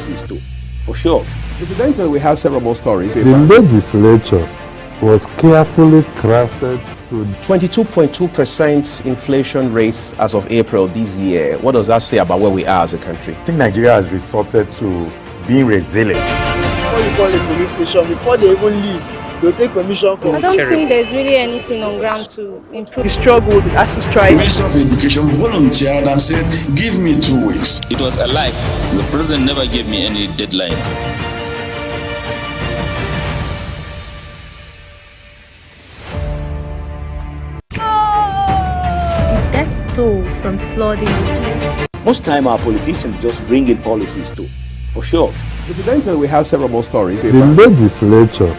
policies too, for sure. Incidentally, we have several more stories. The legislature was carefully crafted to 22.2% inflation rates as of April this year. What does that say about where we are as a country? I think Nigeria has resorted to being resilient. Before you call a police station, before they even leave, they'll take permission from I don't think there's really anything on ground to improve. the struggle, the ASU strike. The Minister of Education volunteered and said, give me 2 weeks. It was a lie. The president never gave me any deadline. The death toll from flooding. Most time our politicians just bring in policies too, for sure. Incidentally, we have several more stories. the legislature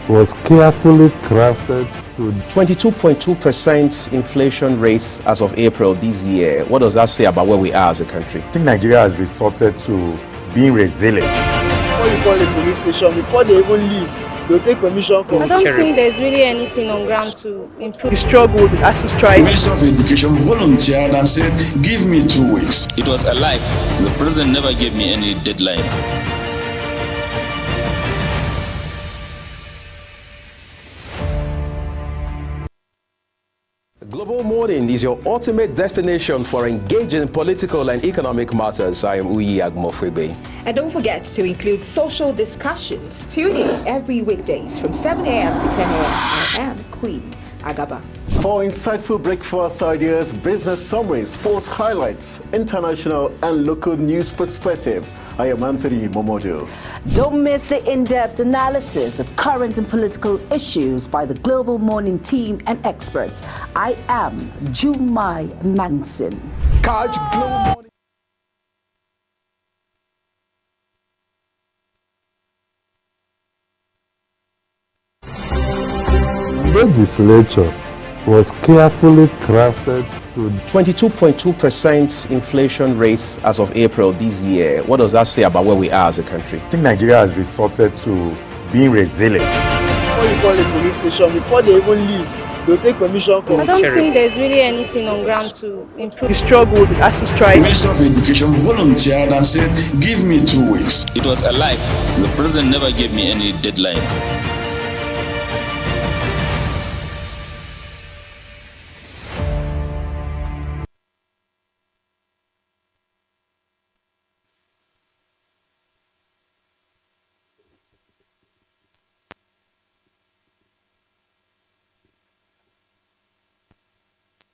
was carefully crafted to 22.2% inflation rates as of April this year. What does that say about where we are as a country? I think Nigeria has resorted to being resilient. Before you call a police station, before they even leave, they'll take permission from I don't think there's really anything on ground to improve. the struggle, the ASU The strike. Minister of Education volunteered and said, give me 2 weeks. It was a lie. The president never gave me any deadline. Global Morning is your ultimate destination for engaging political and economic matters. I am Uyi Agmofrebe. And don't forget to include social discussions. Tune in every weekdays from 7 a.m. to 10 a.m. I am Queen Agaba. For insightful breakfast ideas, business summaries, sports highlights, international and local news perspective, I am Anthony Momodu. Don't miss the in-depth analysis of current and political issues by the Global Morning team and experts. I am Jumai Manson. Catch Global Morning. legislature was carefully crafted to 22.2% inflation rates as of April this year. What does that say about where we are as a country? I think Nigeria has resorted to being resilient. Before you call a police station, before they even leave, they'll take permission from I don't think there's really anything on ground to improve. the struggle, the ASU The strike. Minister of Education volunteered and said, give me 2 weeks. It was a lie. The president never gave me any deadline.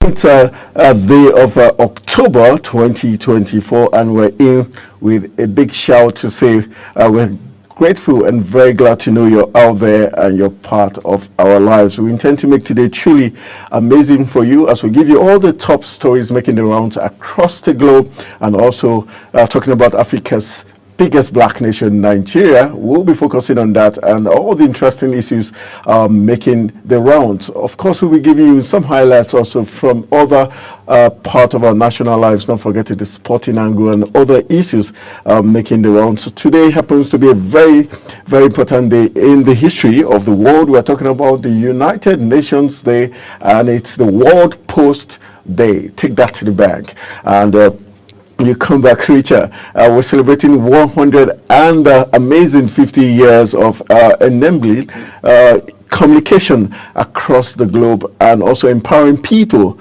It's day of October 2024, and we're in with a big shout to say we're grateful and very glad to know you're out there and you're part of our lives. We intend to make today truly amazing for you as we give you all the top stories making the rounds across the globe, and also talking about Africa's biggest black nation, Nigeria. We'll be focusing on that and all the interesting issues making the rounds. Of course, we'll be giving you some highlights also from other part of our national lives, not forgetting the sporting angle and other issues making the rounds. So today happens to be a very, very important day in the history of the world. We're talking about the United Nations Day, and it's the World Post Day. Take that to the bank. And you come back, Richard. We're celebrating 100 and amazing 50 years of enabling communication across the globe, and also empowering people,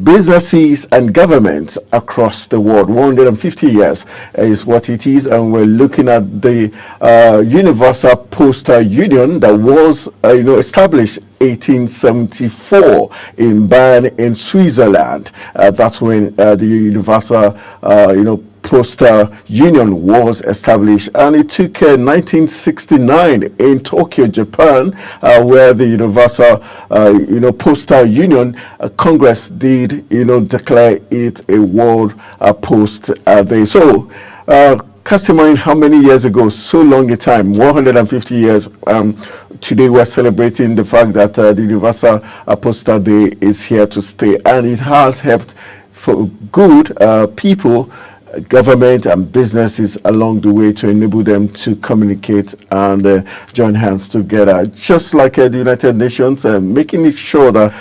businesses and governments across the world. 150 years is what it is, and we're looking at the Universal Postal Union that was established 1874 in Bern in Switzerland. That's when the Universal Postal Union was established, and it took 1969 in Tokyo, Japan, where the Universal Postal Union Congress did declare it a World Post Day. So cast in mind how many years ago, so long a time, 150 years. Today we're celebrating the fact that the Universal Postal Day is here to stay, and it has helped for good people, government and businesses along the way to enable them to communicate and join hands together. Just like the United Nations, making it sure that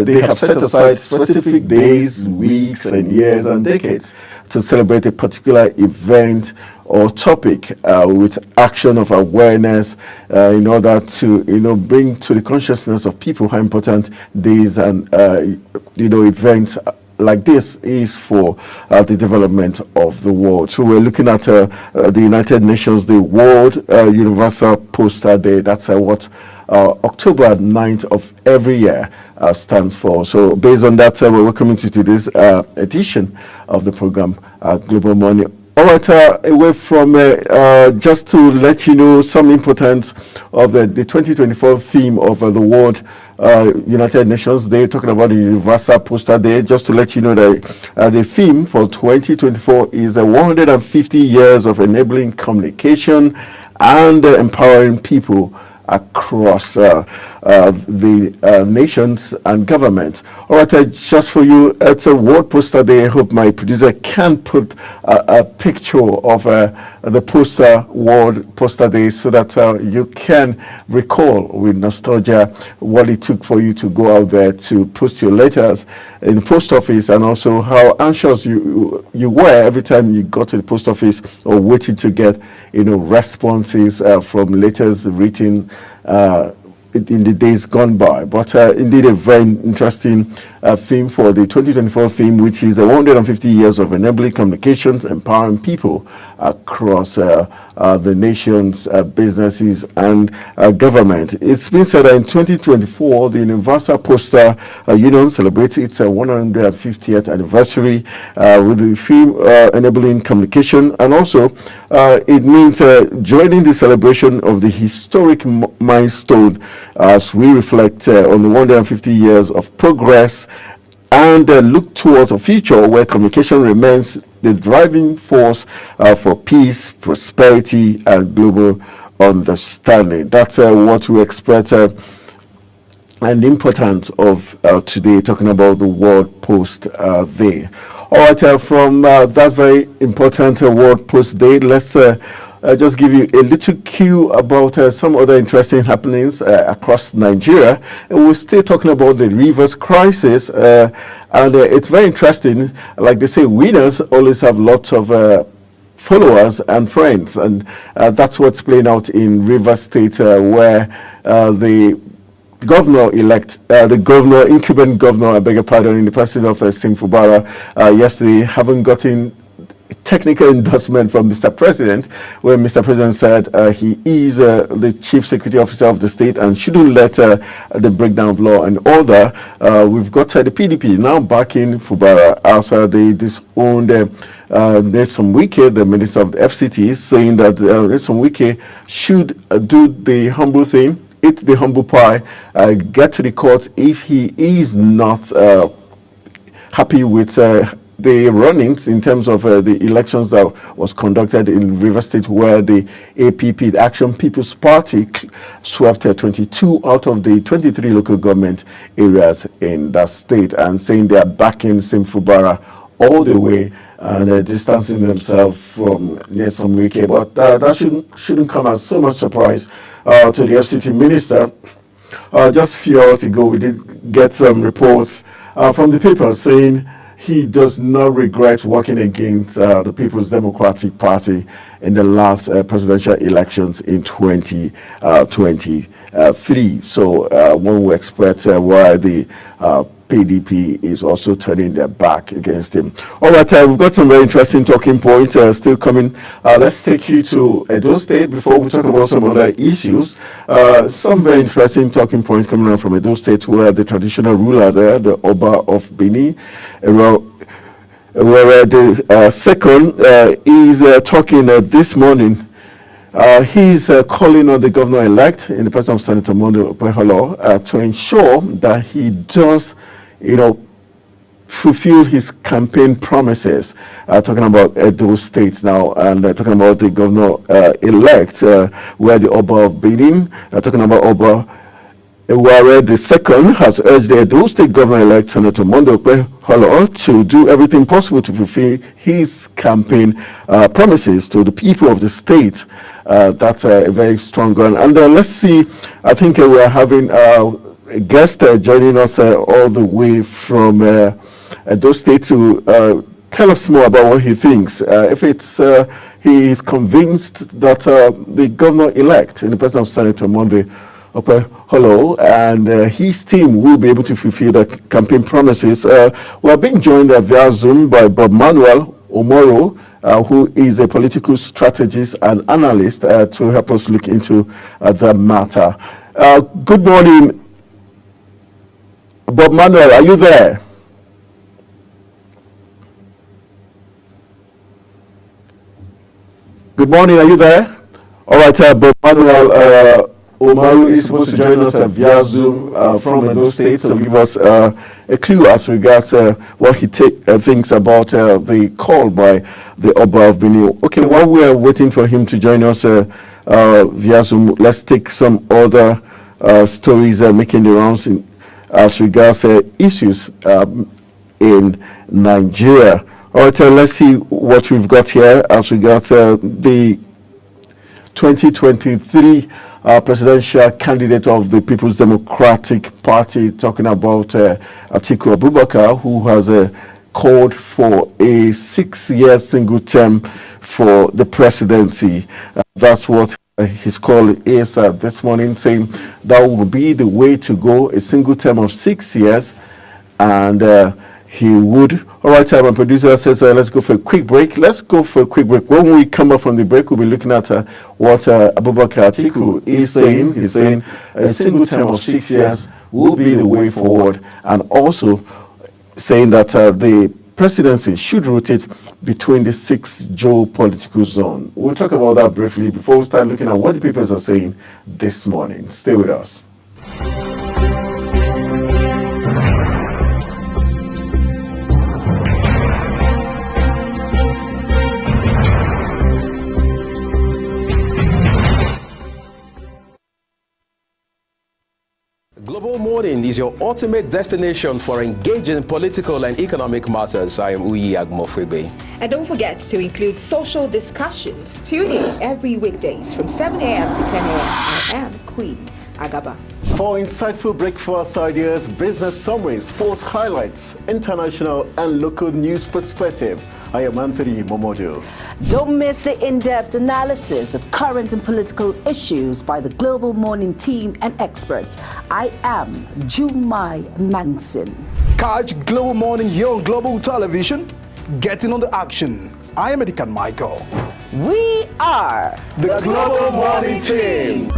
they have set aside specific days, weeks and years and decades to celebrate a particular event or topic with action of awareness in order to bring to the consciousness of people how important days and events like this is for the development of the world. So we're looking at the United Nations, the World Universal Postal Day. That's what October 9th of every year stands for. So based on that, we're welcoming you to this edition of the program, Global Money. All right, away from just to let you know some importance of the 2024 theme of the World United Nations Day, talking about the Universal Postal Day. Just to let you know that the theme for 2024 is 150 years of enabling communication and empowering people across the nations and government. All right, just for you, it's a World Postal Day. I hope my producer can put a picture of the World Postal Day so that you can recall with nostalgia what it took for you to go out there to post your letters in the post office, and also how anxious you were every time you got to the post office or waiting to get responses from letters written in the days gone by. But indeed a very interesting theme for the 2024 theme, which is 150 years of enabling communications, empowering people across the nation's businesses and government. It's been said that in 2024, the Universal Postal Union celebrates its 150th anniversary with the theme enabling communication, and also it means joining the celebration of the historic milestone as we reflect on the 150 years of progress and look towards a future where communication remains the driving force for peace, prosperity, and global understanding. That's what we expect and the importance of today, talking about the World Post Day. All right, from that very important World Post Day, let's just give you a little cue about some other interesting happenings across Nigeria. And we're still talking about the rivers crisis, and it's very interesting. Like they say, winners always have lots of followers and friends, and that's what's playing out in Rivers State, where the governor-elect, the incumbent governor, I beg your pardon, in the person of Sim Fubara, yesterday, haven't gotten technical endorsement from Mr. President, where Mr. President said he is the chief security officer of the state and shouldn't let the breakdown of law and order. We've got the PDP now backing Fubara as they disowned Nyesom Wike, the minister of the FCT, saying that Nyesom Wike should do the humble thing, eat the humble pie, get to the court if he is not happy with the runnings in terms of the elections that was conducted in Rivers State, where the APP, the Action People's Party, swept 22 out of the 23 local government areas in that state, and saying they are backing Sim Fubara all the way and distancing themselves from Nyesom Wike. But that shouldn't come as so much surprise to the FCT minister. Just a few hours ago, we did get some reports from the paper saying he does not regret working against the People's Democratic Party in the last presidential elections in 2023. So one will expect why the PDP is also turning their back against him. All right, we've got some very interesting talking points still coming. Let's take you to Edo State before we talk about some other issues. Some very interesting talking points coming out from Edo State, where the traditional ruler there, the Oba of Benin, where the second is talking this morning. He's calling on the governor-elect in the person of Senator Monday Okpeholo to ensure that he does, fulfill his campaign promises. Talking about Edo State now, and talking about the governor-elect, where the Oba of Benin, talking about Oba Ewuare II has urged the Edo State governor-elect Senator Monday Okpeholo to do everything possible to fulfill his campaign promises to the people of the state. That's a very strong one. And let's see, I think we are having a guest joining us all the way from Edo State to tell us more about what he thinks. If it's he is convinced that the governor-elect in the person of Senator Monday Okpeholo and his team will be able to fulfill the campaign promises. We are being joined via Zoom by Bob Manuel Omoro, who is a political strategist and analyst, to help us look into the matter. Good morning, Bob Manuel. Are you there? Good morning. Are you there? All right, Bob Manuel Omaru is supposed to join us via Zoom from Edo State to give us a clue as regards what he thinks about the call by the Oba of Benin. Okay, while we are waiting for him to join us via Zoom, let's take some other stories making the rounds as regards issues in Nigeria. All right, let's see what we've got here as regards the 2023 presidential candidate of the People's Democratic Party, talking about Atiku Abubakar, who has called for a 6-year single term for the presidency. That's what his call is this morning, saying that will be the way to go, a single term of 6 years, and he would. All right, my producer says let's go for a quick break. Let's go for a quick break. When we come up from the break, we'll be looking at what Abubakar Atiku is saying. He's saying a single term of 6 years will be the way forward, and also saying that the presidency should rotate between the 6 geopolitical zone. We'll talk about that briefly before we start looking at what the papers are saying this morning. Stay with us. Global Morning is your ultimate destination for engaging political and economic matters. I am Uyi Agmofrebe. And don't forget to include social discussions. Tune in every weekdays from 7 a.m. to 10 a.m. I am Queen Agaba. For insightful breakfast ideas, business summaries, sports highlights, international and local news perspective, I am Anthony Momodu. Don't miss the in-depth analysis of current and political issues by the Global Morning team and experts. I am Jumai Manson. Catch Global Morning here on Global Television. Getting on the action. I am Edikan Michael. We are the Global Morning team.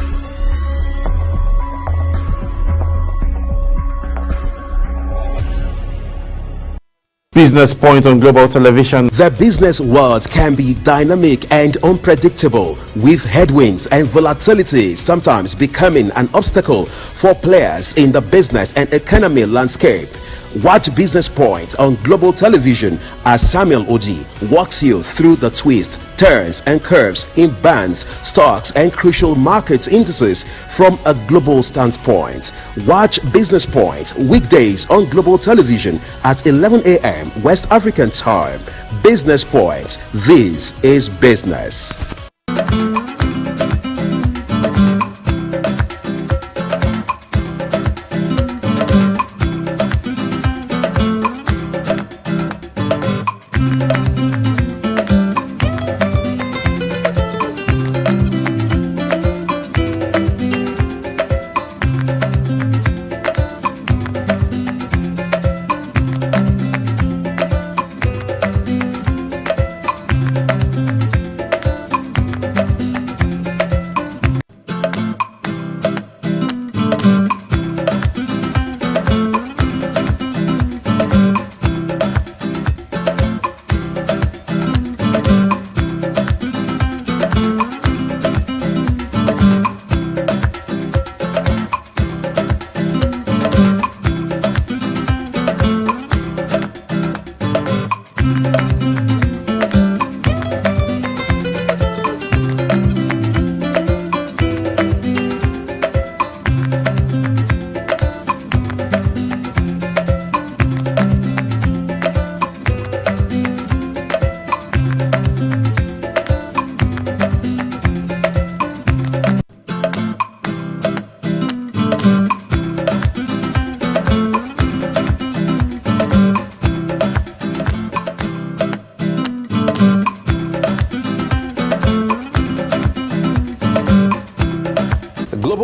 Business Point on Global Television. The business world can be dynamic and unpredictable, with headwinds and volatility sometimes becoming an obstacle for players in the business and economy landscape. Watch Business Point on Global Television as Samuel Oji walks you through the twists, turns and curves in bands, stocks and crucial market indices from a global standpoint. Watch Business Point weekdays on Global Television at 11 a.m. West African time. Business Point. This is business.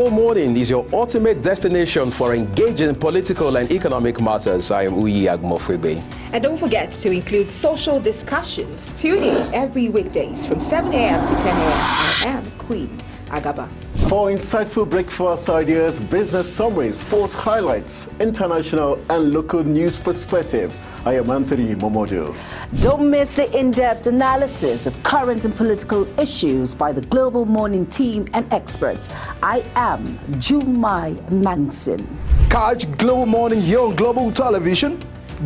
Global Morning is your ultimate destination for engaging political and economic matters. I am Uyi Agmofrebe. And don't forget to include social discussions. Tune in every weekdays from 7 a.m. to 10 a.m. I am Queen Agaba. For insightful breakfast ideas, business summaries, sports highlights, international and local news perspective, I am Anthony Momodu. Don't miss the in-depth analysis of current and political issues by the Global Morning team and experts. I am Jumai Manson. Catch Global Morning here on Global Television.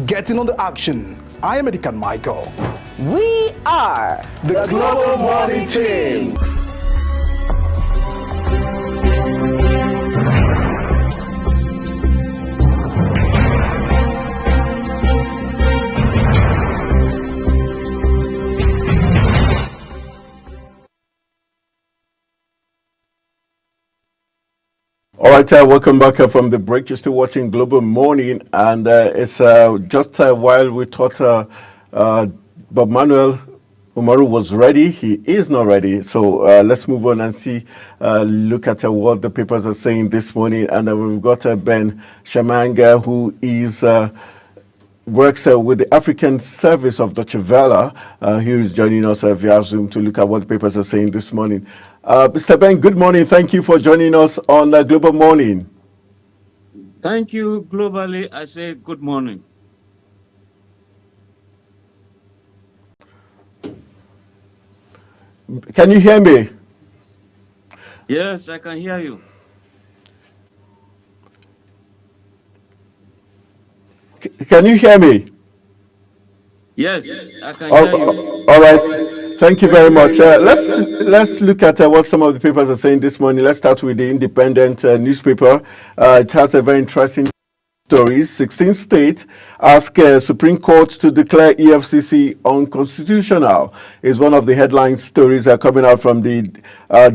Get in on the action. I am Edikan Michael. We are the Global Morning team. All right, welcome back from the break. You're still watching Global Morning, and it's just while we thought Bob Manuel Umaru was ready, he is not ready. So let's move on and see, look at what the papers are saying this morning. And we've got Ben Shamanga, who is works with the African Service of Deutsche Welle. He is joining us via Zoom to look at what the papers are saying this morning. Mr. Ben, good morning. Thank you for joining us on Global Morning. Thank you. Globally, I say good morning. Can you hear me? Yes, I can hear you. Can you hear me? Yes, I can hear you. All right. Thank you very much. Let's look at what some of the papers are saying this morning. Let's start with the Independent newspaper. It has a very interesting story. 16 states ask Supreme Court to declare EFCC unconstitutional. Is one of the headline stories coming out from the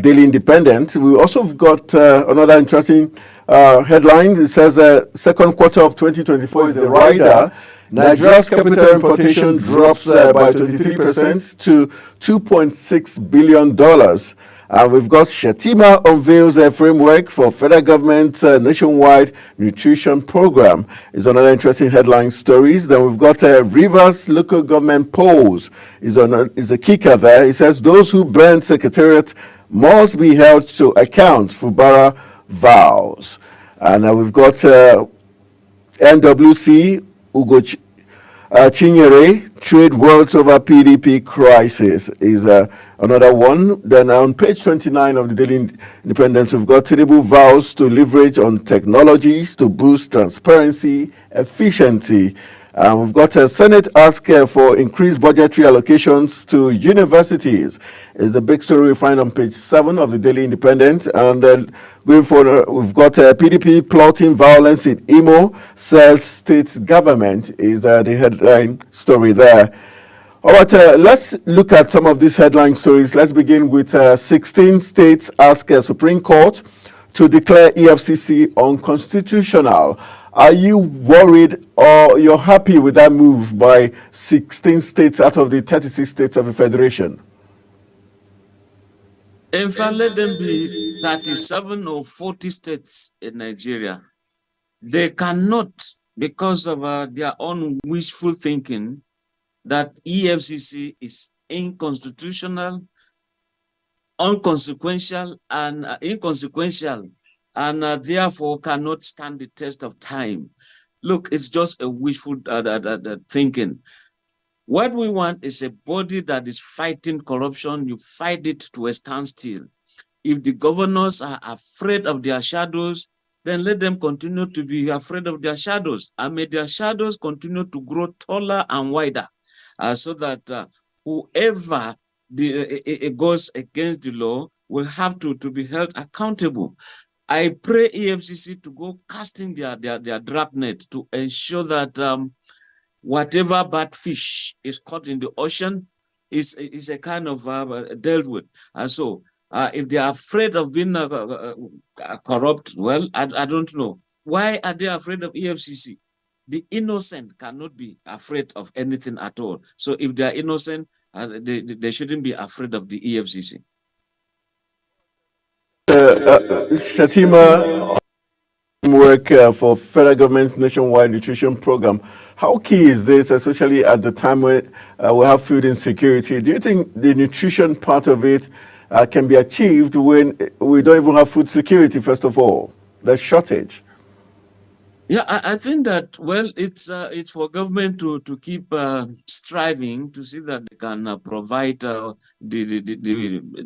Daily Independent. We also got another interesting headline. It says second quarter of 2024 is a rider. Nigeria's capital importation drops by 23% to $2.6 billion. We've got Shetima unveils a framework for federal government nationwide nutrition program. Is another interesting headline stories. Then we've got Rivers local government polls is a kicker there. It says those who burn secretariat must be held to account. Fubara vows. And we've got NWC Ugo Chinyere, trade worlds over PDP crisis is another one. Then on page 29 of the Daily Independent, we've got Tinubu vows to leverage on technologies to boost transparency, efficiency. We've got a Senate ask for increased budgetary allocations to universities. Is the big story we find on page 7 of the Daily Independent. And then going forward, we've got PDP plotting violence in Imo, says state government is the headline story there. All right, let's look at some of these headline stories. Let's begin with 16 states ask Supreme Court to declare EFCC unconstitutional. Are you worried or you're happy with that move by 16 states out of the 36 states of the Federation? In fact, let them be 37 or 40 states in Nigeria. They cannot, because of their own wishful thinking, that EFCC is inconstitutional, inconsequential, and therefore cannot stand the test of time. Look, it's just a wishful thinking. What we want is a body that is fighting corruption. You fight it to a standstill. If the governors are afraid of their shadows, then let them continue to be afraid of their shadows. And may their shadows continue to grow taller and wider, so that whoever goes against the law will have to be held accountable. I pray EFCC to go casting their dragnet to ensure that whatever bad fish is caught in the ocean is a kind of dealt with. And so if they are afraid of being corrupt, well, I don't know. Why are they afraid of EFCC? The innocent cannot be afraid of anything at all. So if they are innocent, they shouldn't be afraid of the EFCC. Shatima, work for federal government's nationwide nutrition program. How key is this, especially at the time when we have food insecurity? Do you think the nutrition part of it can be achieved when we don't even have food security, first of all? The shortage. Yeah, I think that, well, it's for government to keep striving to see that they can provide the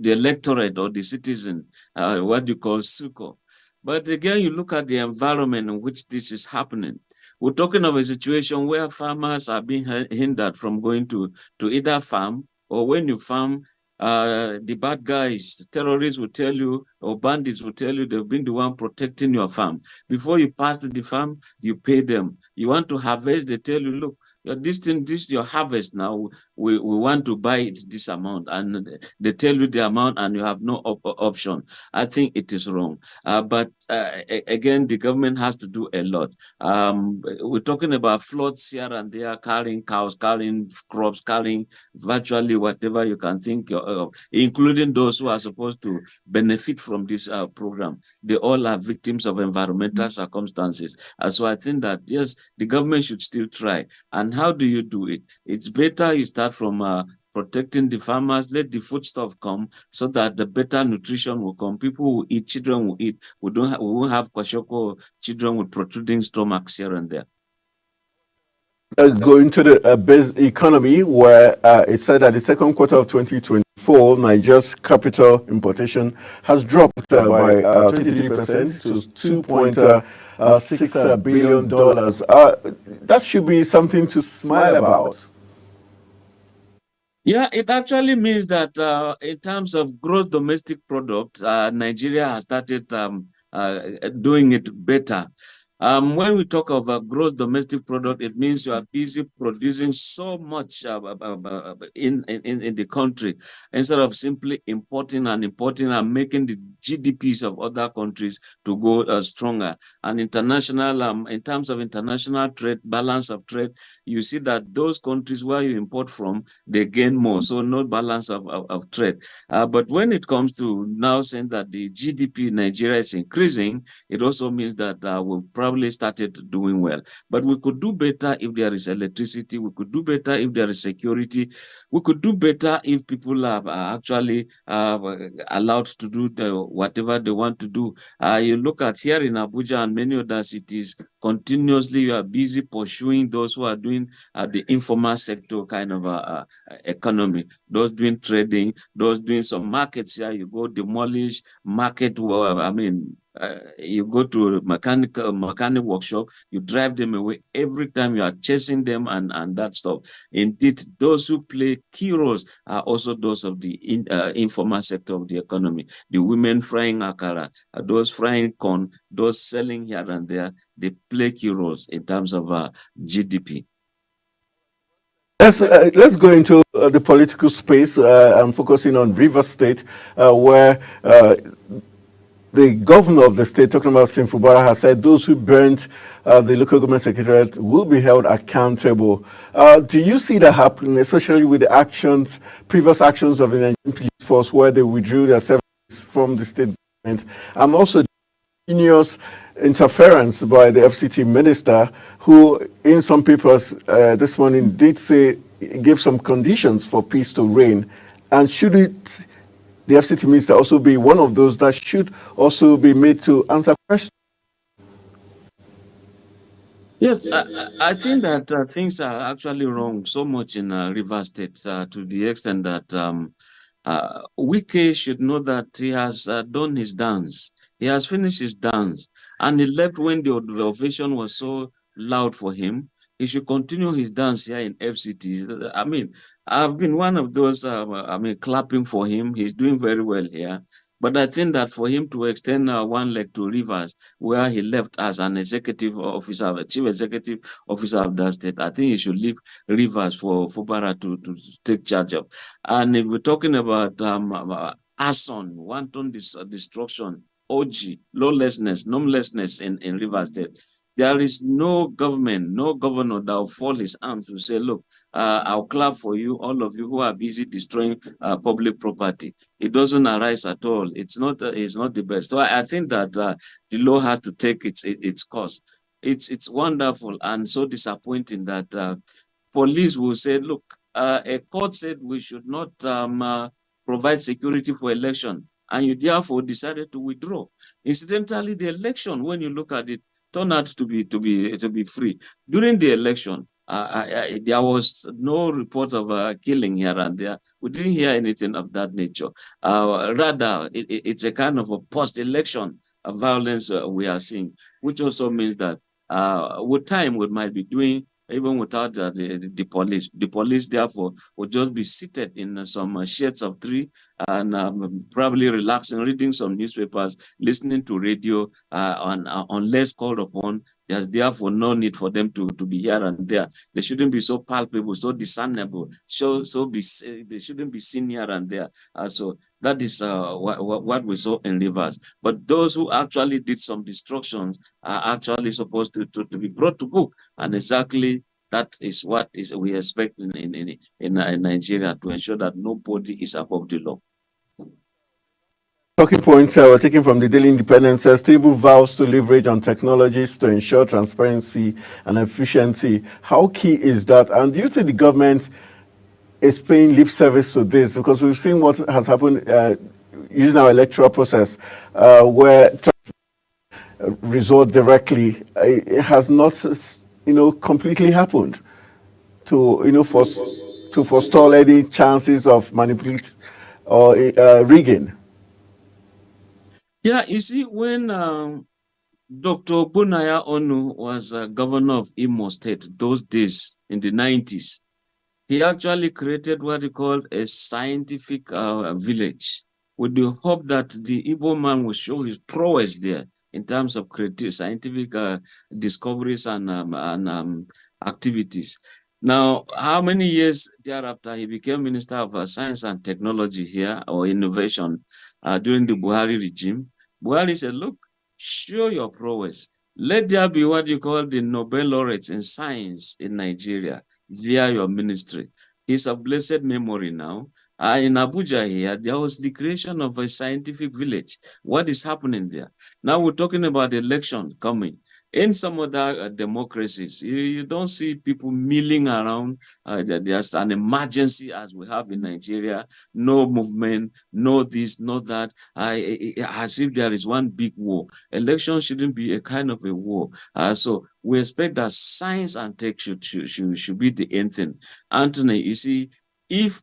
electorate or the citizen what you call SUCO. But again, you look at the environment in which this is happening. We're talking of a situation where farmers are being hindered from going to either farm, or when you farm, the bad guys, the terrorists will tell you, or bandits will tell you they've been the one protecting your farm. Before you pass the farm, you pay them. You want to harvest, they tell you, look, this your harvest now, we want to buy it this amount, and they tell you the amount and you have no option. I think it is wrong. But again, the government has to do a lot. We're talking about floods here and there, carrying cows, carrying crops, carrying virtually whatever you can think of, including those who are supposed to benefit from this program. They all are victims of environmental circumstances. So I think that, yes, the government should still try. And how do you do it? It's better you start from protecting the farmers, let the foodstuff come so that the better nutrition will come. People will eat, children will eat. We won't have kwashoko children with protruding stomachs here and there. Going to the base economy, where it said that the second quarter of 2024, Nigeria's capital importation has dropped by 23% to $2.6 billion. That should be something to smile about. Yeah, it actually means that in terms of gross domestic product, Nigeria has started doing it better. When we talk of a gross domestic product, it means you are busy producing so much in the country, instead of simply importing and making the GDPs of other countries to go stronger. And international, in terms of international trade, balance of trade, you see that those countries where you import from, they gain more, so no balance of trade. But when it comes to now saying that the GDP in Nigeria is increasing, it also means that we've probably started doing well. But we could do better if there is electricity. We could do better if there is security. We could do better if people are actually allowed to do whatever they want to do. You look at here in Abuja and many other cities, continuously you are busy pursuing those who are doing the informal sector kind of economy, those doing trading, those doing some markets here. You go demolish market, you go to a mechanic workshop, you drive them away every time. You are chasing them and that stuff. Indeed, those who play key roles are also those of the informal sector of the economy. The women frying akara, those frying corn, those selling here and there, they play key roles in terms of GDP. Let's go into the political space. I'm focusing on Rivers State, where the governor of the state, talking about Sim Fubara, has said those who burnt the local government secretariat will be held accountable. Do you see that happening, especially with the previous actions of the Nigerian police force, where they withdrew their services from the state government, and also continuous interference by the FCT minister, who in some papers this morning did say, give some conditions for peace to reign? And should it, the FCT minister, also be one of those that should also be made to answer questions? Yes, I think that things are actually wrong so much in Rivers State to the extent that Wike should know that he has done his dance. He has finished his dance, and he left when the ovation was so loud for him. He should continue his dance here in FCT. I mean, I've been one of those, clapping for him. He's doing very well here. But I think that for him to extend one leg to Rivers, where he left as an executive officer, a chief executive officer of that state, I think he should leave Rivers for Fubara to take charge of. And if we're talking about arson, wanton destruction, OG, lawlessness, namelessness in Rivers State, There is no government, no governor that will fall his arms to say, look, I'll clap for you, all of you who are busy destroying public property. It doesn't arise at all. It's not the best. So I think that the law has to take its course. It's wonderful and so disappointing that police will say, look, a court said we should not provide security for election, and you therefore decided to withdraw. Incidentally, the election, when you look at it, turned out to be free. During the election, there was no report of killing here and there. We didn't hear anything of that nature. Rather, it's a kind of a post-election violence we are seeing, which also means that with time we might be doing even without the police. The police, therefore, will just be seated in some shades of tree and probably relaxing, reading some newspapers, listening to radio, unless called upon. There's therefore no need for them to be here and there. They shouldn't be so palpable, so discernible. They shouldn't be seen here and there. So that is what we saw in Rivers. But those who actually did some destructions are actually supposed to be brought to book. And exactly that is what we expect in Nigeria, to ensure that nobody is above the law. Talking points we're taking from the Daily Independent says Tinubu vows to leverage on technologies to ensure transparency and efficiency. How key is that? And do you think the government is paying lip service to this? Because we've seen what has happened using our electoral process, where resort directly, it has not, completely happened to forestall any chances of manipulation or rigging. Yeah, you see, when Dr. Bunaya Onu was governor of Imo State, those days in the 90s, he actually created what he called a scientific village, with the hope that the Igbo man will show his prowess there in terms of creative scientific discoveries and activities. Now, how many years thereafter he became Minister of Science and Technology here, or Innovation, during the Buhari regime? Buhari said, look, show your prowess. Let there be what you call the Nobel laureates in science in Nigeria via your ministry. He's of blessed memory now. In Abuja here, there was the creation of a scientific village. What is happening there? Now we're talking about elections coming. In some other democracies, you don't see people milling around. There's an emergency as we have in Nigeria. No movement, no this, no that. As if there is one big war. Election shouldn't be a kind of a war. So we expect that science and tech should be the end thing. Anthony, you see, if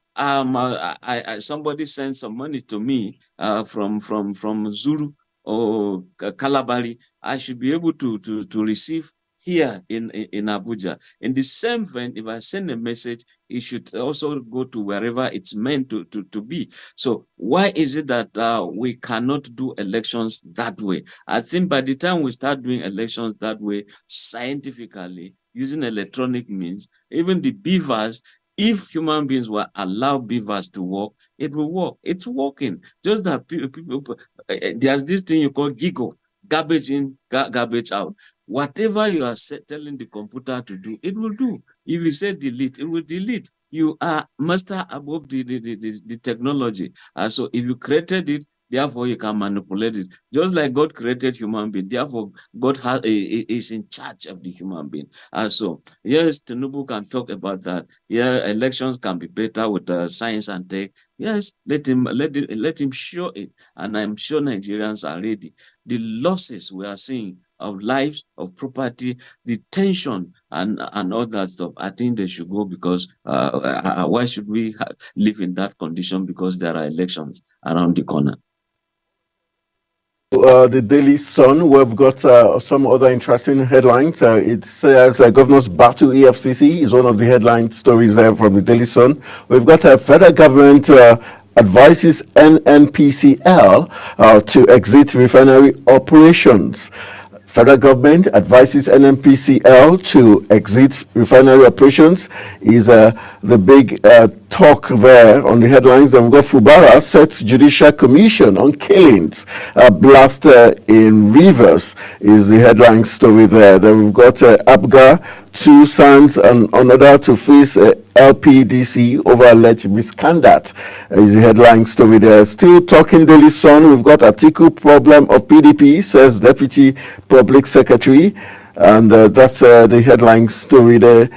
somebody sends some money to me from Zulu or Kalabari, I should be able to receive here in Abuja. In the same vein, if I send a message, it should also go to wherever it's meant to be. So why is it that we cannot do elections that way? I think by the time we start doing elections that way, scientifically, using electronic means, even the beavers, if human beings will allow beavers to work, it will work. It's working. Just that people, there's this thing you call giggle, garbage in, garbage out. Whatever you are telling the computer to do, it will do. If you say delete, it will delete. You are master above the technology. So if you created it, therefore you can manipulate it. Just like God created human being, therefore God is in charge of the human being. So yes, Tinubu can talk about that. Yeah, elections can be better with science and tech. Yes, let him show it, and I'm sure Nigerians are ready. The losses we are seeing of lives, of property, the tension and all that stuff, I think they should go, because why should we live in that condition? Because there are elections around the corner. The Daily Sun, we've got some other interesting headlines. It says Governor's Battle EFCC is one of the headline stories there from the Daily Sun. We've got a federal government advises NNPCL to exit refinery operations. Federal government advises NNPCL to exit refinery operations is the big talk there on the headlines. Then we've got Fubara sets Judicial Commission on killings. Blast in Rivers is the headline story there. Then we've got Abga, 2 sons and another to face LPDC over alleged misconduct is the headline story there. Still talking Daily Sun, we've got Atiku problem of PDP, says Deputy Public Secretary, and that's the headline story there.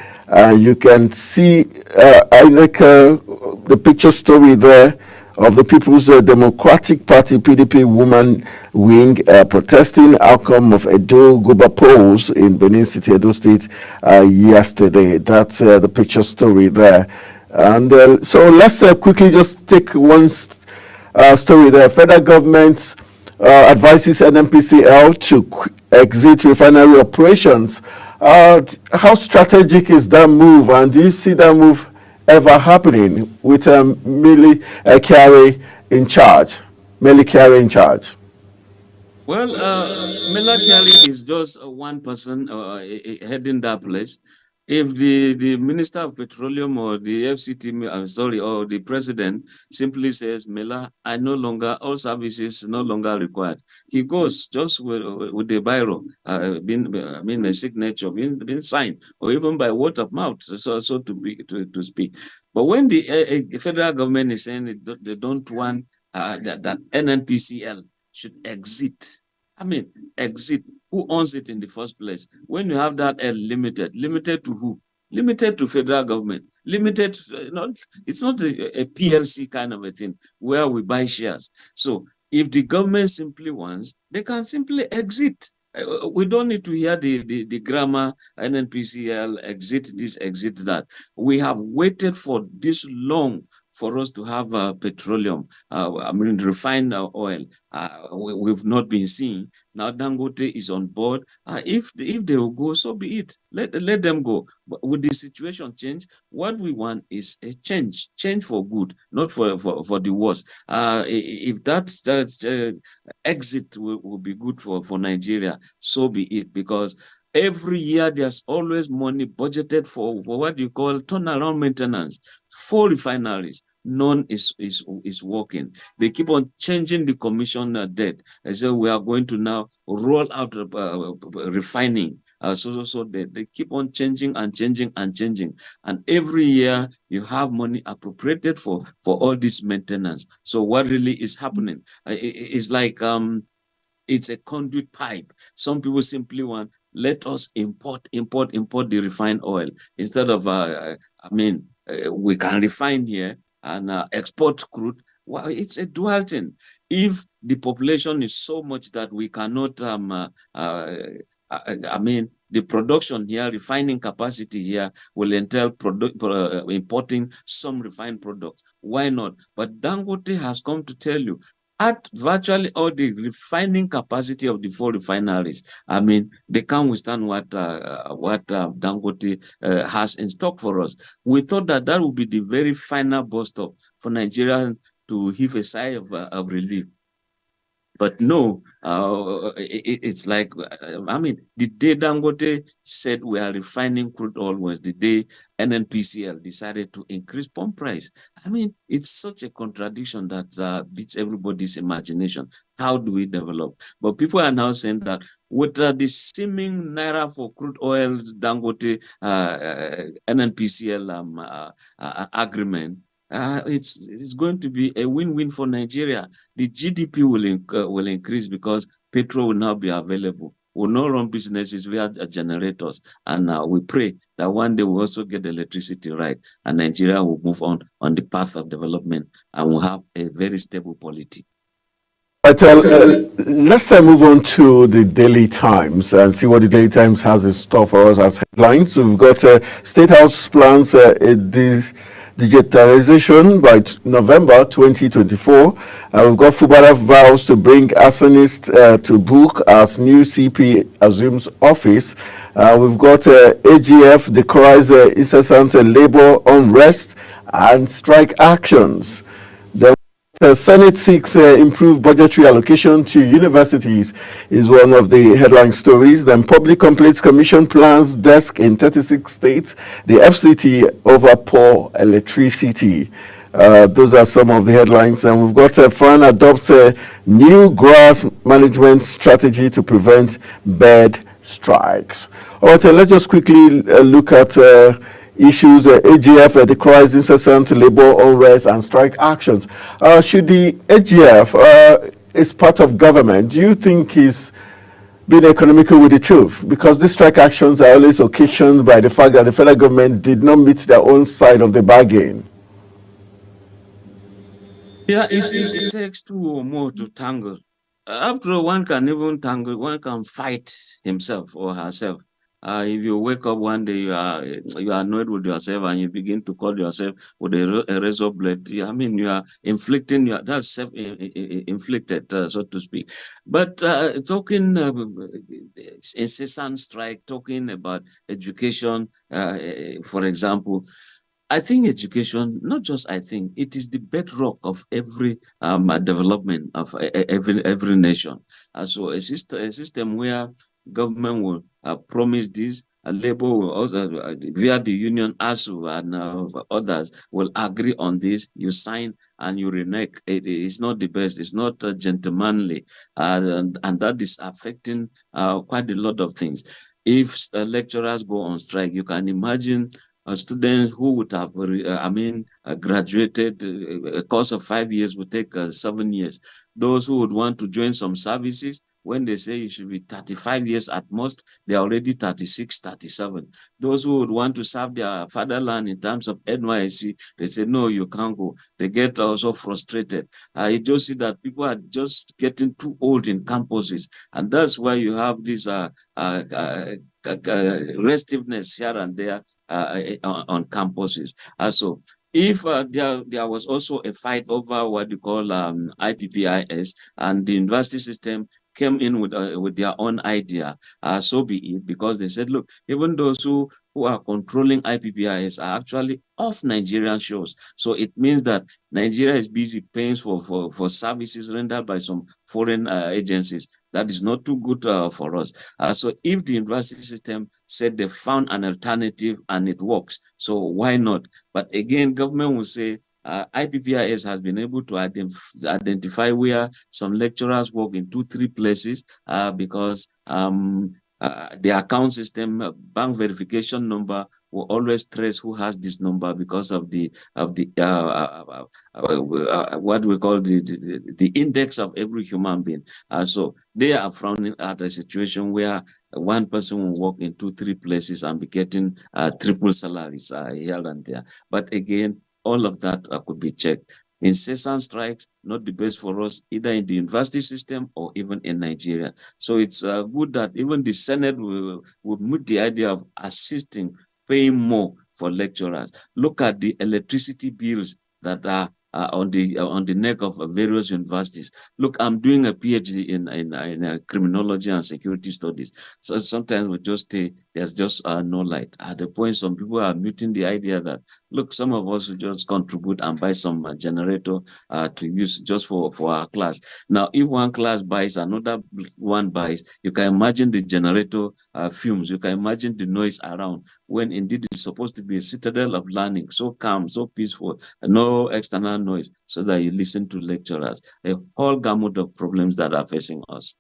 You can see I like the picture story there of the People's Democratic Party PDP woman wing protesting outcome of Edo Guba polls in Benin City, Edo State yesterday. That's the picture story there. And so let's quickly just take one story there. Federal government advises NNPCL to exit refinery operations. How strategic is that move, and do you see that move ever happening with Millie Kyari in charge? Millie Kyari in charge. Well, Millie Kyari is just one person heading that place. If the Minister of Petroleum or the FCT, or the President simply says, Mela, all services no longer required. He goes just with the biro, a signature, being signed, or even by word of mouth, so to speak. But when the federal government is saying they don't want that NNPCL should exit, exit. Who owns it in the first place? When you have that limited to who? Limited to federal government. Limited, it's not a PLC kind of a thing where we buy shares. So if the government simply wants, they can simply exit. We don't need to hear the grammar, NNPCL, exit this, exit that. We have waited for this long for us to have petroleum, refined oil. We've not been seeing. Now Dangote is on board. If they will go, so be it. Let them go. But with the situation change, what we want is a change for good, not for the worse. If that exit will be good for Nigeria, so be it. Because every year there's always money budgeted for what you call turnaround maintenance for refineries. None is working. They keep on changing the commission debt. They say we are going to now roll out refining. So they keep on changing and changing and changing. And every year you have money appropriated for all this maintenance. So what really is happening? It's like it's a conduit pipe. Some people simply want, let us import the refined oil instead of we can refine here and export crude. Well, it's a dual thing. If the population is so much that we cannot, the production here, refining capacity here will entail importing some refined products. Why not? But Dangote has come to tell you, at virtually all the refining capacity of the 4 refineries, they can't withstand what Dangote has in stock for us. We thought that would be the very final bus stop for Nigeria to heave a sigh of relief. But no, it's like, the day Dangote said we are refining crude oil was the day NNPCL decided to increase pump price. It's such a contradiction that beats everybody's imagination. How do we develop? But people are now saying that with the seeming naira for crude oil, Dangote, NNPCL agreement, it's going to be a win-win for Nigeria. The GDP will increase because petrol will now be available. We'll not run businesses via generators, and we pray that one day we'll also get the electricity right, and Nigeria will move on the path of development, and we'll have a very stable polity. But let's move on to the Daily Times and see what the Daily Times has in store for us as headlines. So we've got State House plans digitalization by November 2024. We've got Fubara vows to bring arsonist to book as new CP assumes office. We've got AGF decries incessant labor unrest and strike actions. Then The Senate seeks improved budgetary allocation to universities is one of the headline stories. Then Public Complaints Commission plans desk in 36 states. The FCT over poor electricity. Those are some of the headlines. And we've got FAN adopts a new grass management strategy to prevent bird strikes. All right, let's just quickly look at issues. AGF decries incessant labor unrest and strike actions. Should the AGF is part of government, do you think is being economical with the truth? Because these strike actions are always occasioned by the fact that the federal government did not meet their own side of the bargain. Yeah, it takes two or more to tangle. After all, one can even tangle, one can fight himself or herself. If you wake up one day, you are annoyed with yourself and you begin to cut yourself with a razor blade. I mean, you are inflicting, that's self-inflicted, so to speak. But talking incessant strike, talking about education, for example, I think education, not just I think, it is the bedrock of every development of every nation. So a system where government will promise this, labor will also, via the union, ASU and others will agree on this, you sign and you renege. It is not the best, it's not gentlemanly, and that is affecting quite a lot of things. If lecturers go on strike, you can imagine students who would have, graduated, a course of 5 years would take 7 years. Those who would want to join some services, when they say you should be 35 years at most, they're already 36, 37. Those who would want to serve their fatherland in terms of NYSC, they say, no, you can't go. They get also frustrated. You just see that people are just getting too old in campuses. And that's why you have this restiveness here and there on campuses. So if there was also a fight over what you call IPPIS, and the university system came in with their own idea, so be it, because they said, look, even those who are controlling IPPIS are actually off Nigerian shores. So it means that Nigeria is busy paying for services rendered by some foreign agencies. That is not too good for us. So if the university system said they found an alternative and it works, so why not? But again, government will say, IPPIS has been able to identify where some lecturers work in 2-3 places because the account system bank verification number will always trace who has this number because of the what we call the index of every human being. So they are frowning at a situation where one person will work in 2-3 places and be getting triple salaries here and there. But again, all of that could be checked. Incessant strikes, not the best for us, either in the university system or even in Nigeria. So it's good that even the Senate would meet the idea of assisting, paying more for lecturers. Look at the electricity bills that are on the neck of various universities. Look, I'm doing a PhD in criminology and security studies. So sometimes we just say there's just no light. At the point, some people are muting the idea that, look, some of us will just contribute and buy some generator to use just for our class. Now, if one class buys, another one buys, you can imagine the generator fumes. You can imagine the noise around, when indeed it's supposed to be a citadel of learning, so calm, so peaceful, no external noise, so that you listen to lecturers. A whole gamut of problems that are facing us.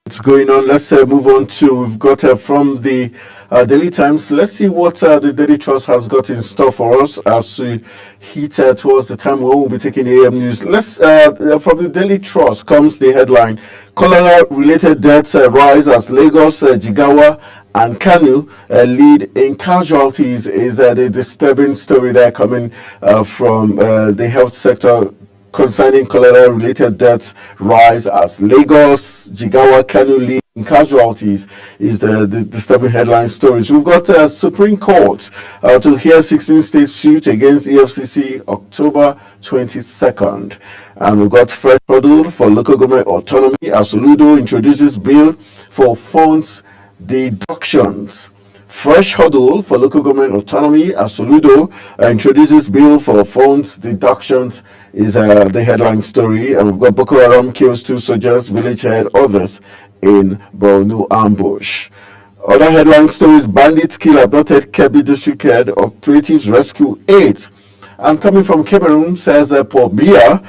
What's going on? Let's move on to, we've got from the Daily Times. Let's see what the Daily Trust has got in store for us as we heat towards the time when we'll be taking AM news. Let's from the Daily Trust comes the headline: cholera-related deaths rise as Lagos, Jigawa, and Kanu lead in casualties. Is the disturbing story there coming from the health sector concerning cholera-related deaths rise as Lagos, Jigawa, Kanu lead in casualties, is the disturbing headline stories. We've got Supreme Court to hear 16 state suit against EFCC October 22nd. And we've got fresh hurdle for local government autonomy as Oludo introduces bill for funds deductions Fresh hurdle for local government autonomy as Soludo introduces bill for funds deductions is the headline story. And we've got Boko Haram kills 2 soldiers, village head, others in Borno ambush. Other headline stories: bandits kill abducted Kebbi district head, operatives rescue 8. And coming from Cameroon, says Paul Biya,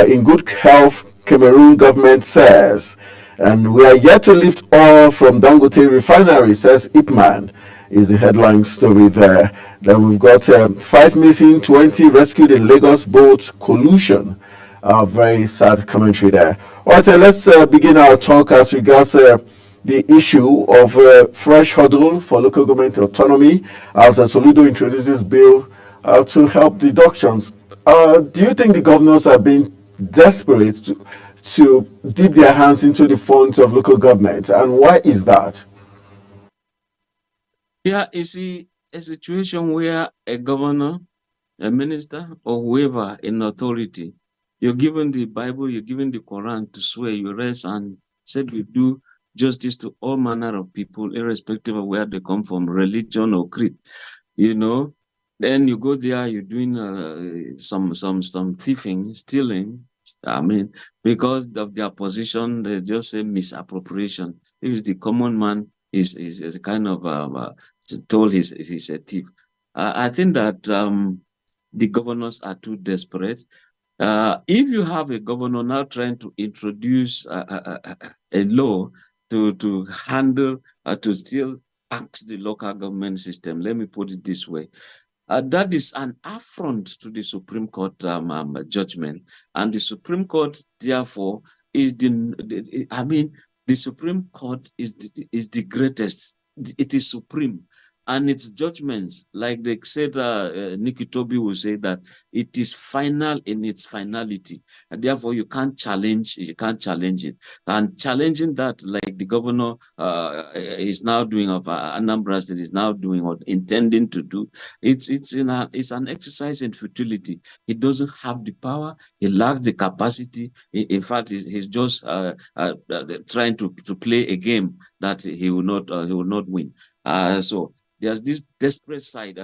in good health, Cameroon government says. And we are yet to lift oil from Dangote refinery, says Ipman, is the headline story there. Then we've got 5 missing, 20 rescued in Lagos boat collusion. Very sad commentary there. All right, let's begin our talk as regards the issue of fresh hurdle for local government autonomy as Soludo introduces bill to help deductions. Do you think the governors are being desperate to dip their hands into the funds of local government, and why is that? Yeah, you see, a situation where a governor, a minister, or whoever in authority, you're given the Bible, you're given the Quran to swear, you rest and said you do justice to all manner of people, irrespective of where they come from, religion or creed, you know. Then you go there, you're doing some thieving, stealing. I mean, because of their position, they just say misappropriation. If it's the common man, is a kind of told he's a thief. I think that the governors are too desperate. If you have a governor now trying to introduce a law to handle, to still ask the local government system, let me put it this way. That is an affront to the Supreme Court judgment, and the Supreme Court, therefore, is the Supreme Court is the greatest. It is supreme, and its judgments, like they said, Nikki Toby will say that it is final in its finality, and therefore you can't challenge it. And challenging that, like the governor is now doing of Anambra State is now doing or intending to do, it's an exercise in futility. He doesn't have the power. He lacks the capacity. In fact, he's just trying to play a game that he will not win. So there's this desperate side,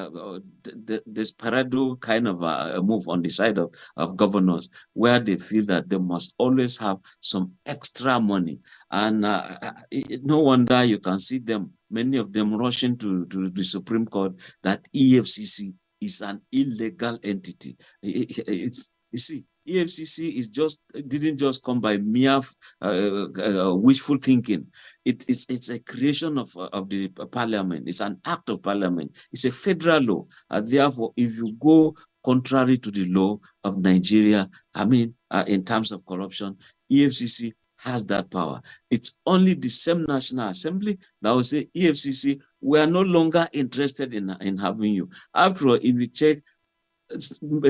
desperado kind of a move on the side of governors, where they feel that they must always have some extra money. And no wonder you can see them, many of them rushing to the Supreme Court, that EFCC is an illegal entity. You see, EFCC didn't just come by mere wishful thinking. It's a creation of the parliament. It's an act of parliament. It's a federal law. Therefore, if you go contrary to the law of Nigeria, in terms of corruption, EFCC has that power. It's only the same National Assembly that will say, EFCC, we are no longer interested in having you. After all, if you check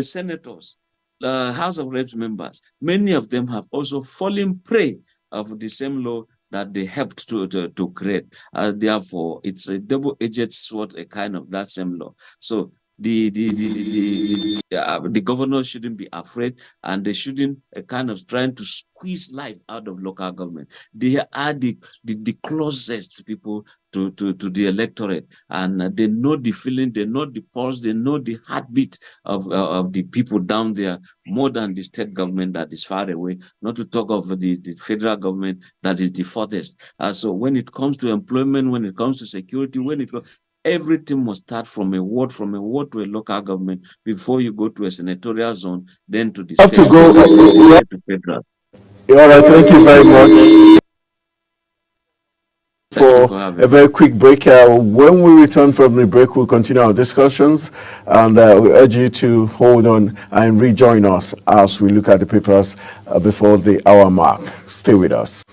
senators, House of Reps members, many of them have also fallen prey of the same law that they helped to create. Therefore, it's a double-edged sword, a kind of that same law. So the governor shouldn't be afraid, and they shouldn't kind of trying to squeeze life out of local government. They are the closest people to the electorate, and they know the feeling, they know the pulse, they know the heartbeat of the people down there more than the state government that is far away, not to talk of the federal government that is the furthest. So when it comes to employment, when it comes to security, everything must start from a ward to a local government before you go to a senatorial zone, then to the state. To federal. All right, thank you very much for a very quick break. When we return from the break, we'll continue our discussions, and we urge you to hold on and rejoin us as we look at the papers before the hour mark. Stay with us.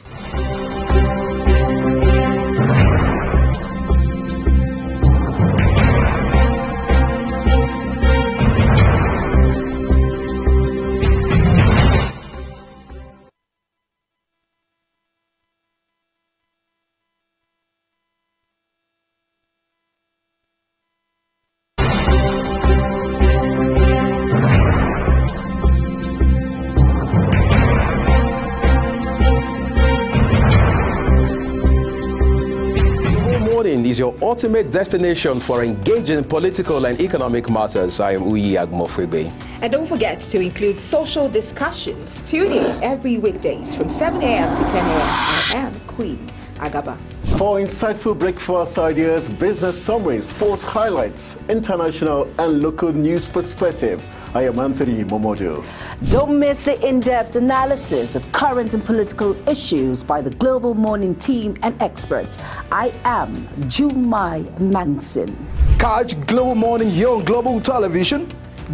is your ultimate destination for engaging political and economic matters. I am Uyi Agmofrebe. And don't forget to include social discussions. Tune in every weekdays from 7 a.m. to 10 a.m. I am Queen Agaba. For insightful breakfast ideas, business summaries, sports highlights, international and local news perspective, I am Anthony Momodu. Don't miss the in-depth analysis of current and political issues by the Global Morning team and experts. I am Jumai Manson. Catch Global Morning here on Global Television.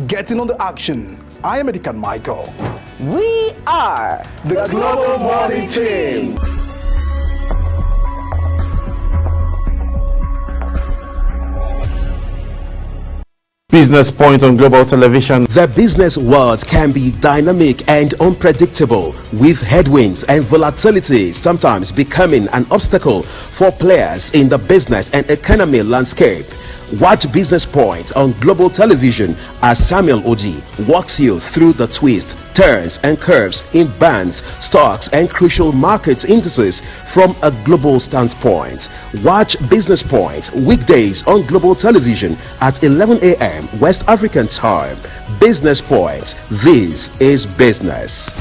Get in on the action. I am Edikan Michael. We are the Global Morning team. Business Point on Global Television. The business world can be dynamic and unpredictable, with headwinds and volatility sometimes becoming an obstacle for players in the business and economy landscape. Watch Business Point on Global Television as Samuel Oji walks you through the twists, turns and curves in bands, stocks and crucial market indices from a global standpoint. Watch Business Point weekdays on Global Television at 11 a.m. West African time. Business Point. This is business.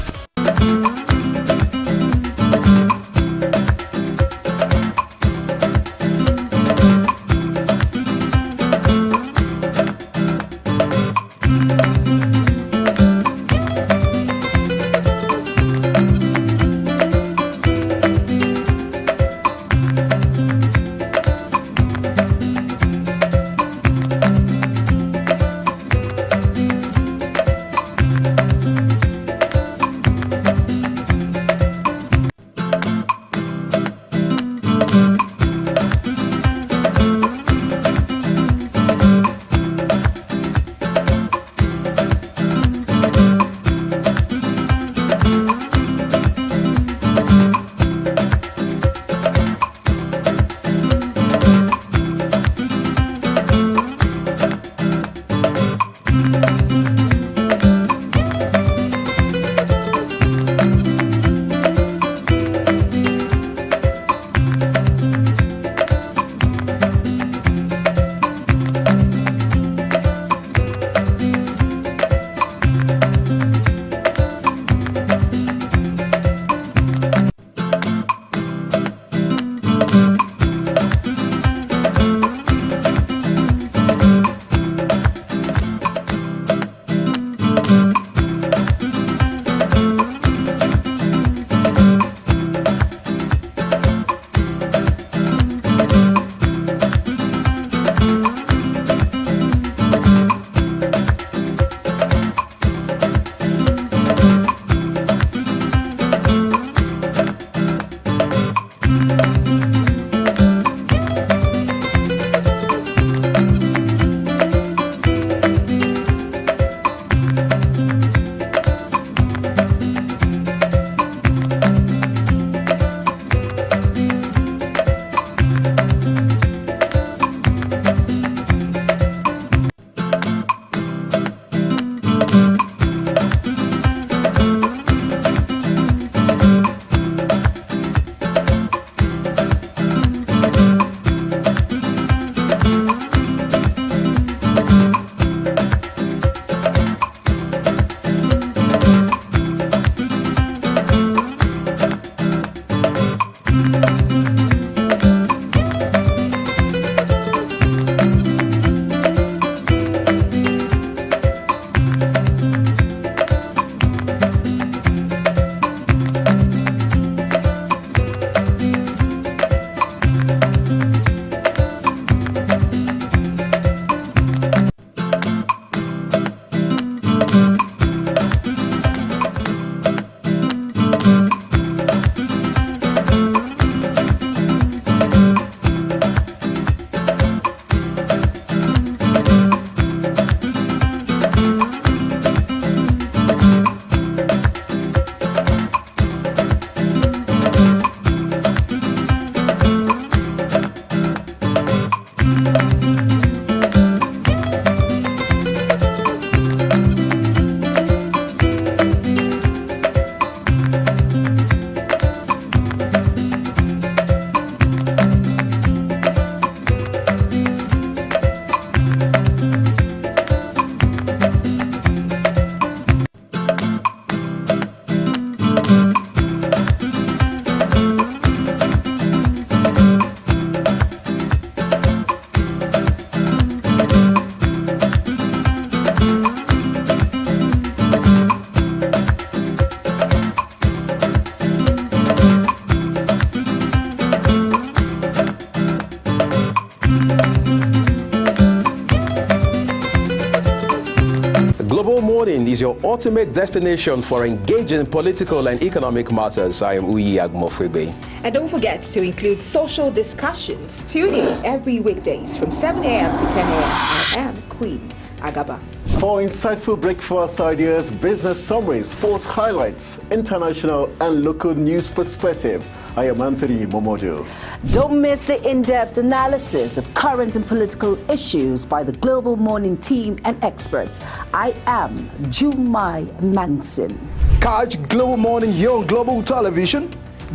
is your ultimate destination for engaging political and economic matters. I am Uyi Agmofwebe. And don't forget to include social discussions. Tune in every weekdays from 7 a.m. to 10 a.m. I am Queen Agaba. For insightful breakfast ideas, business summaries, sports highlights, international and local news perspective, I am Anthony Momodu. Don't miss the in-depth analysis of current and political issues by the Global Morning team and experts. I am Jumai Manson. Catch Global Morning here on Global Television.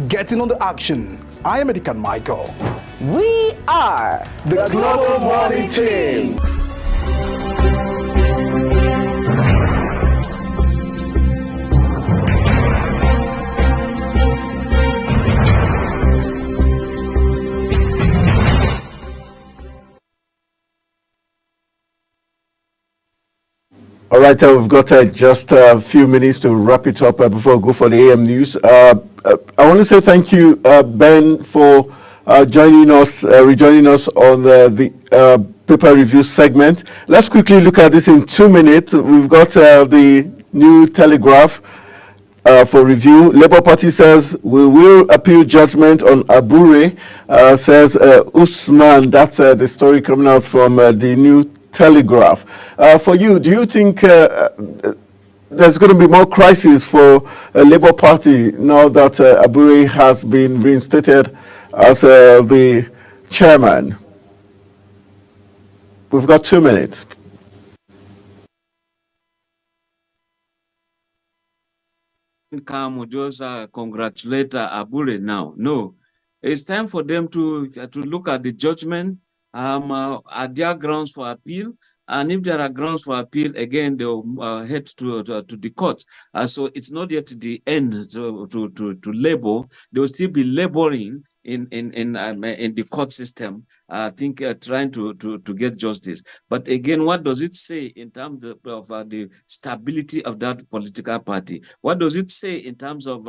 Getting on the action. I am Edikan Michael. We are the Global Morning team. All right, we've got just a few minutes to wrap it up before we go for the AM news. I want to say thank you, Ben, for rejoining us on the paper review segment. Let's quickly look at this in 2 minutes. We've got the New Telegraph for review. Labour Party says we will appeal judgment on Abure, says Usman. That's the story coming out from the New Telegraph. For you, do you think there's going to be more crisis for Labour Party now that Abure has been reinstated as the chairman? We've got 2 minutes. Come just congratulate Abure now. No, it's time for them to look at the judgment. Are there grounds for appeal? And if there are grounds for appeal, again, they'll head to the court. So it's not yet the end to labor. They will still be laboring in the court system, I think, trying to get justice. But again, what does it say in terms of the stability of that political party? What does it say in terms of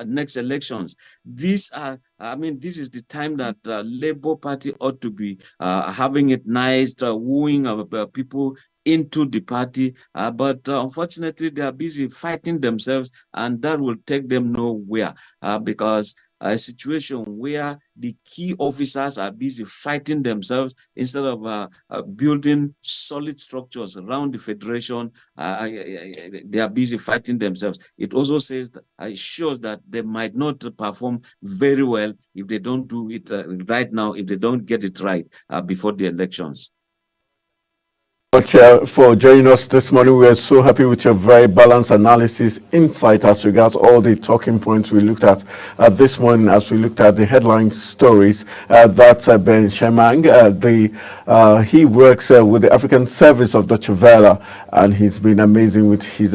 next elections? This is the time that Labour Party ought to be having it nice, wooing of people into the party, but unfortunately they are busy fighting themselves, and that will take them nowhere because a situation where the key officers are busy fighting themselves instead of building solid structures around the federation, they are busy fighting themselves. It also says that it shows that they might not perform very well if they don't do it right now, if they don't get it right before the elections. For joining us this morning. We are so happy with your very balanced analysis, insight as regards all the talking points we looked at this morning as we looked at the headline stories. That's Ben Shemang. He works with the African Service of Deutsche Welle, and he's been amazing with his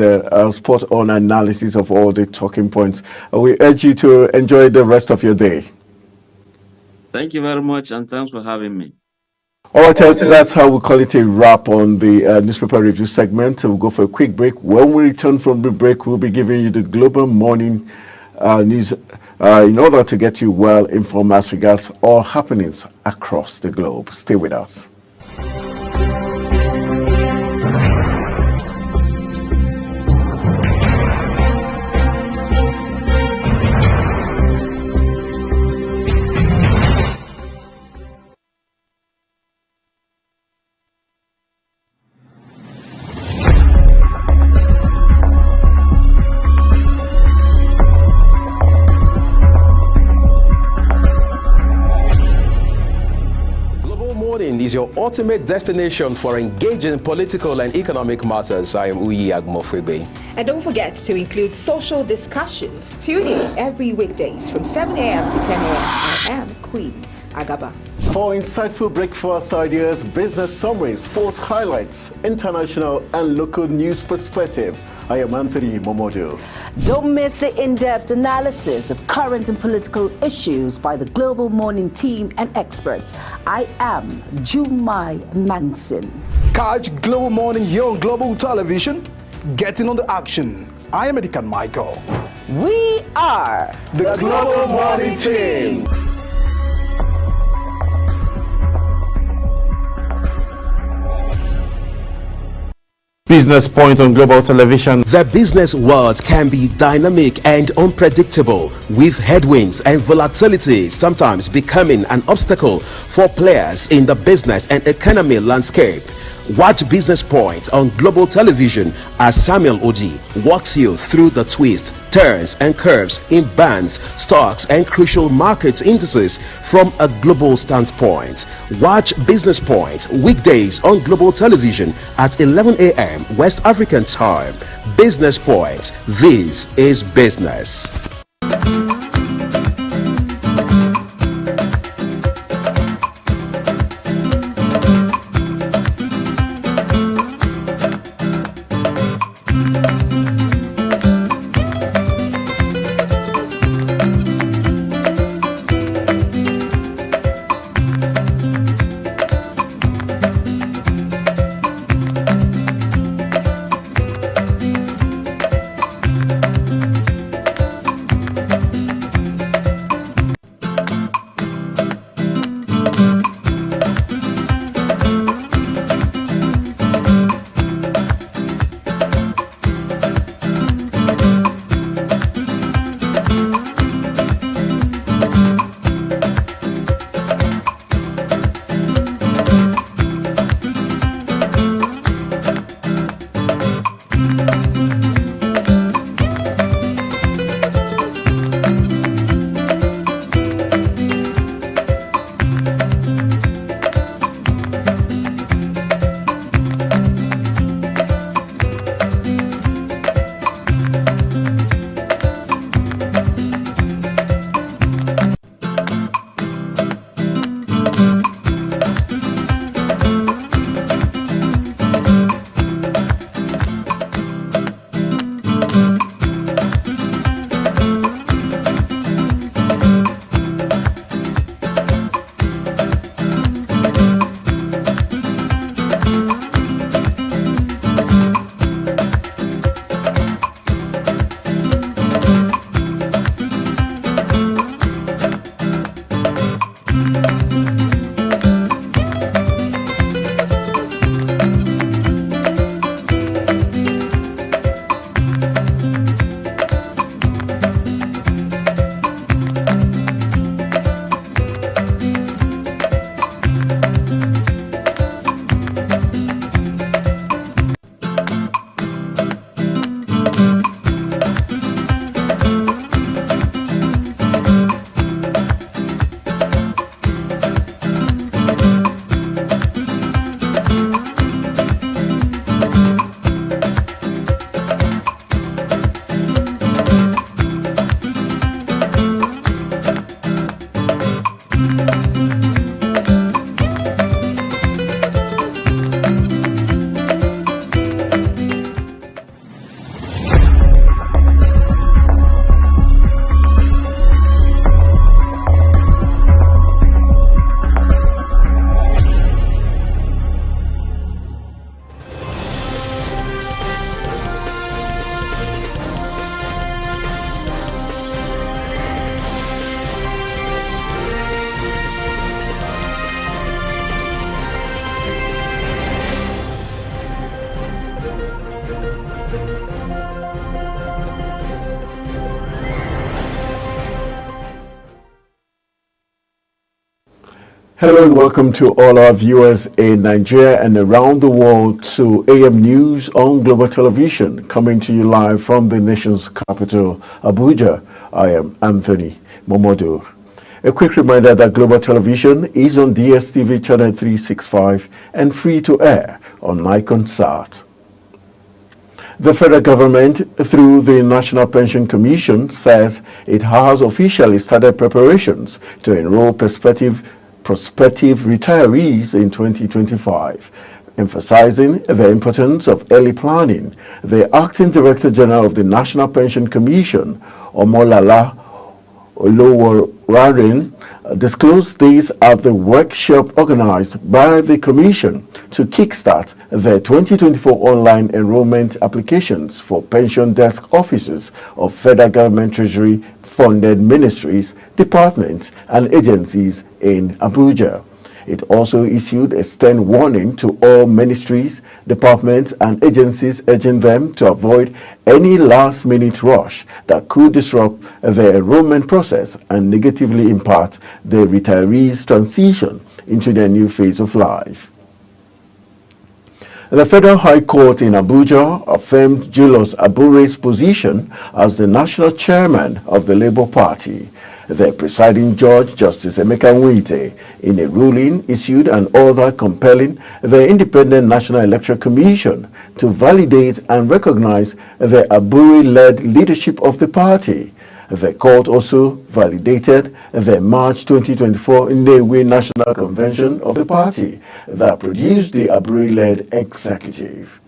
spot-on analysis of all the talking points. We urge you to enjoy the rest of your day. Thank you very much, and thanks for having me. All right, that's how we call it a wrap on the newspaper review segment. We'll go for a quick break. When we return from the break, we'll be giving you the Global Morning news in order to get you well informed as regards all happenings across the globe. Stay with us. Is your ultimate destination for engaging political and economic matters. I am Uyi Agmofwebe. And don't forget to include social discussions. Tune in every weekdays from 7 a.m. to 10 a.m. I am Queen Agaba. For insightful breakfast ideas, business summaries, sports highlights, international and local news perspective, I am Anthony Momodu. Don't miss the in-depth analysis of current and political issues by the Global Morning team and experts. I am Jumai Manson. Catch Global Morning here on Global Television. Getting on the action. I am Edikan Michael. We are the Global Morning team. Business Point on Global Television. The business world can be dynamic and unpredictable, with headwinds and volatility sometimes becoming an obstacle for players in the business and economy landscape. Watch Business Point on Global Television as Samuel Oji walks you through the twists, turns and curves in bonds, stocks and crucial market indices from a global standpoint. Watch Business Point weekdays on Global Television at 11 a.m. West African time. Business Point. This is business. Hello and welcome to all our viewers in Nigeria and around the world to AM News on Global Television, coming to you live from the nation's capital, Abuja. I am Anthony Momodu. A quick reminder that Global Television is on DSTV channel 365 and free to air on Niconsat. The federal government, through the National Pension Commission, says it has officially started preparations to enroll prospective retirees in 2025, emphasizing the importance of early planning. The Acting Director General of the National Pension Commission, Omolala Oloworarin, disclosed this at the workshop organized by the Commission to kickstart the 2024 online enrollment applications for pension desk officers of federal government treasury-funded ministries, departments, and agencies in Abuja. It also issued a stern warning to all ministries, departments, and agencies, urging them to avoid any last-minute rush that could disrupt the enrollment process and negatively impact the retirees' transition into their new phase of life. The Federal High Court in Abuja affirmed Julius Abure's position as the national chairman of the Labour Party. The presiding judge, Justice Emeka Nwite, in a ruling issued an order compelling the Independent National Electoral Commission to validate and recognize the Abure-led leadership of the party. The court also validated the March 2024 Nnewi National Convention of the party that produced the Abure-led executive.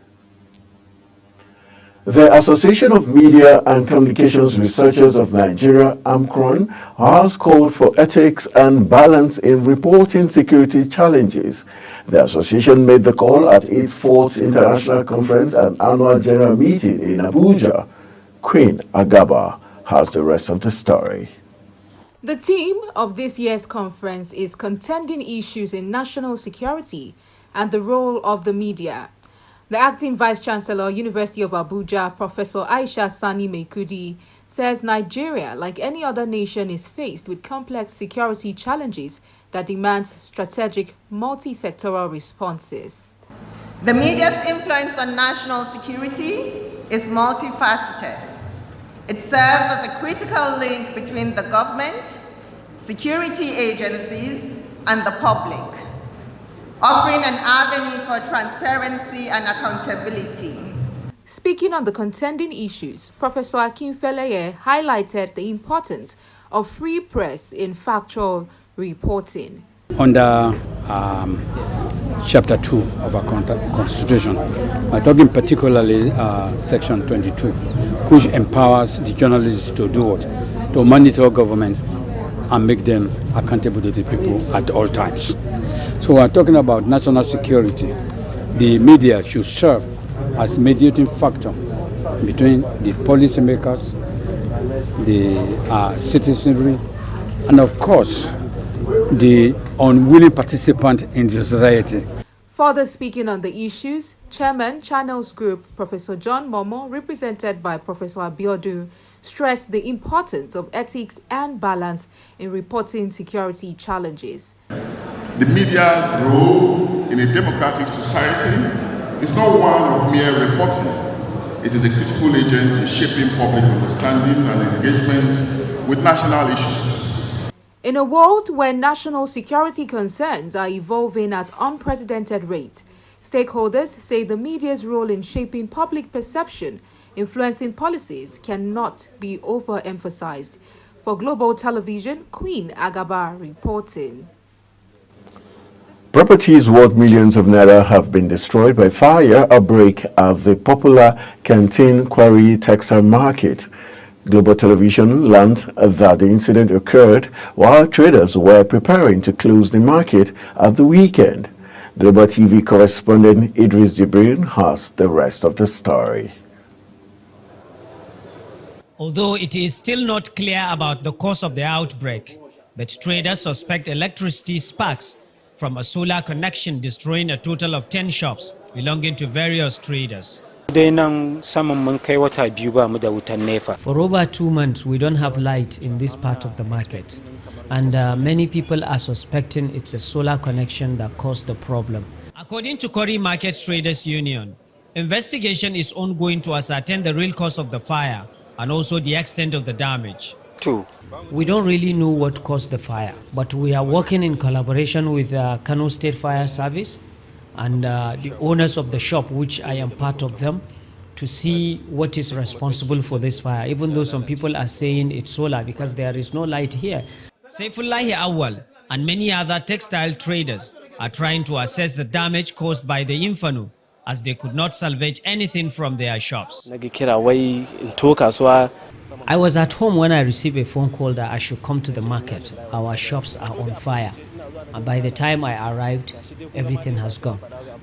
The Association of Media and Communications Researchers of Nigeria, AMCRON, has called for ethics and balance in reporting security challenges. The association made the call at its 4th International Conference and Annual General Meeting in Abuja. Queen Agaba has the rest of the story. The theme of this year's conference is Contending Issues in National Security and the Role of the Media. The acting Vice-Chancellor, University of Abuja, Professor Aisha Sani Mekudi, says Nigeria, like any other nation, is faced with complex security challenges that demands strategic, multi-sectoral responses. The media's influence on national security is multifaceted. It serves as a critical link between the government, security agencies, and the public, offering an avenue for transparency and accountability. Speaking on the contending issues, Professor Akinfeleye highlighted the importance of free press in factual reporting. Under Chapter 2 of our Constitution, I'm talking particularly Section 22, which empowers the journalists to do what? To monitor government and make them accountable to the people at all times. So we're talking about national security. The media should serve as mediating factor between the policymakers, the citizenry, and of course, the unwilling participant in the society. Further speaking on the issues, Chairman, Channels Group, Professor John Momo, represented by Professor Abiodun, stressed the importance of ethics and balance in reporting security challenges. The media's role in a democratic society is not one of mere reporting. It is a critical agent in shaping public understanding and engagement with national issues. In a world where national security concerns are evolving at unprecedented rates, stakeholders say the media's role in shaping public perception, influencing policies, cannot be overemphasized. For Global Television, Queen Agaba reporting. Properties worth millions of naira have been destroyed by fire outbreak at the popular Canteen Quarry Textile Market. Global Television learned that the incident occurred while traders were preparing to close the market at the weekend. Global TV correspondent Idris Jibril has the rest of the story. Although it is still not clear about the cause of the outbreak, but traders suspect electricity sparks from a solar connection destroying a total of 10 shops belonging to various traders. For over 2 months, we don't have light in this part of the market. And many people are suspecting it's a solar connection that caused the problem. According to Quarry Market Traders Union, investigation is ongoing to ascertain the real cause of the fire and also the extent of the damage. We don't really know what caused the fire, but we are working in collaboration with Kano State Fire Service and the owners of the shop, which I am part of them, to see what is responsible for this fire, even though some people are saying it's solar because there is no light here. Saifullahi Awal and many other textile traders are trying to assess the damage caused by the inferno, as they could not salvage anything from their shops. I was at home when I received a phone call that I should come to the market. Our shops are on fire. And by the time I arrived, everything has gone.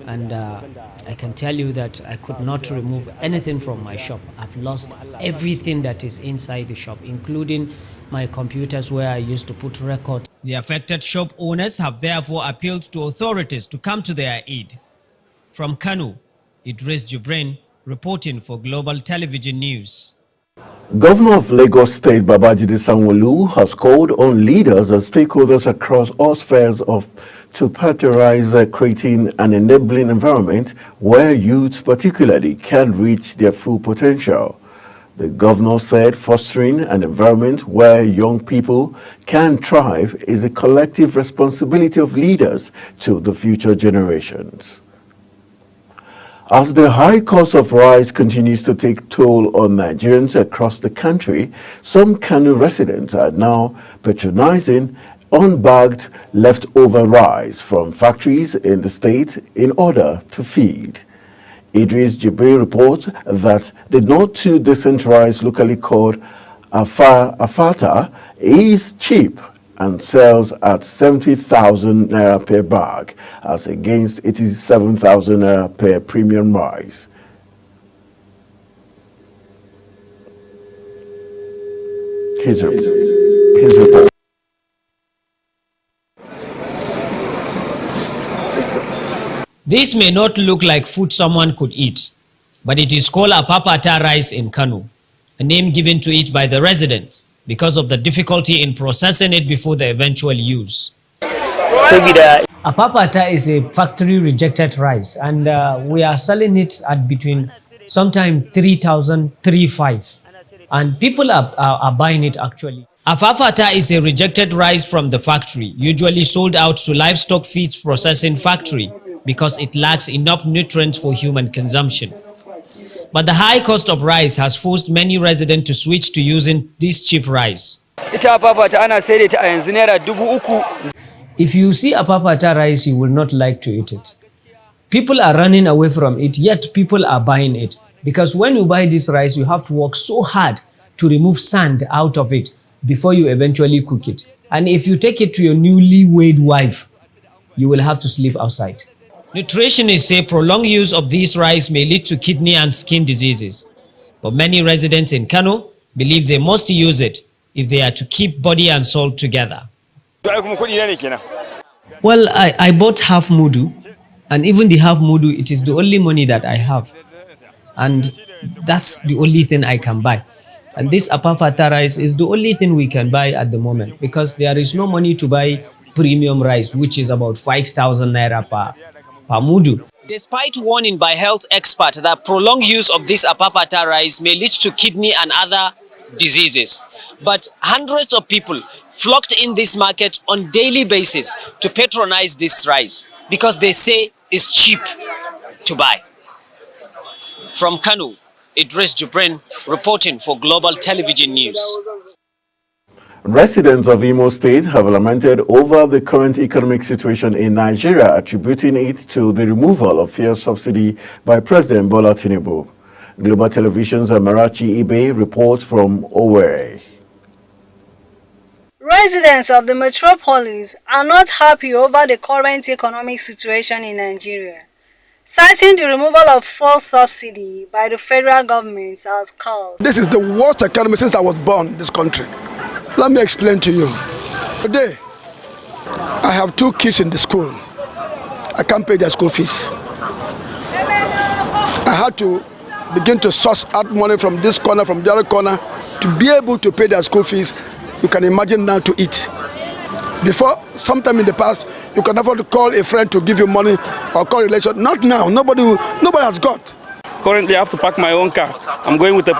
And I can tell you that I could not remove anything from my shop. I've lost everything that is inside the shop, including my computers where I used to put records. The affected shop owners have therefore appealed to authorities to come to their aid. From Kano, Idris Jibrin reporting for Global Television News. Governor of Lagos State Babajide Sanwo-Olu has called on leaders and stakeholders across all spheres to prioritize creating an enabling environment where youth particularly can reach their full potential. The governor said fostering an environment where young people can thrive is a collective responsibility of leaders to the future generations. As the high cost of rice continues to take toll on Nigerians across the country, some Kano residents are now patronizing unbagged leftover rice from factories in the state in order to feed. Idris Jibrin reports that the not too decentralized locally called Afata is cheap and sells at 70,000 naira per bag, as against 87,000 naira per premium rice. His report. This may not look like food someone could eat, but it is called Apapata rice in Kano, a name given to it by the residents because of the difficulty in processing it before the eventual use. Apapata is a factory rejected rice, and we are selling it at between sometime 3,000, 3,500, and people are buying it actually. Apapata is a rejected rice from the factory, usually sold out to livestock feeds processing factory because it lacks enough nutrients for human consumption. But the high cost of rice has forced many residents to switch to using this cheap rice. If you see Apapata rice, you will not like to eat it. People are running away from it, yet people are buying it. Because when you buy this rice, you have to work so hard to remove sand out of it before you eventually cook it. And if you take it to your newly weighed wife, you will have to sleep outside. Nutritionists say prolonged use of this rice may lead to kidney and skin diseases. But many residents in Kano believe they must use it if they are to keep body and soul together. Well, I bought half mudu, and even the half mudu, it is the only money that I have. And that's the only thing I can buy. And this Apapata rice is the only thing we can buy at the moment, because there is no money to buy premium rice, which is about 5,000 naira per mudu. Despite warning by health experts that prolonged use of this Apapata rice may lead to kidney and other diseases, but hundreds of people flocked in this market on daily basis to patronize this rice because they say it's cheap to buy. From Kano, Idris Jibrin reporting for Global Television News. Residents of Imo State have lamented over the current economic situation in Nigeria, attributing it to the removal of fuel subsidy by President Bola Tinubu. Global Television's Amarachi Ibe reports from Owerri. Residents of the metropolis are not happy over the current economic situation in Nigeria, citing the removal of fuel subsidy by the federal government as cause. This is the worst economy since I was born in this country. Let me explain to you. Today, I have 2 kids in the school. I can't pay their school fees. I had to begin to source out money from this corner, from the other corner, to be able to pay their school fees. You can imagine now to eat. Before, sometime in the past, you can afford to call a friend to give you money or call a relation. Not now. Nobody has got. Currently, I have to park my own car. I'm going with the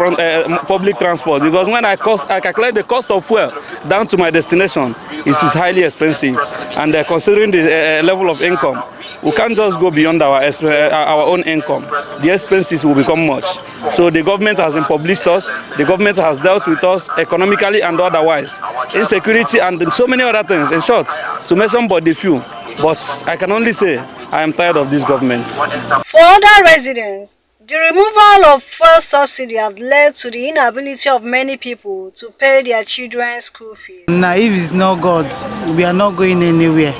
public transport because when I calculate the cost of fuel down to my destination, it is highly expensive. And considering the level of income, we can't just go beyond our own income. The expenses will become much. So the government has impoverished us. The government has dealt with us economically and otherwise. Insecurity and so many other things. In short, to mention but the few. But I can only say I am tired of this government. For other residents, the removal of fuel subsidy has led to the inability of many people to pay their children's school fees. Now, if it's not God, we are not going anywhere.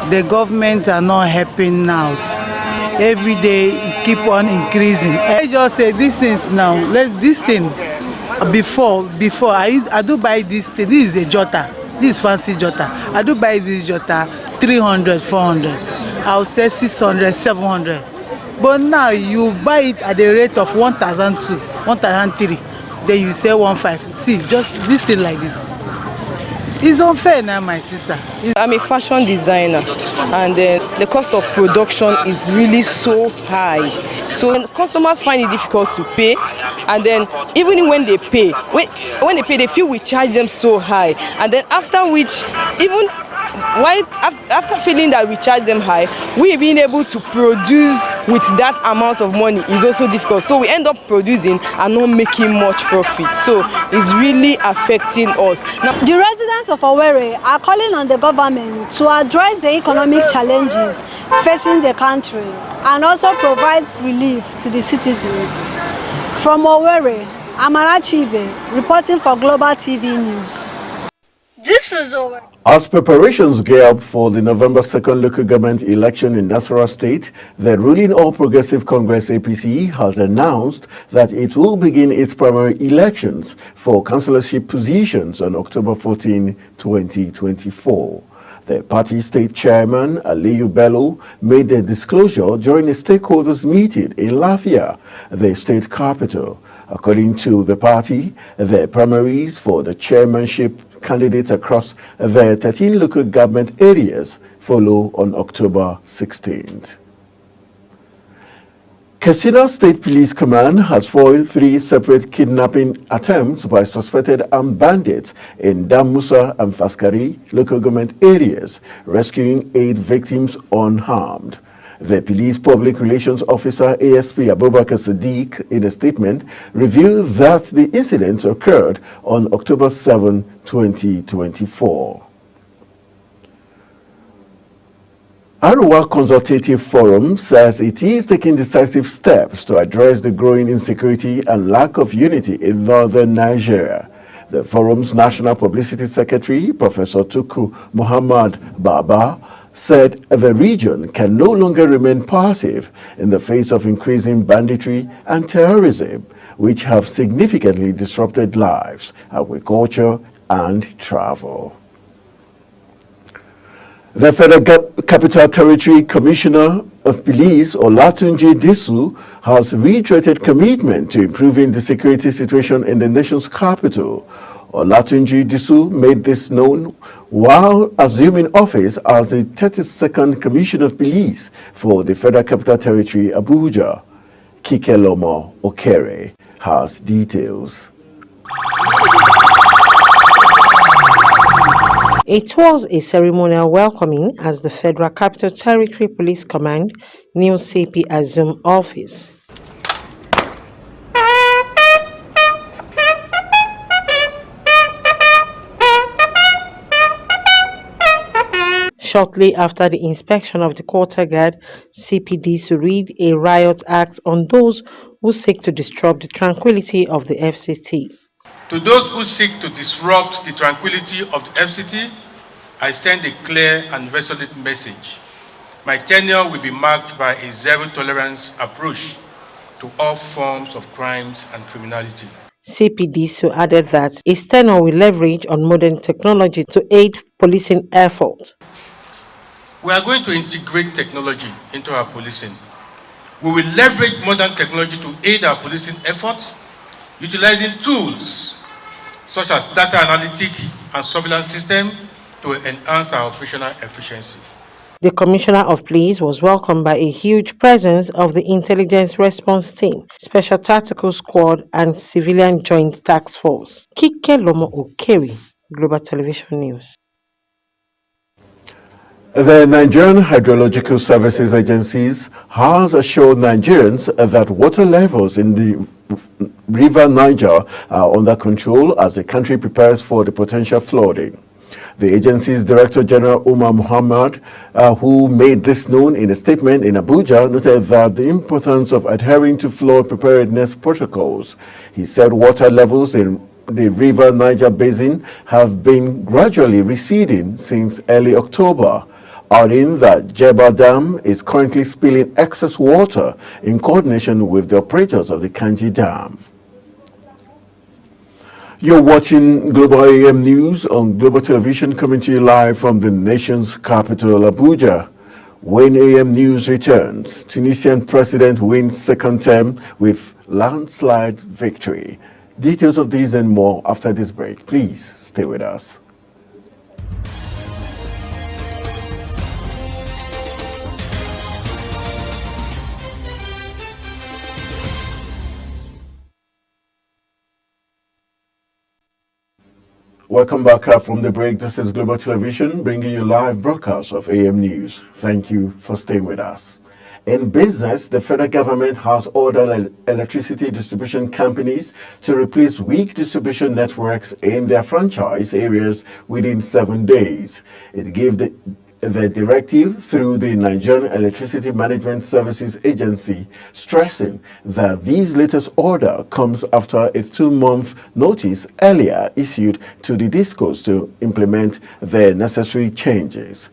The government are not helping out. every day it keep on increasing. I just say these things now. This thing before I do buy this thing. This is a Jota. This is fancy Jota. I do buy this Jota 300, 400. I'll say 600, 700. But now you buy it at the rate of 1,002, 1,003. Then you say 1,500. See, just this thing like this. It's unfair now, my sister. I'm a fashion designer, and the cost of production is really so high. So customers find it difficult to pay, and then even when they pay, when they pay, they feel we charge them so high, and then after which, even after feeling that we charge them high, we being able to produce with that amount of money is also difficult. So we end up producing and not making much profit. So it's really affecting us. Now, the residents of Owerri are calling on the government to address the economic challenges facing the country and also provide relief to the citizens. From Owerri, Amarachi Ibe, reporting for Global TV News. This is Owerri. As preparations gear up for the November 2nd local government election in Nasarawa State, the ruling All Progressive Congress APC has announced that it will begin its primary elections for councillorship positions on October 14, 2024. The party state chairman, Aliyu Bello, made the disclosure during a stakeholders meeting in Lafia, the state capital. According to the party, the primaries for the chairmanship candidates across the 13 local government areas follow on October 16th. Katsina State Police Command has foiled 3 separate kidnapping attempts by suspected armed bandits in Damusa and Faskari local government areas, rescuing 8 victims unharmed. The police public relations officer ASP Abubakar Sadiq, in a statement, revealed that the incidents occurred on October 7, 2024. Arewa Consultative Forum says it is taking decisive steps to address the growing insecurity and lack of unity in northern Nigeria. The forum's National Publicity Secretary, Professor Tuku Muhammad Baba, said the region can no longer remain passive in the face of increasing banditry and terrorism, which have significantly disrupted lives, agriculture, and travel. The Federal Capital Territory Commissioner of Police, Olatunji Disu, has reiterated commitment to improving the security situation in the nation's capital. Olatunji Disu made this known while assuming office as the 32nd Commissioner of Police for the Federal Capital Territory, Abuja. Kikelomo Okere has details. It was a ceremonial welcoming as the Federal Capital Territory Police Command new CP assumed office. Shortly after the inspection of the quarter guard, CPD to read a riot act on those who seek to disrupt the tranquility of the FCT. To those who seek to disrupt the tranquility of the FCT, I send a clear and resolute message. My tenure will be marked by a zero-tolerance approach to all forms of crimes and criminality. CPD so added that his tenure will leverage on modern technology to aid policing efforts. We are going to integrate technology into our policing. We will leverage modern technology to aid our policing efforts, utilizing tools such as data analytic and surveillance system to enhance our operational efficiency. The Commissioner of Police was welcomed by a huge presence of the Intelligence Response Team, Special Tactical Squad, and Civilian Joint Task Force. Kikelomo Okere, Global Television News. The Nigerian Hydrological Services Agencies has assured Nigerians that water levels in the River Niger are under control as the country prepares for the potential flooding. The agency's Director General Umar Muhammad, who made this known in a statement in Abuja, noted that the importance of adhering to flood preparedness protocols. He said water levels in the River Niger Basin have been gradually receding since early October. adding that Jebba Dam is currently spilling excess water in coordination with the operators of the Kanji Dam. You're watching Global AM News on Global Television, coming to you live from the nation's capital, Abuja. When AM News returns, Tunisian president wins second term with landslide victory. Details of these and more after this break. Please stay with us. Welcome back from the break. This is Global Television, bringing you live broadcasts of AM News. Thank you for staying with us. In business, the federal government has ordered electricity distribution companies to replace weak distribution networks in their franchise areas within 7 days. It gave the directive through the Nigerian Electricity Management Services Agency, stressing that this latest order comes after a 2-month notice earlier issued to the DISCOs to implement the necessary changes.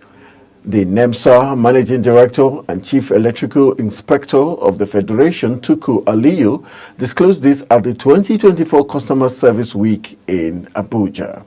The NEMSA Managing Director and Chief Electrical Inspector of the Federation, Tuku Aliyu, disclosed this at the 2024 Customer Service Week in Abuja.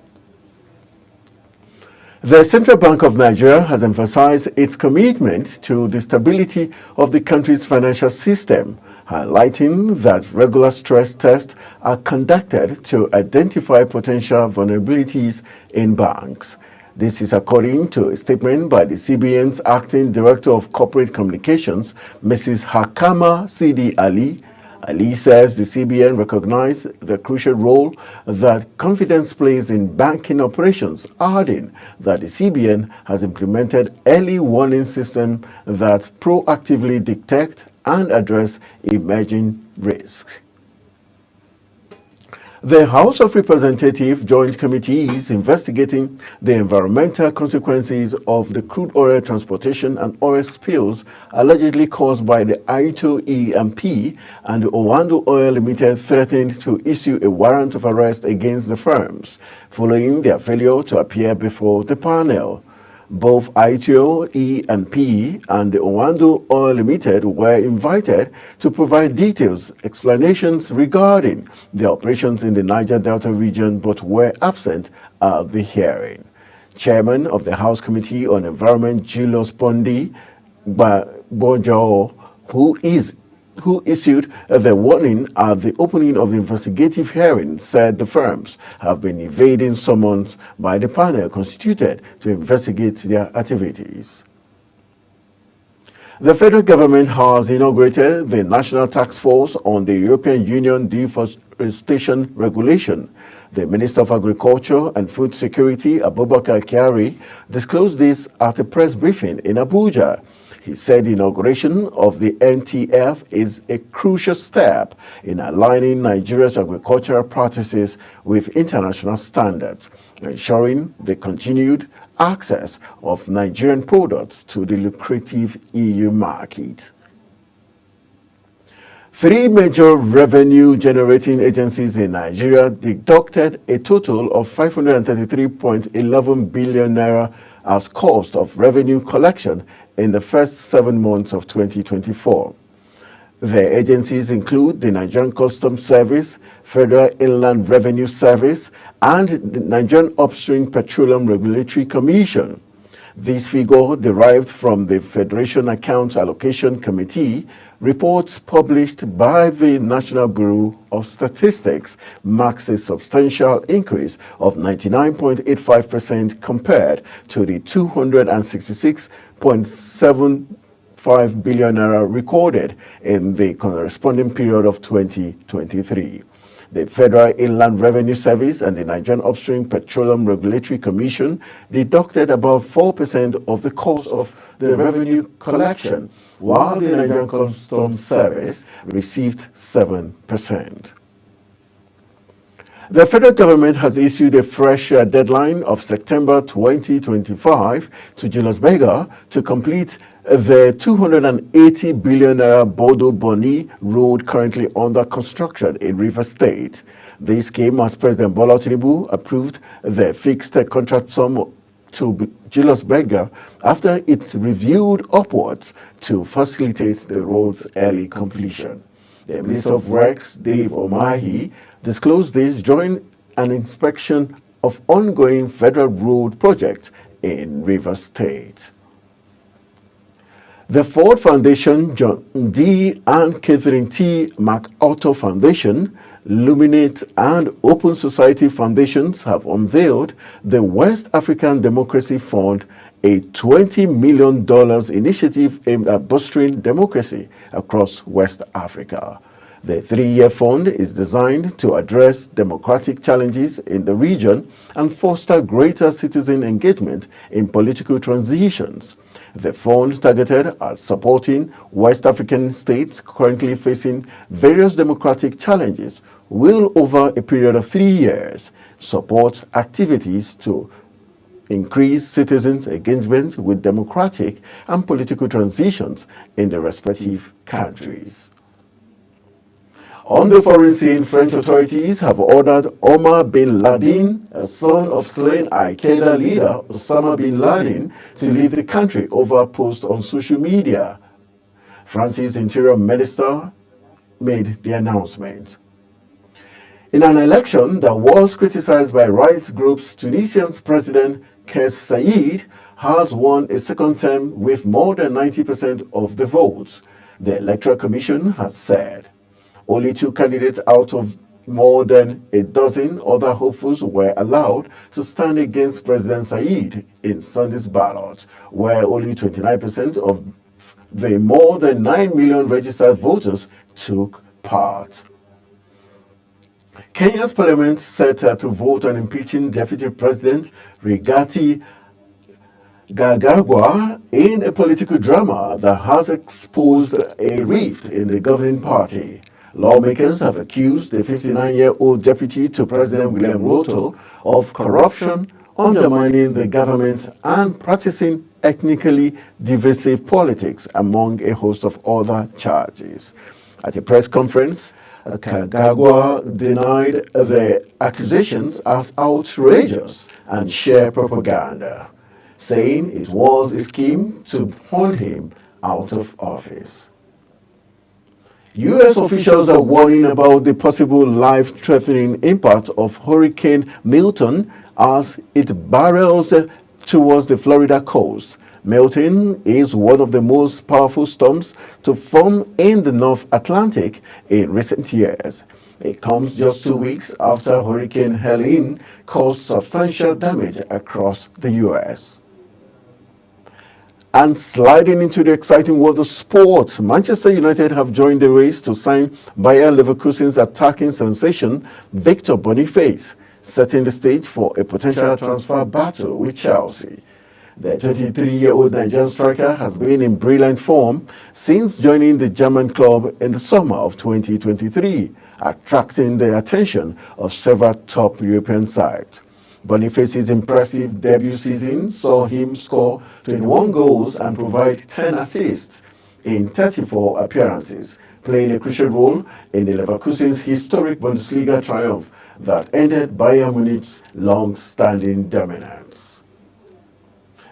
The Central Bank of Nigeria has emphasized its commitment to the stability of the country's financial system, highlighting that regular stress tests are conducted to identify potential vulnerabilities in banks. This is according to a statement by the CBN's Acting Director of Corporate Communications, Mrs. Hakama Sidi Ali. Ali says the CBN recognized the crucial role that confidence plays in banking operations, adding that the CBN has implemented early warning system that proactively detect and address emerging risks. The House of Representatives Joint Committee is investigating the environmental consequences of the crude oil transportation and oil spills allegedly caused by the Aito E&P, and the Owando Oil Limited threatened to issue a warrant of arrest against the firms, following their failure to appear before the panel. Both Aitio E&P and the Owando Oil Limited were invited to provide details, explanations regarding their operations in the Niger Delta region, but were absent at the hearing. Chairman of the House Committee on Environment, Julius Pondi Bojao, who issued the warning at the opening of the investigative hearing, said the firms have been evading summons by the panel constituted to investigate their activities. The federal government has inaugurated the National Task Force on the European Union Deforestation Regulation. The Minister of Agriculture and Food Security, Abubakar Kyari, disclosed this at a press briefing in Abuja. He said the inauguration of the NTF is a crucial step in aligning Nigeria's agricultural practices with international standards, ensuring the continued access of Nigerian products to the lucrative EU market. 3 major revenue-generating agencies in Nigeria deducted a total of 533.11 billion naira as cost of revenue collection in the first 7 months of 2024. The agencies include the Nigerian Customs Service, Federal Inland Revenue Service, and the Nigerian Upstream Petroleum Regulatory Commission. This figure, derived from the Federation Accounts Allocation Committee, reports published by the National Bureau of Statistics, marks a substantial increase of 99.85% compared to the 266.75 billion naira recorded in the corresponding period of 2023. The Federal Inland Revenue Service and the Nigerian Upstream Petroleum Regulatory Commission deducted about 4% of the cost of the revenue collection, while the Nigerian Customs Service received 7%. The federal government has issued a fresh deadline of September 2025 to Julius Berger to complete the 280 billion naira Bodo Boni road currently under construction in Rivers State. This came as President Bola Tinubu approved the fixed contract sum to Julius Berger after it reviewed upwards to facilitate the road's early completion. The Minister of Works, Dave Omahi, disclosed this during an inspection of ongoing federal road projects in Rivers State. The Ford Foundation, John D. and Catherine T. MacArthur Foundation, Luminate and Open Society Foundations have unveiled the West African Democracy Fund, a $20 million initiative aimed at bolstering democracy across West Africa. The 3-year fund is designed to address democratic challenges in the region and foster greater citizen engagement in political transitions. The fund, targeted at supporting West African states currently facing various democratic challenges, will, over a period of 3 years, support activities to increase citizens' engagement with democratic and political transitions in the respective countries. On the foreign scene, French authorities have ordered Omar bin Laden, a son of slain Al-Qaeda leader Osama bin Laden, to leave the country over a post on social media. France's Interior Minister made the announcement. In an election that was criticized by rights groups, Tunisia's President Kais Saied has won a second term with more than 90% of the votes, the Electoral Commission has said. Only 2 candidates out of more than a dozen other hopefuls were allowed to stand against President Saied in Sunday's ballot, where only 29% of the more than 9 million registered voters took part. Kenya's parliament set to vote on impeaching Deputy President Rigathi Gachagua in a political drama that has exposed a rift in the governing party. Lawmakers have accused the 59-year-old deputy to President William Ruto of corruption, undermining the government, and practicing ethnically divisive politics, among a host of other charges. At a press conference, Gachagua denied the accusations as outrageous and sheer propaganda, saying it was a scheme to hunt him out of office. U.S. officials are warning about the possible life-threatening impact of Hurricane Milton as it barrels towards the Florida coast. Milton is one of the most powerful storms to form in the North Atlantic in recent years. It comes just 2 weeks after Hurricane Helene caused substantial damage across the U.S. And sliding into the exciting world of sport, Manchester United have joined the race to sign Bayer Leverkusen's attacking sensation Victor Boniface, setting the stage for a potential transfer battle with Chelsea. The 23-year-old Nigerian striker has been in brilliant form since joining the German club in the summer of 2023, attracting the attention of several top European sides. Boniface's impressive debut season saw him score 21 goals and provide 10 assists in 34 appearances, playing a crucial role in the Leverkusen's historic Bundesliga triumph that ended Bayern Munich's long-standing dominance.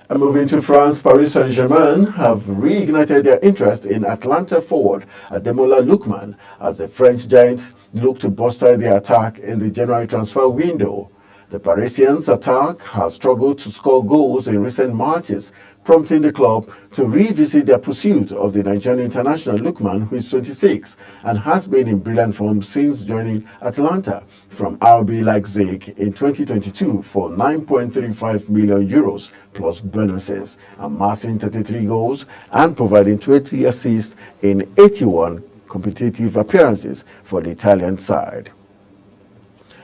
And moving to France, Paris Saint-Germain have reignited their interest in Atlanta forward Ademola Lookman as the French giant look to bolster their attack in the January transfer window. The Parisians' attack has struggled to score goals in recent matches, prompting the club to revisit their pursuit of the Nigerian international Lookman, who is 26 and has been in brilliant form since joining Atlanta from RB Leipzig in 2022 for €9.35 million plus bonuses, amassing 33 goals and providing 20 assists in 81 competitive appearances for the Italian side.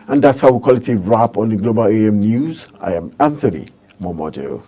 And that's how we call it a wrap on the Global AM News. I am Anthony Momodu.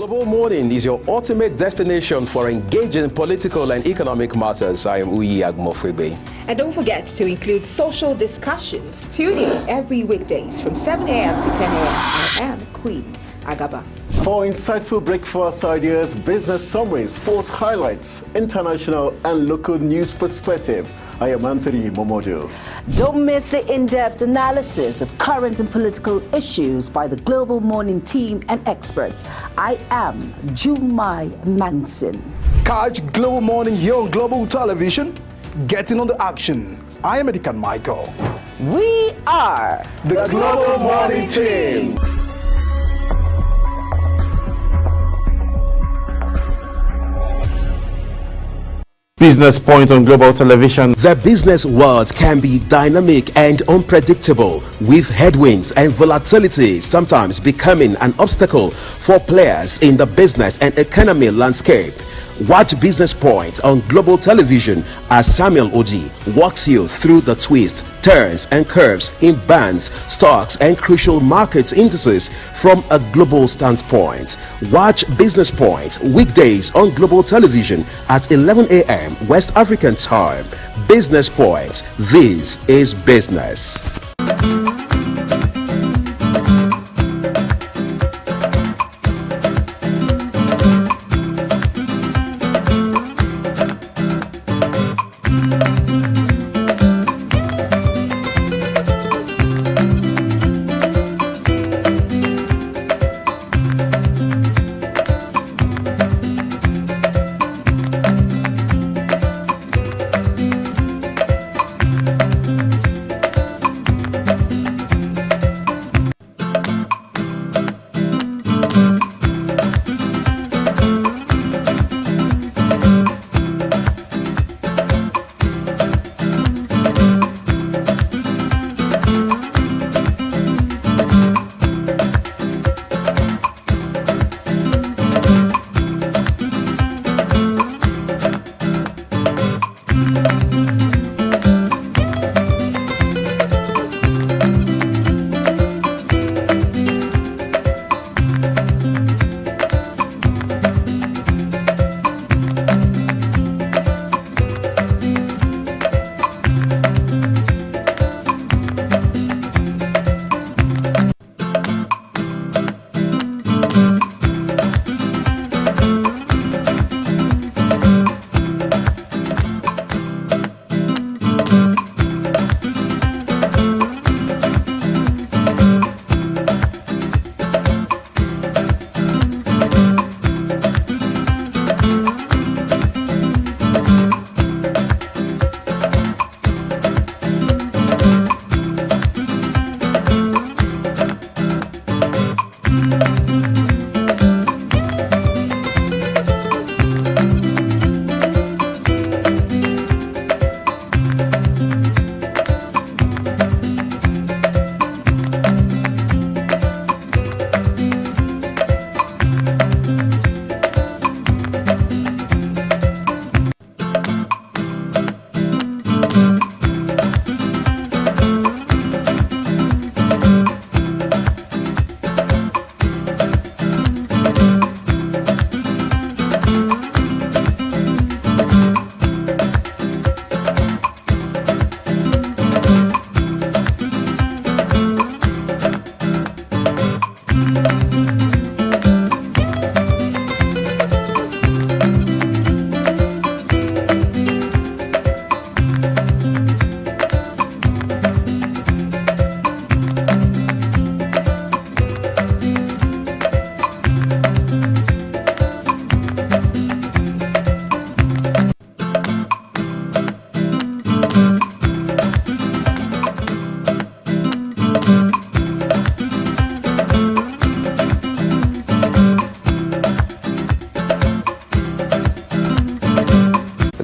Global Morning is your ultimate destination for engaging political and economic matters. I am Uyi Agmofwebe. And don't forget to include social discussions. Tune in every weekdays from 7 a.m. to 10 a.m. I am Queen Agaba. For insightful breakfast ideas, business summaries, sports highlights, international and local news perspective, I am Anthony Momodu. Don't miss the in-depth analysis of current and political issues by the Global Morning team and experts. I am Jumai Manson. Catch Global Morning here on Global Television. Getting on the action. I am Edikan Michael. We are the Global Morning team. Business Point on Global Television. The business world can be dynamic and unpredictable, with headwinds and volatility sometimes becoming an obstacle for players in the business and economy landscape. Watch Business Point on Global Television as Samuel Oji walks you through the twists, turns and curves in bands, stocks and crucial market indices from a global standpoint. Watch Business Point weekdays on Global Television at 11 a.m. West African time. Business Point. This is business.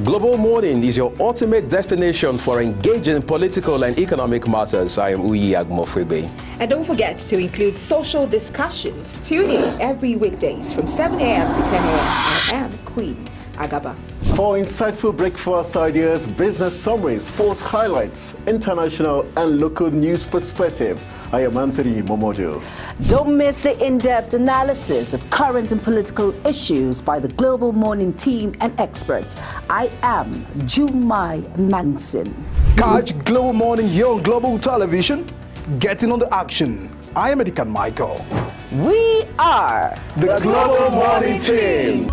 Global Morning is your ultimate destination for engaging political and economic matters. I am Uyi Agmofwebe. And don't forget to include social discussions. Tune in every weekdays from 7 a.m. to 10 a.m. I am Queen Agaba. For insightful breakfast ideas, business summaries, sports highlights, international and local news perspective, I am Anthony Momodu. Don't miss the in-depth analysis of current and political issues by the Global Morning team and experts. I am Jumai Manson. Catch Global Morning here on Global Television. Getting on the action. I am Edikan Michael. We are the Global Morning team.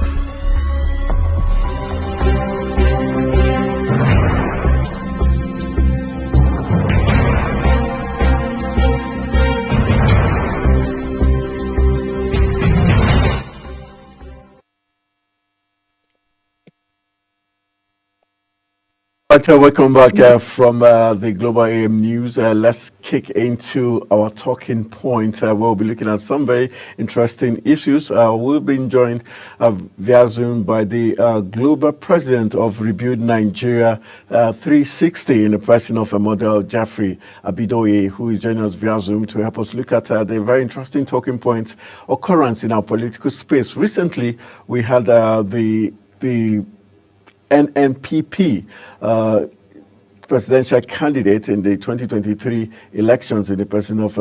Welcome back from the Global AM News. Let's kick into our talking point. We'll be looking at some very interesting issues. We'll be joined via Zoom by the Global President of Rebuild Nigeria 360 in the person of a model, Jeffrey Abidoye, who is joining us via Zoom to help us look at the very interesting talking points occurrence in our political space. Recently, we had the NNPP presidential candidate in the 2023 elections in the person of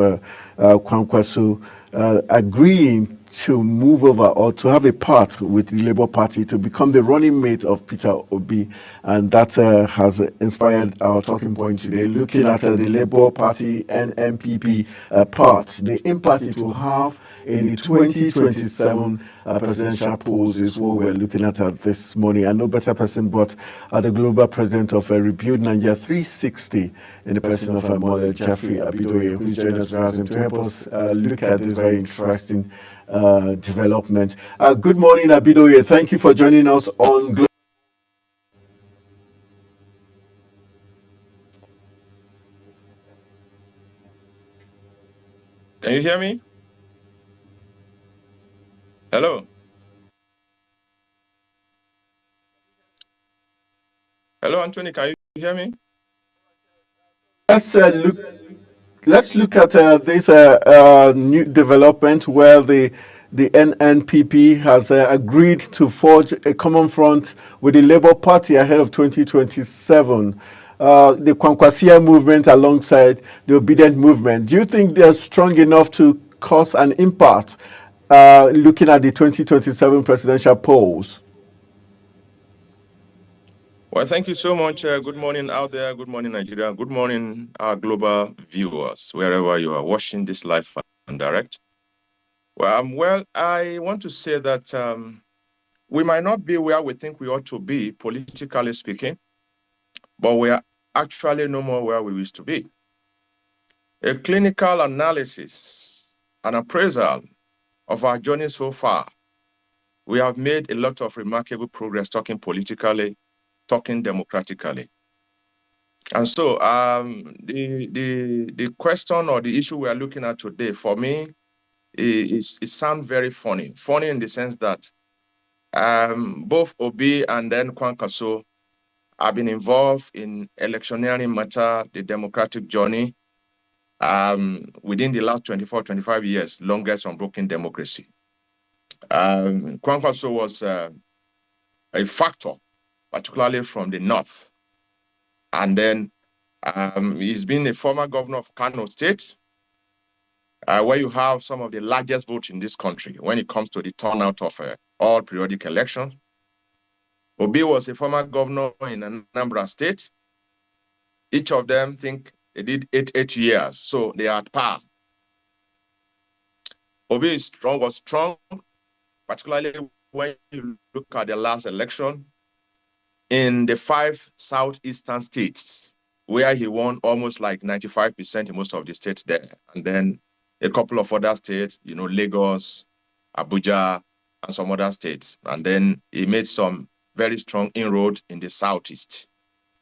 Kwankwaso agreeing to move over or to have a part with the Labour Party to become the running mate of Peter Obi, and that has inspired our talking point today, looking at the Labour Party and NPP parts, the impact it will have in the 2027 presidential polls is what we're looking at this morning. And no better person but the Global President of Rebuild Nigeria 360 in the person of model Jeffrey Abidoye, who's joined us to help us look at this very interesting development. Good morning, Abidoye. Thank you for joining us on Global. Can you hear me? Hello. Hello, Anthony. Can you hear me? Let's look at this new development where the NNPP has agreed to forge a common front with the Labour Party ahead of 2027. The Kwankwasia movement alongside the Obedient movement. Do you think they're strong enough to cause an impact looking at the 2027 presidential polls? Well, thank you so much. Good morning out there. Good morning, Nigeria. Good morning, our global viewers, wherever you are watching this live and direct. Well, I want to say that we might not be where we think we ought to be, politically speaking, but we are actually no more where we used to be. A clinical analysis, an appraisal of our journey so far, we have made a lot of remarkable progress talking politically, talking democratically. And so the question or the issue we are looking at today, for me, it sounds very funny. Funny in the sense that both Obi and then Kwankwaso have been involved in electioneering matter, the democratic journey, within the last 24, 25 years, longest unbroken democracy. Kwankwaso was a factor, particularly from the north. And then he's been a former governor of Kano State, where you have some of the largest votes in this country when it comes to the turnout of all periodic elections. Obi was a former governor in Anambra State. Each of them think they did 8 years, so they are at par. Obi was strong, particularly when you look at the last election in the 5 southeastern states, where he won almost like 95% in most of the states there. And then a couple of other states, Lagos, Abuja, and some other states. And then he made some very strong inroad in the southeast.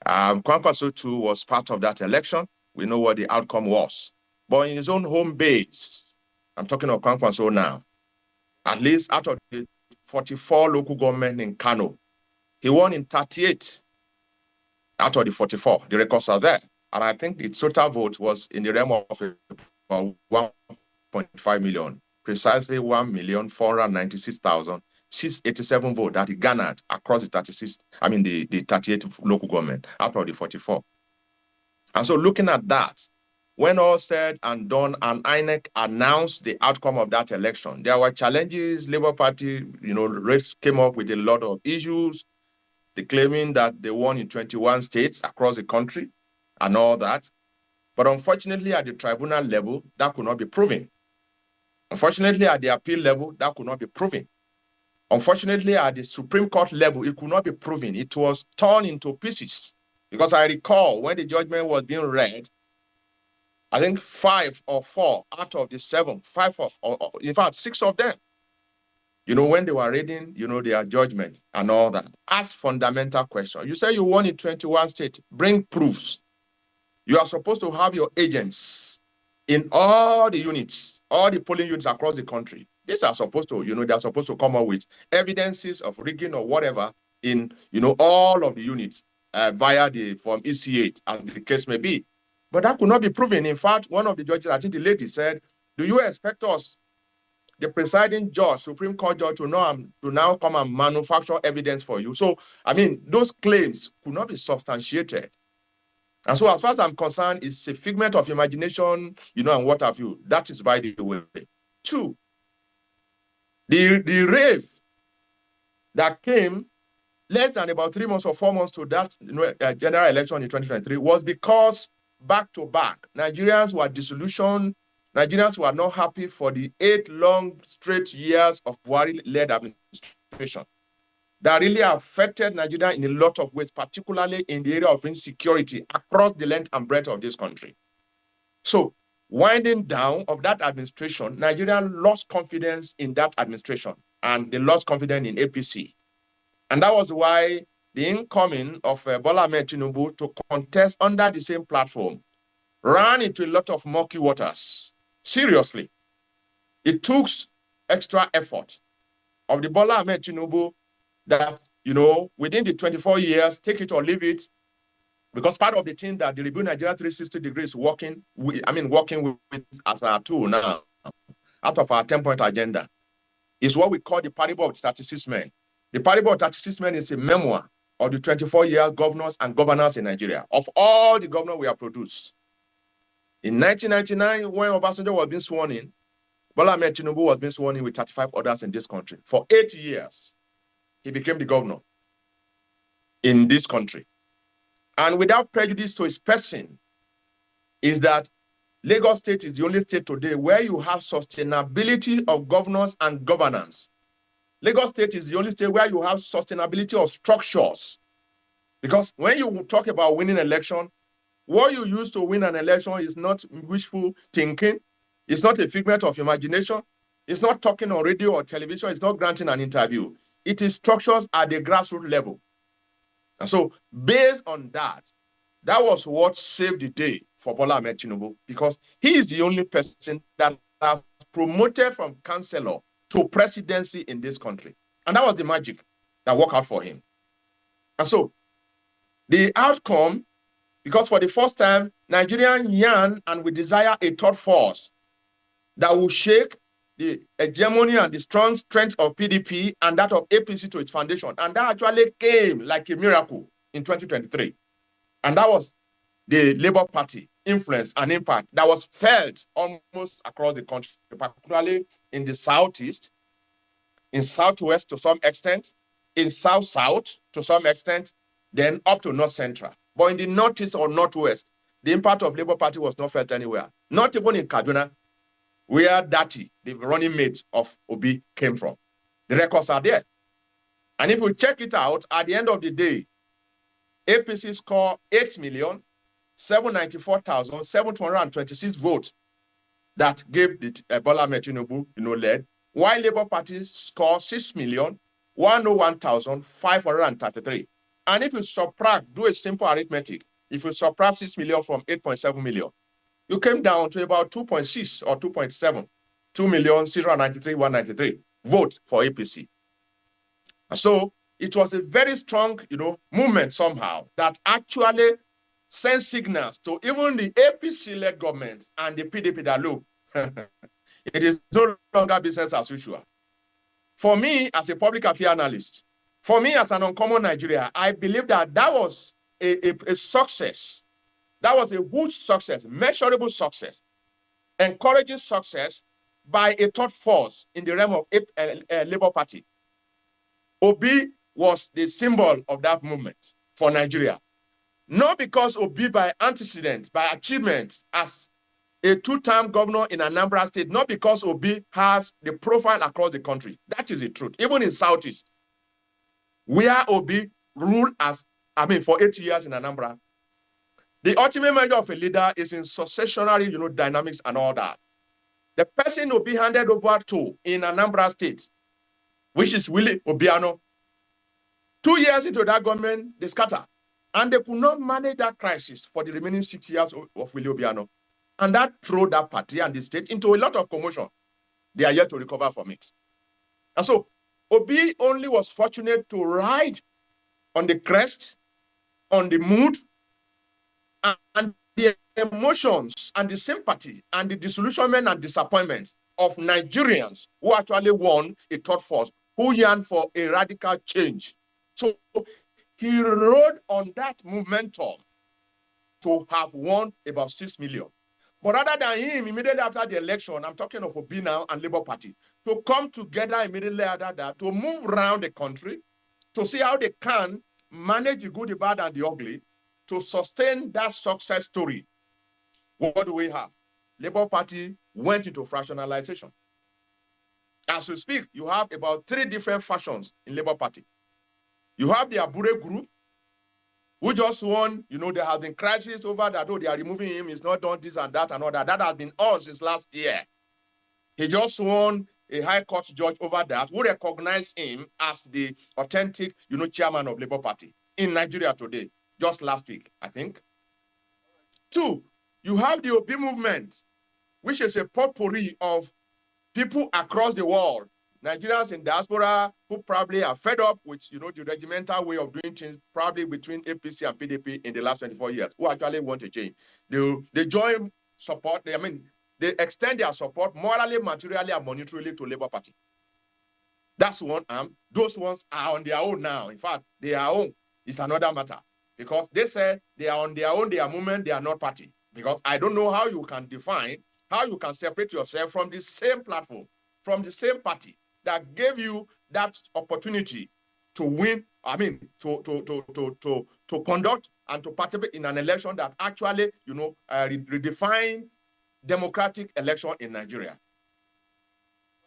Kwankwaso too was part of that election. We know what the outcome was. But in his own home base, I'm talking of Kwankwaso now, at least out of the 44 local government in Kano, he won in 38 out of the 44. The records are there. And I think the total vote was in the realm of 1.5 million, precisely 1,496,600 687 votes that he garnered across the 38 local government out of the 44. And so looking at that, when all said and done, and INEC announced the outcome of that election, there were challenges. Labour Party, race came up with a lot of issues, claiming that they won in 21 states across the country and all that. But unfortunately, at the tribunal level, that could not be proven. Unfortunately, at the appeal level, that could not be proven. Unfortunately, at the Supreme Court level, it could not be proven. It was torn into pieces. Because I recall when the judgment was being read, I think 5 or 4 out of the 7, 6 of them, when they were reading, their judgment and all that, ask fundamental questions. You say you won in 21 states, bring proofs. You are supposed to have your agents in all the units, all the polling units across the country. These are supposed to, they're supposed to come up with evidences of rigging or whatever in, all of the units via the Form EC8, as the case may be. But that could not be proven. In fact, one of the judges, I think the lady said, do you expect us, the presiding judge, Supreme Court judge, to now come and manufacture evidence for you? So, those claims could not be substantiated. And so as far as I'm concerned, it's a figment of imagination, and what have you. That is by the way. 2, the rave that came less than about 3 months or 4 months to that general election in 2023 was because back-to-back, Nigerians were disillusioned. Nigerians were not happy for the 8 long straight years of Buhari-led administration that really affected Nigeria in a lot of ways, particularly in the area of insecurity across the length and breadth of this country. So, winding down of that administration, Nigeria lost confidence in that administration, and they lost confidence in APC. And that was why the incoming of Bola Ahmed Tinubu to contest under the same platform ran into a lot of murky waters. Seriously. It took extra effort of the Bola Ahmed Tinubu that, within the 24 years, take it or leave it, because part of the thing that the Rebuild Nigeria 360 degrees working with as our tool now, out of our 10-point agenda, is what we call the Parable of 36 Men. The Parable of 36 Men is a memoir of the 24-year governors and governors in Nigeria, of all the governors we have produced. In 1999, when Obasanjo was being sworn in, Bola Ahmed Tinubu was being sworn in with 35 others in this country. For 8 years, he became the governor in this country. And without prejudice to his person, is that Lagos State is the only state today where you have sustainability of governance and governance. Lagos State is the only state where you have sustainability of structures. Because when you talk about winning an election, what you use to win an election is not wishful thinking. It's not a figment of imagination. It's not talking on radio or television. It's not granting an interview. It is structures at the grassroots level. And so based on that, that was what saved the day for Bola Ahmed Tinubu, because he is the only person that has promoted from councillor to presidency in this country. And that was the magic that worked out for him. And so the outcome, because for the first time, Nigerian yearn and we desire a third force that will shake the hegemony and the strong strength of PDP and that of APC to its foundation. And that actually came like a miracle in 2023. And that was the Labour Party influence and impact that was felt almost across the country, particularly in the Southeast, in Southwest to some extent, in South-South to some extent, then up to North Central. But in the Northeast or Northwest, the impact of Labour Party was not felt anywhere. Not even in Kaduna, where Dati, the running mate of Obi, came from. The records are there. And if we check it out, at the end of the day, APC scored 8,794,726 votes that gave the Bola Ahmed Tinubu, led, while Labour Party scored 6,101,533. And if you subtract, do a simple arithmetic, if you subtract 6 million from 8.7 million, you came down to about 2.6 or 2.7, 2,093,193 votes for APC. And so it was a very strong, movement somehow that actually sent signals to even the APC-led government and the PDP that look, it is no longer business as usual. For me, as a public affairs analyst, for me as an uncommon Nigeria, I believe that was a success. That was a huge success, measurable success, encouraging success by a third force in the realm of Labour Party. Obi was the symbol of that movement for Nigeria. Not because Obi by antecedent, by achievement as a two-term governor in Anambra State, not because Obi has the profile across the country. That is the truth. Even in Southeast, where Obi ruled for 8 years in Anambra, the ultimate measure of a leader is in successionary, dynamics and all that. The person Obi handed over to in Anambra State, which is Willie Obiano, 2 years into that government, they scatter. And they could not manage that crisis for the remaining 6 years of Willie Obiano. And that threw that party and the state into a lot of commotion. They are yet to recover from it. And so Obi only was fortunate to ride on the crest, on the mood, and the emotions and the sympathy and the disillusionment and disappointment of Nigerians who actually won a third force, who yearned for a radical change. So he rode on that momentum to have won about 6 million. But rather than him, immediately after the election, I'm talking of Obi now and Labour Party, to come together immediately after that, to move around the country, to see how they can manage the good, the bad, and the ugly, to sustain that success story. What do we have? Labour Party went into fractionalization. As we speak, you have about 3 different factions in Labour Party. You have the Abure group, who just won, there have been crises over that, they are removing him, he's not done this and that and all that. That has been on since last year. He just won a high court judge over that, who recognized him as the authentic, chairman of Labour Party in Nigeria today, just last week, I think. 2, you have the Obi movement, which is a potpourri of people across the world, Nigerians in diaspora who probably are fed up with, the regimental way of doing things, probably between APC and PDP in the last 24 years, who actually want to change. They join support, they extend their support morally, materially, and monetarily to Labour Party. That's one arm. Those ones are on their own now. In fact, their own is another matter, because they said they are on their own, their movement, they are not party. Because I don't know how you can define, how you can separate yourself from the same platform, from the same party that gave you that opportunity to win, to conduct and to participate in an election that actually, redefine democratic election in Nigeria.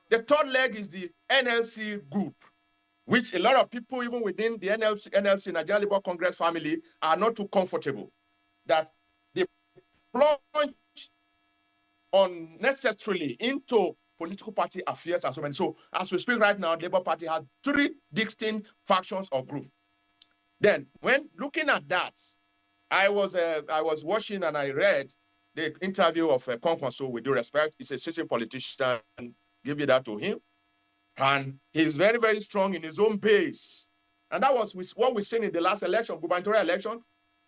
The third leg is the NLC group, which a lot of people, even within the NLC, Nigeria Labour Congress family, are not too comfortable, that they plunge unnecessarily into political party affairs and so on. So as we speak right now, Labour Party has 3 distinct factions or groups. Then when looking at that, I was watching and I read the interview of Kwankwaso, with due respect. He's a sitting politician, give you that to him. And he's very, very strong in his own base. And that was what we seen in the last election, gubernatorial election,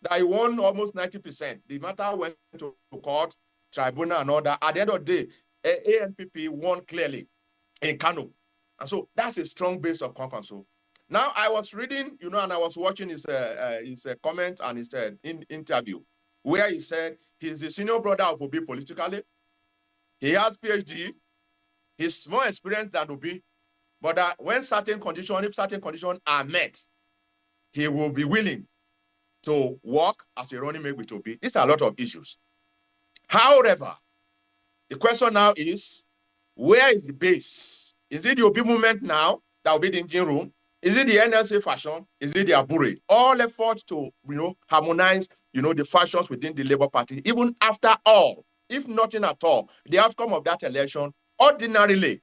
that he won almost 90%. The matter went to court, tribunal and all that. At the end of the day, ANPP won clearly in Kano. And so that's a strong base of Kwankwaso. Now I was reading, and I was watching his comment and his interview, where he said he's the senior brother of Obi politically. He has PhD. He's more experienced than Obi. But when certain conditions, if certain conditions are met, he will be willing to work as a running mate with Obi. These are a lot of issues. However, the question now is, where is the base? Is it the Obi movement now that will be the engine room? Is it the NLC fashion? Is it the Abure? All efforts to, harmonize, the factions within the Labour Party, even after all, if nothing at all, the outcome of that election ordinarily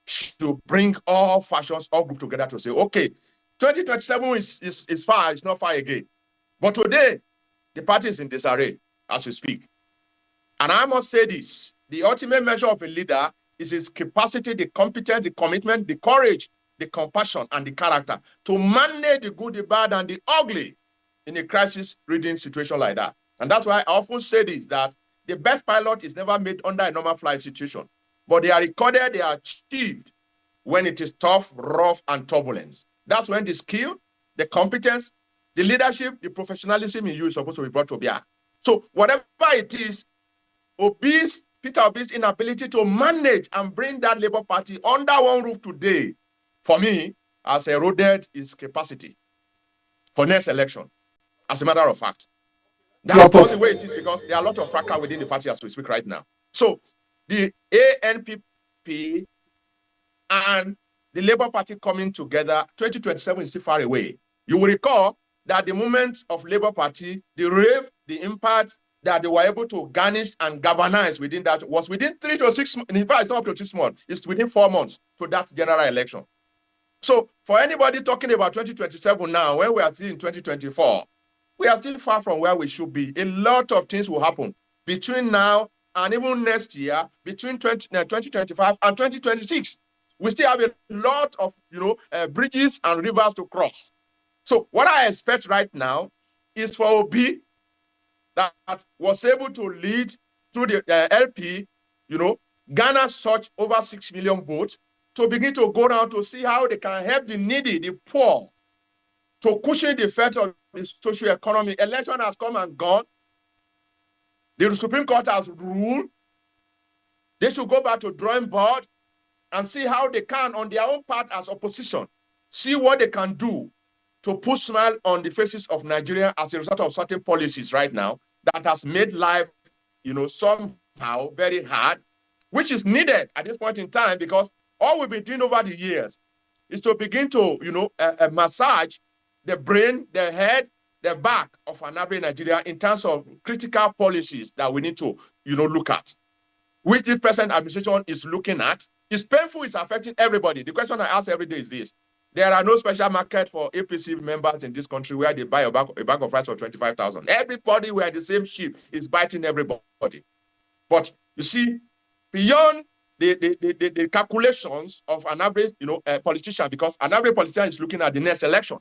should bring all factions, all groups together to say, okay, 2027 is far, it's not far again. But today, the party is in disarray as we speak. And I must say this, the ultimate measure of a leader is his capacity, the competence, the commitment, the courage, the compassion, and the character to manage the good, the bad, and the ugly in a crisis-ridden situation like that. And that's why I often say this, that the best pilot is never made under a normal flight situation, but they are recorded, they are achieved when it is tough, rough, and turbulence. That's when the skill, the competence, the leadership, the professionalism in you is supposed to be brought to bear. So whatever it is, Peter Obi's inability to manage and bring that Labour Party under one roof today, for me, has eroded its capacity for next election, as a matter of fact. That's not the way it is, because there are a lot of fracas within the party as we speak right now. So the ANPP and the Labour Party coming together, 2027 is still far away. You will recall that the movement of Labour Party, the rave, the impact that they were able to garnish and galvanize within that was within 3 to 6 months. In fact, it's not up to 6 months. It's within 4 months to that general election. So for anybody talking about 2027 now, when we are still in 2024, we are still far from where we should be. A lot of things will happen between now and even next year, between 2025 and 2026. We still have a lot of bridges and rivers to cross. So what I expect right now is for Obi, that was able to lead through the LP, garner such over 6 million votes, to begin to go down to see how they can help the needy, the poor, to cushion the effect of the social economy. Election has come and gone. The Supreme Court has ruled. They should go back to drawing board and see how they can, on their own part as opposition, see what they can do to put smile on the faces of Nigeria as a result of certain policies right now that has made life, somehow very hard, which is needed at this point in time, because all we've been doing over the years is to begin to, massage the brain, the head, the back of an average Nigeria in terms of critical policies that we need to, look at, which the present administration is looking at. It's painful, it's affecting everybody. The question I ask every day is this: there are no special market for APC members in this country where they buy a bag of rice for 25,000. Everybody, we are the same sheep, is biting everybody. But you see, beyond the calculations of an average, politician, because an average politician is looking at the next election,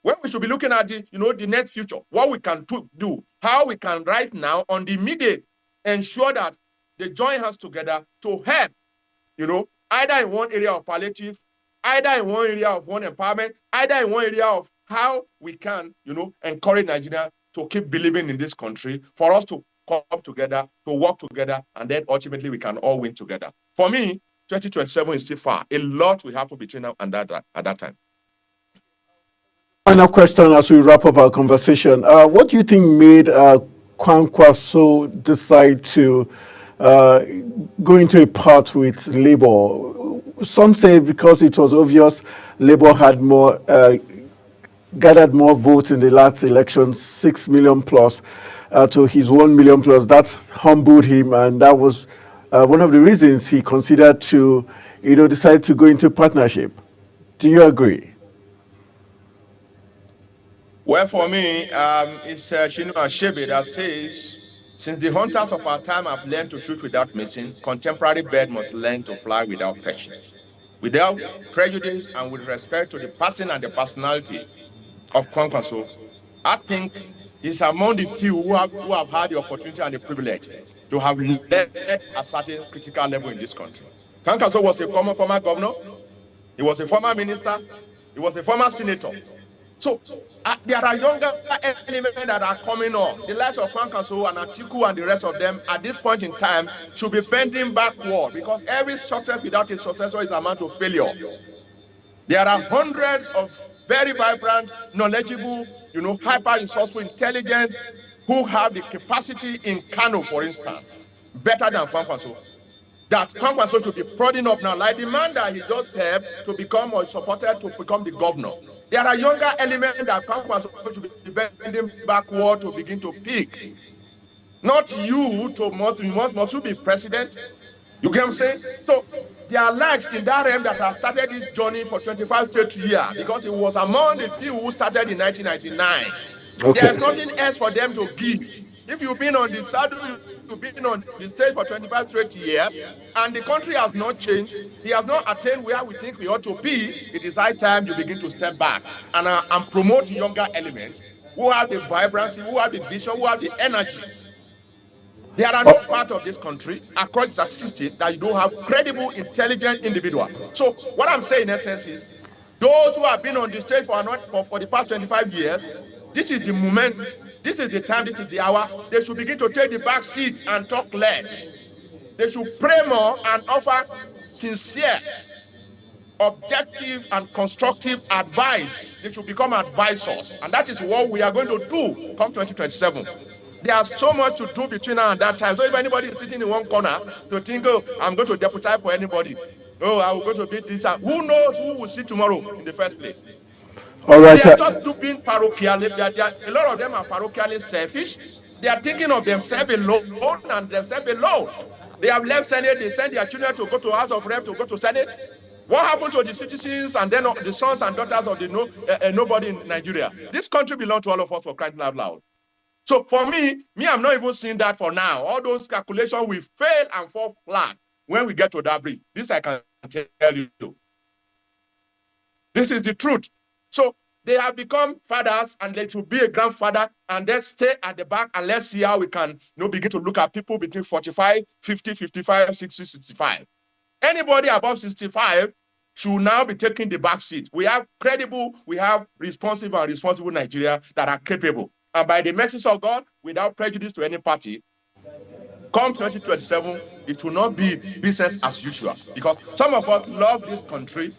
when we should be looking at the next future, what we can do, how we can right now on the immediate ensure that they join hands together to help, either in one area of palliative, either in one area of one empowerment, either in one area of how we can, encourage Nigeria to keep believing in this country, for us to come together, to work together, and then ultimately we can all win together. For me, 2027 is still far. A lot will happen between now and at that time. Final question as we wrap up our conversation. What do you think made Kwankwaso decide to go into a path with Labour? Some say because it was obvious Labour had gathered more votes in the last election, 6 million plus to his 1 million plus. That humbled him, and that was one of the reasons he considered to, decide to go into partnership. Do you agree? Well, for me, it's Chinua Achebe that says, since the hunters of our time have learned to shoot without missing, contemporary bird must learn to fly without perching. Without prejudice and with respect to the person and the personality of Kwankwaso, I think he's among the few who have had the opportunity and the privilege to have led a certain critical level in this country. Kwankwaso was a former governor, he was a former minister, he was a former senator. So there are younger elements that are coming on. The likes of Kwankwaso and Atiku and the rest of them at this point in time should be bending backward, because every success without a successor is amount of failure. There are hundreds of very vibrant, knowledgeable, hyper resourceful, intelligent, who have the capacity in Kano, for instance, better than Kwankwaso. That Kwankwaso should be prodding up now, like the man that he just helped to become or supported to become the governor. There are younger elements that Kwankwaso should be bending backward to begin to pick. Not you must you be president. You get what I'm saying? So there are likes in that realm that have started this journey for 25 straight years, because it was among the few who started in 1999. Okay. There's nothing else for them to give. If you've been on the saddle, you've been on the stage for 25 straight years, and the country has not changed, he has not attained where we think we ought to be, it is high time you begin to step back and promote younger elements who have the vibrancy, who have the vision, who have the energy. There are no part of this country across the statistics that you don't have credible, intelligent individual. So what I'm saying in essence is, those who have been on the stage for the past 25 years, this is the moment, this is the time, this is the hour. They should begin to take the back seat and talk less. They should pray more and offer sincere, objective, and constructive advice. They should become advisors. And that is what we are going to do come 2027. There's so much to do between now and that time. So if anybody is sitting in one corner to think, oh, I'm going to deputize for anybody, oh, I will go to beat this, who knows who will see tomorrow in the first place? All right. They are just being parochially. A lot of them are parochially selfish. They are thinking of themselves alone and themselves alone. They have left Senate. They send their children to go to House of Rep, to go to Senate. What happened to the citizens and then the sons and daughters of the nobody in Nigeria? This country belongs to all of us, for crying out loud. So for me, I'm not even seeing that for now. All those calculations will fail and fall flat when we get to that bridge. This I can tell you. This is the truth. So they have become fathers, and they should be a grandfather, and then stay at the back, and let's see how we can begin to look at people between 45, 50, 55, 60, 65. Anybody above 65 should now be taking the back seat. We have credible, we have responsive and responsible Nigeria that are capable. And by the mercy of God, without prejudice to any party, come 2027, it will not be business as usual. Because some of us love this country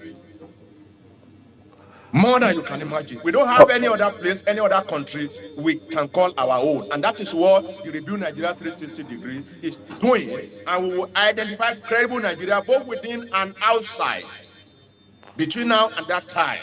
more than you can imagine. We don't have any other place, any other country we can call our own. And that is what the Rebuild Nigeria 360 degree is doing. And we will identify credible Nigeria both within and outside between now and that time.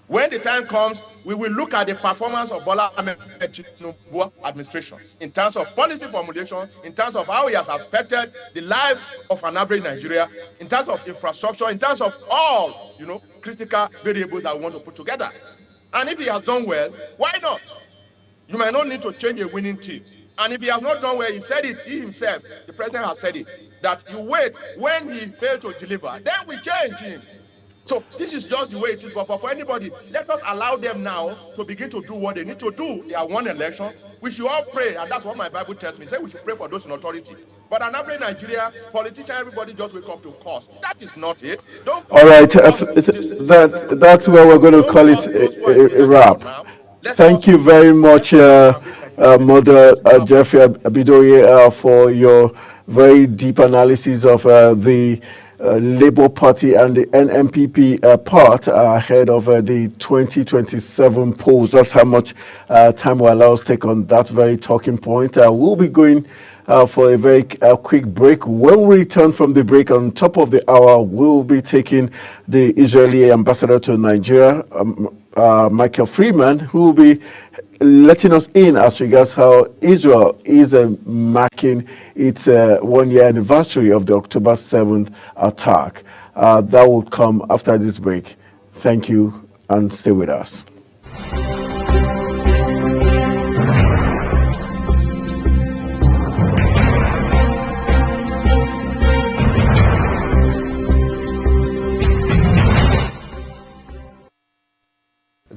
When the time comes, we will look at the performance of Bola Ahmed Tinubu administration in terms of policy formulation, in terms of how he has affected the life of an average Nigeria, in terms of infrastructure, in terms of all, critical variables that we want to put together. And if he has done well, why not? You might not need to change a winning team. And if he has not done well, he said it, he himself, the president has said it, that you wait when he failed to deliver, then we change him. So this is just the way it is. But for anybody, let us allow them now to begin to do what they need to do. They have won election. We should all pray, and that's what my Bible tells me. Say we should pray for those in authority. But an average Nigeria, politician, everybody just wake up to cause. That is not it. All right, that's where we're going to call it a wrap. Thank you very much, Mother Jeffrey Abidoye, for your very deep analysis of the Labour Party and the NNPP part ahead of the 2027 polls. That's how much time will allow us to take on that very talking point. We'll be going for a very quick break. When we return from the break, on top of the hour, we'll be taking the Israeli ambassador to Nigeria, Michael Freeman, who will be letting us in as regards how Israel is marking its 1-year anniversary of the October 7th attack. That will come after this break. Thank you, and stay with us.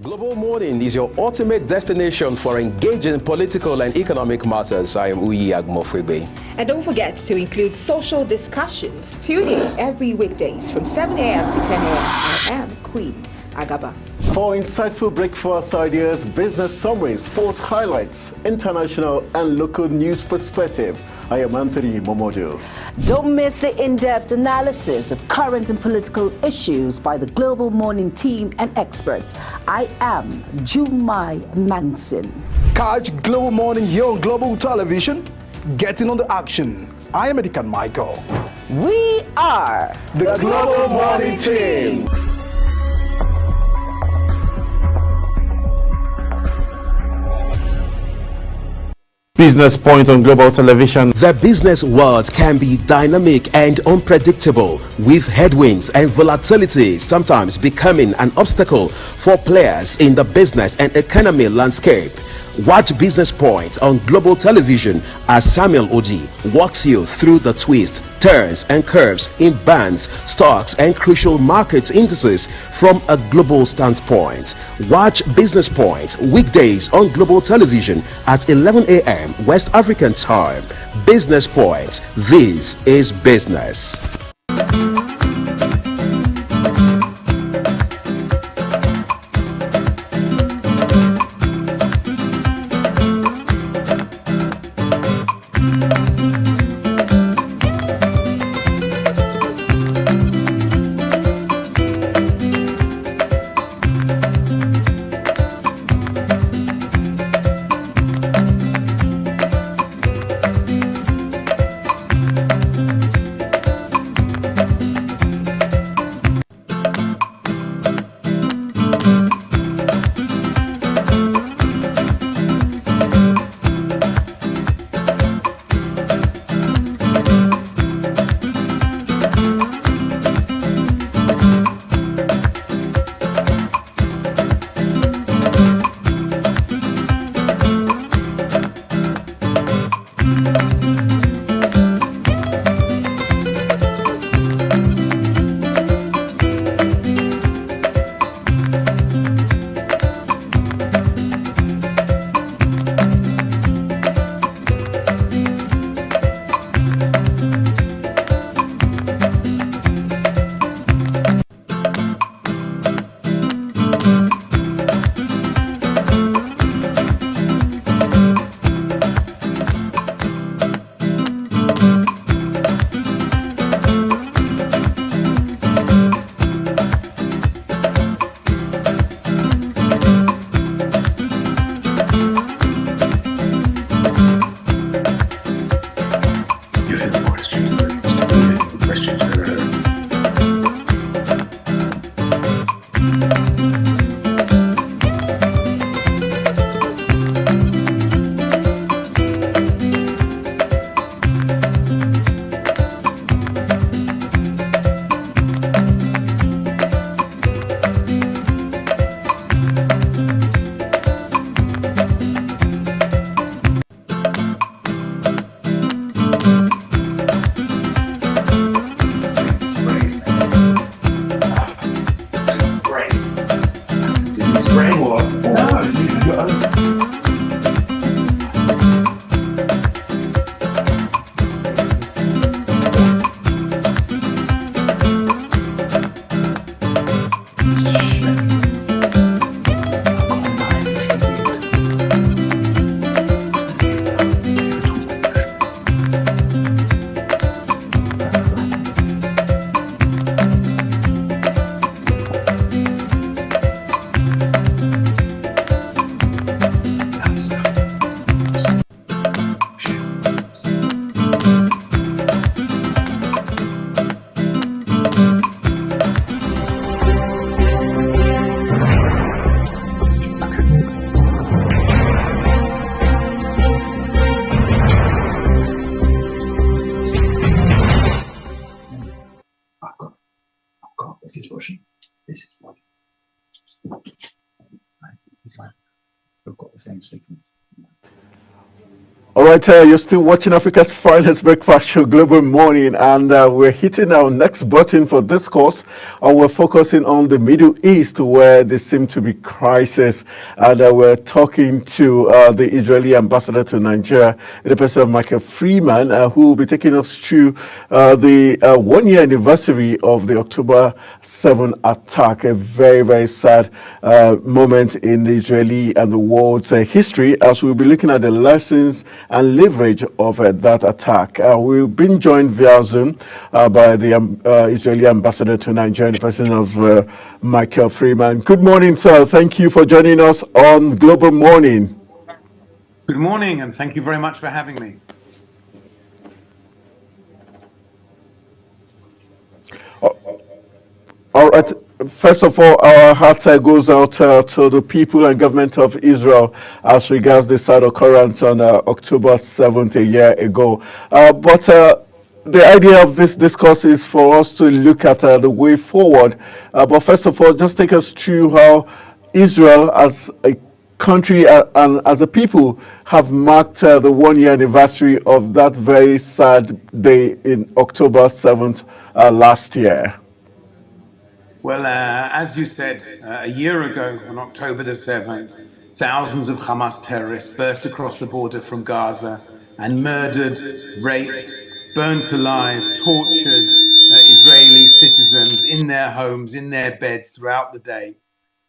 Global Morning is your ultimate destination for engaging political and economic matters. I am Uyi Agmofwebe. And don't forget to include social discussions. Tune in every weekdays from 7 a.m. to 10 a.m. I am Queen Agaba. For insightful breakfast ideas, business summaries, sports highlights, international and local news perspective, I am Anthony Momodu. Don't miss the in-depth analysis of current and political issues by the Global Morning team and experts. I am Jumai Manson. Catch Global Morning here on Global Television, getting on the action. I am Edikan Michael. We are the Global Morning team. Business Point on Global Television. The business world can be dynamic and unpredictable, with headwinds and volatility sometimes becoming an obstacle for players in the business and economy landscape. Watch Business Point on Global Television as Samuel Oji walks you through the twists, turns, and curves in bands, stocks, and crucial market indices from a global standpoint. Watch Business Point weekdays on Global Television at 11 a.m. West African time. Business Point. This is business. All right, you're still watching Africa's finest breakfast show, Global Morning, and we're hitting our next button for this course, and we're focusing on the Middle East, where there seem to be crisis, and we're talking to the Israeli ambassador to Nigeria, the person of Michael Freeman, who will be taking us through the one-year anniversary of the October 7 attack, a very, very sad moment in the Israeli and the world's history, as we'll be looking at the lessons and leverage of that attack. We've been joined via Zoom by the Israeli ambassador to Nigeria, the person of Michael Freeman. Good morning, sir. Thank you for joining us on Global Morning. Good morning, and thank you very much for having me. All right. First of all, our heart goes out to the people and government of Israel as regards the sad occurrence on October 7th a year ago. But the idea of this discourse is for us to look at the way forward. But first of all, just take us through how Israel, as a country and as a people have marked the 1 year anniversary of that very sad day in October 7th last year? Well, as you said, a year ago on October the 7th, thousands of Hamas terrorists burst across the border from Gaza and murdered, raped, burnt alive, tortured Israeli citizens in their homes, in their beds throughout the day.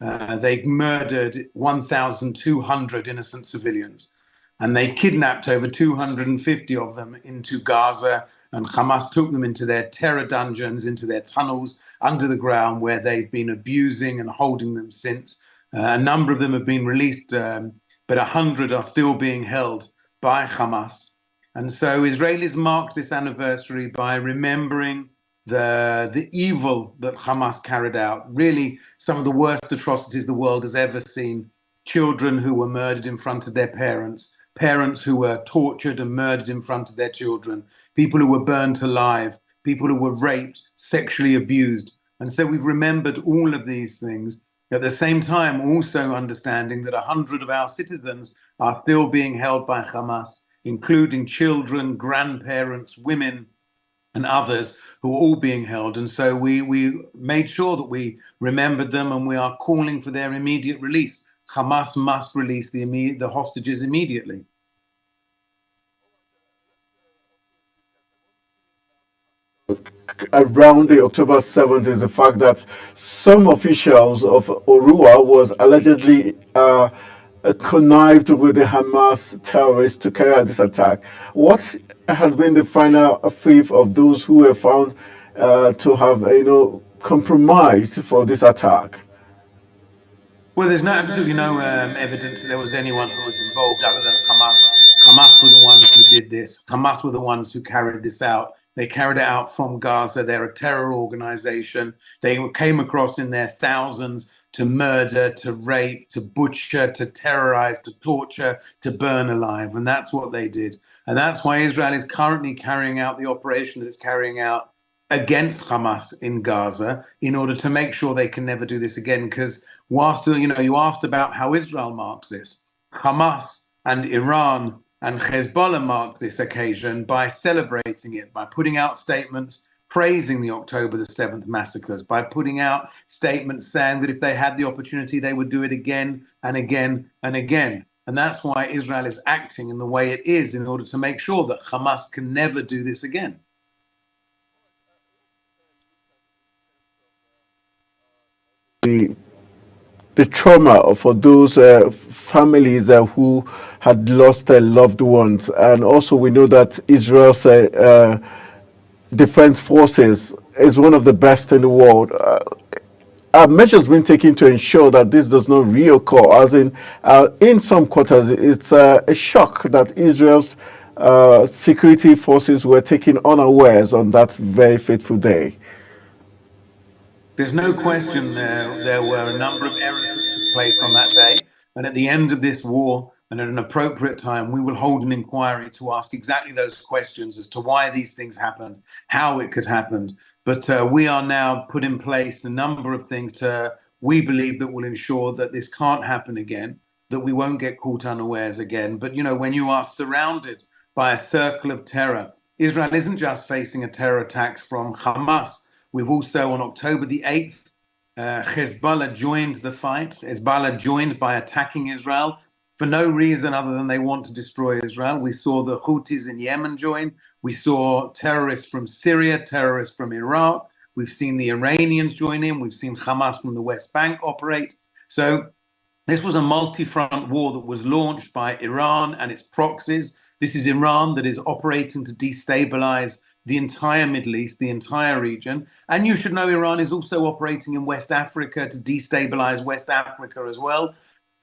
They murdered 1,200 innocent civilians, and they kidnapped over 250 of them into Gaza, and Hamas took them into their terror dungeons, into their tunnels under the ground, where they've been abusing and holding them since. A number of them have been released, but 100 are still being held by Hamas. And so Israelis marked this anniversary by remembering the evil that Hamas carried out, really some of the worst atrocities the world has ever seen. Children who were murdered in front of their parents, parents who were tortured and murdered in front of their children, people who were burnt alive, people who were raped, sexually abused. And so we've remembered all of these things. At the same time, also understanding that 100 of our citizens are still being held by Hamas, including children, grandparents, women, and others who are all being held. And so we made sure that we remembered them, and we are calling for their immediate release. Hamas must release the hostages immediately. Around the October 7th is the fact that some officials of Orua was allegedly connived with the Hamas terrorists to carry out this attack. What has been the final fate of those who were found to have, compromised for this attack? Well, there's absolutely no evidence that there was anyone who was involved other than Hamas. Hamas were the ones who did this. Hamas were the ones who carried this out. They carried it out from Gaza. They're a terror organization. They came across in their thousands to murder, to rape, to butcher, to terrorize, to torture, to burn alive. And that's what they did. And that's why Israel is currently carrying out the operation that it's carrying out against Hamas in Gaza in order to make sure they can never do this again. Because whilst, you asked about how Israel marked this, Hamas and Iran and Hezbollah marked this occasion by celebrating it, by putting out statements praising the October the 7th massacres, by putting out statements saying that if they had the opportunity, they would do it again and again and again. And that's why Israel is acting in the way it is in order to make sure that Hamas can never do this again. The trauma for those families who had lost their loved ones. And also we know that Israel's defense forces is one of the best in the world. Are measures being taken to ensure that this does not reoccur? As in some quarters, it's a shock that Israel's security forces were taken unawares on that very fateful day. There's no question there were a number of errors that took place on that day. And at the end of this war, and at an appropriate time, we will hold an inquiry to ask exactly those questions as to why these things happened, how it could happen. But we are now put in place a number of things we believe that will ensure that this can't happen again, that we won't get caught unawares again. But, when you are surrounded by a circle of terror, Israel isn't just facing a terror attack from Hamas. We've also, on October the 8th, Hezbollah joined the fight. Hezbollah joined by attacking Israel for no reason other than they want to destroy Israel. We saw the Houthis in Yemen join. We saw terrorists from Syria, terrorists from Iraq. We've seen the Iranians join in. We've seen Hamas from the West Bank operate. So this was a multi-front war that was launched by Iran and its proxies. This is Iran that is operating to destabilize the entire Middle East, the entire region. And you should know Iran is also operating in West Africa to destabilize West Africa as well.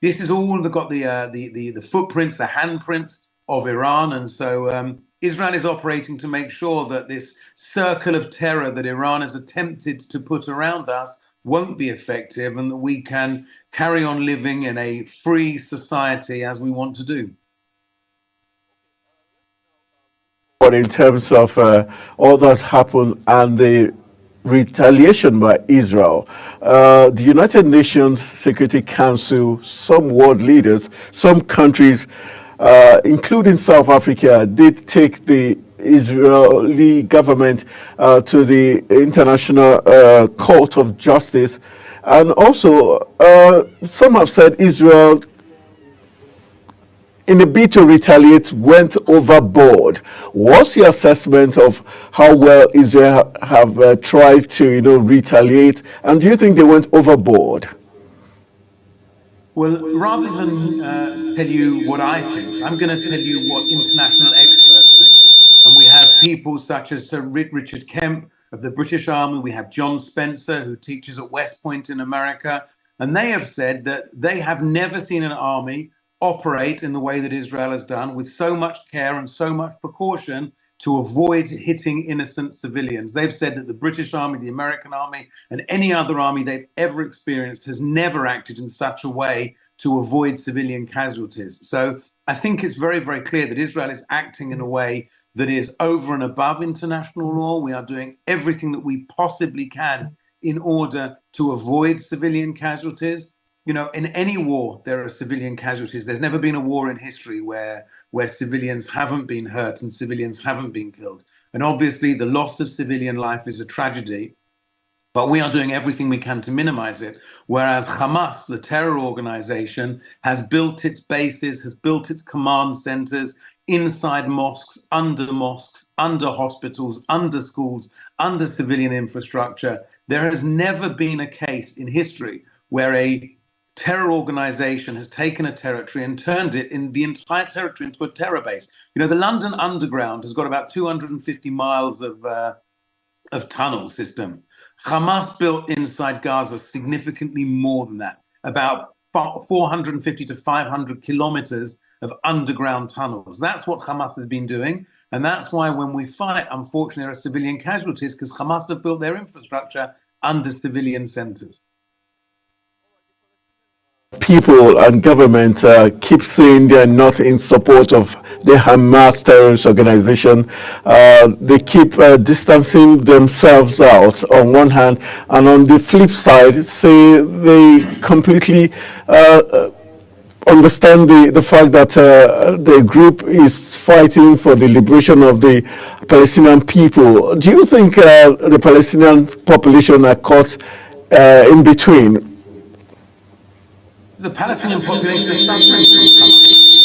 This is all got the footprints, the handprints of Iran. And so Israel is operating to make sure that this circle of terror that Iran has attempted to put around us won't be effective, and that we can carry on living in a free society as we want to do. But in terms of all that's happened and the retaliation by Israel. The United Nations Security Council, some world leaders, some countries, including South Africa, did take the Israeli government to the International Court of Justice. And also, some have said Israel, in a bid to retaliate, went overboard. What's your assessment of how well Israel have tried to, retaliate? And do you think they went overboard? Well, rather than tell you what I think, I'm going to tell you what international experts think. And we have people such as Sir Richard Kemp of the British Army. We have John Spencer, who teaches at West Point in America. And they have said that they have never seen an army operate in the way that Israel has done, with so much care and so much precaution to avoid hitting innocent civilians. They've said that the British Army, the American Army, and any other army they've ever experienced has never acted in such a way to avoid civilian casualties. So I think it's very, very clear that Israel is acting in a way that is over and above international law. We are doing everything that we possibly can in order to avoid civilian casualties. In any war, there are civilian casualties. There's never been a war in history where civilians haven't been hurt and civilians haven't been killed. And obviously, the loss of civilian life is a tragedy, but we are doing everything we can to minimize it. Whereas Hamas, the terror organization, has built its bases, has built its command centers inside mosques, under hospitals, under schools, under civilian infrastructure. There has never been a case in history where a terror organization has taken a territory and turned it, in the entire territory, into a terror base. The London Underground has got about 250 miles of tunnel system. Hamas built inside Gaza significantly more than that, about 450 to 500 kilometers of underground tunnels. That's what Hamas has been doing. And that's why when we fight, unfortunately, there are civilian casualties, because Hamas have built their infrastructure under civilian centers. People and government keep saying they're not in support of the Hamas terrorist organization. They keep distancing themselves out on one hand, and on the flip side, say they completely understand the fact that the group is fighting for the liberation of the Palestinian people. Do you think the Palestinian population are caught in between? The Palestinian population is suffering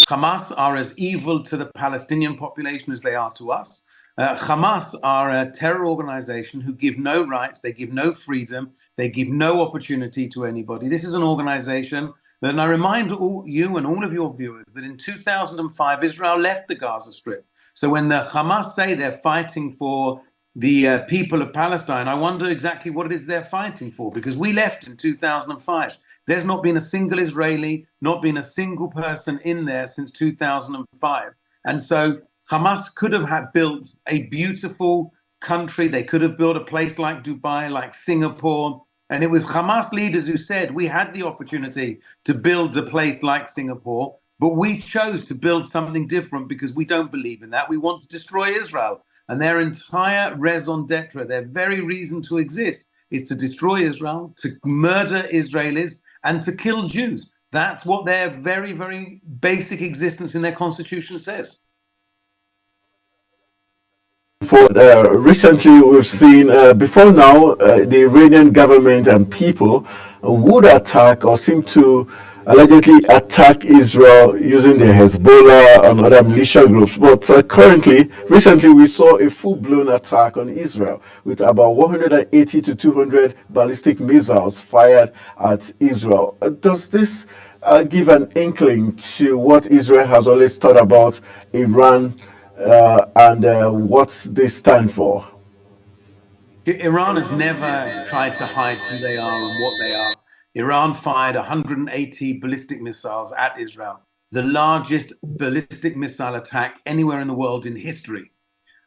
from Hamas. Hamas are as evil to the Palestinian population as they are to us. Hamas are a terror organization who give no rights, they give no freedom, they give no opportunity to anybody. This is an organization that, and I remind you and all of your viewers, that in 2005, Israel left the Gaza Strip. So when the Hamas say they're fighting for the people of Palestine, I wonder exactly what it is they're fighting for, because we left in 2005. There's not been a single Israeli, not been a single person in there since 2005. And so Hamas could have built a beautiful country. They could have built a place like Dubai, like Singapore. And it was Hamas leaders who said we had the opportunity to build a place like Singapore, but we chose to build something different because we don't believe in that. We want to destroy Israel. And their entire raison d'etre, their very reason to exist, is to destroy Israel, to murder Israelis, and to kill Jews. That's what their very, very basic existence in their constitution says. Recently, we've seen, before now, the Iranian government and people would attack or seem to allegedly attack Israel using the Hezbollah and other militia groups. But recently, we saw a full-blown attack on Israel with about 180 to 200 ballistic missiles fired at Israel. Does this give an inkling to what Israel has always thought about Iran and what they stand for? Iran has never tried to hide who they are and what they are. Iran fired 180 ballistic missiles at Israel, the largest ballistic missile attack anywhere in the world in history.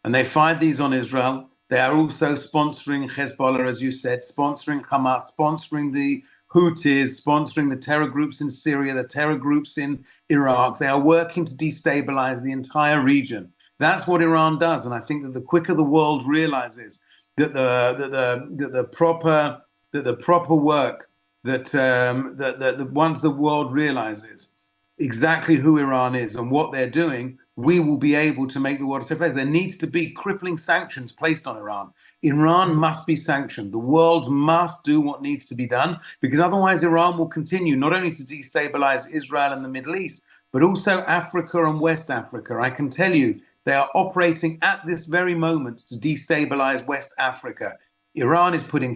And they fired these on Israel. They are also sponsoring Hezbollah, as you said, sponsoring Hamas, sponsoring the Houthis, sponsoring the terror groups in Syria, the terror groups in Iraq. They are working to destabilize the entire region. That's what Iran does. And I think that the quicker the world realizes that the proper work that once the world realizes exactly who Iran is and what they're doing, we will be able to make the world a safe place. There needs to be crippling sanctions placed on Iran. Iran must be sanctioned. The world must do what needs to be done, because otherwise Iran will continue not only to destabilize Israel and the Middle East, but also Africa and West Africa. I can tell you they are operating at this very moment to destabilize West Africa. Iran is putting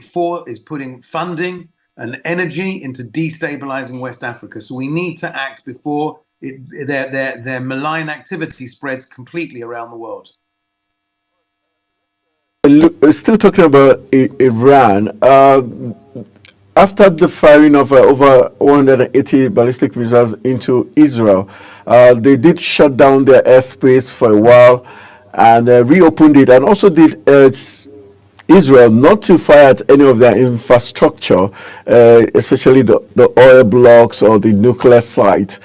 funding and energy into destabilizing West Africa. So we need to act before their malign activity spreads completely around the world. Still talking about Iran, after the firing of over 180 ballistic missiles into Israel, they did shut down their airspace for a while and reopened it, and also did Israel not to fire at any of their infrastructure, especially the oil blocks or the nuclear site.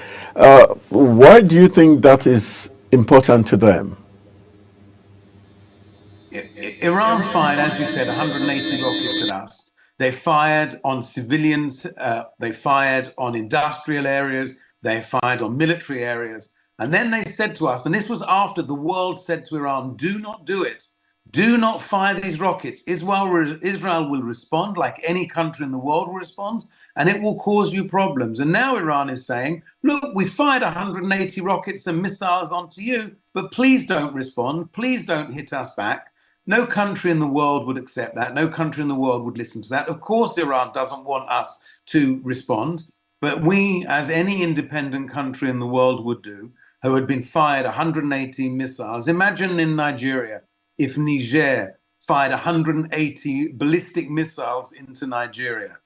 Why do you think that is important to them? Iran fired, as you said, 180 rockets at us. They fired on civilians, they fired on industrial areas, they fired on military areas. And then they said to us, and this was after the world said to Iran, do not do it. Do not fire these rockets. Israel will respond like any country in the world will respond, and it will cause you problems. And now Iran is saying, look, we fired 180 rockets and missiles onto you, but please don't respond. Please don't hit us back. No country in the world would accept that. No country in the world would listen to that. Of course, Iran doesn't want us to respond, but we, as any independent country in the world would do, who had been fired 180 missiles. Imagine in Nigeria, if Niger fired 180 ballistic missiles into Nigeria.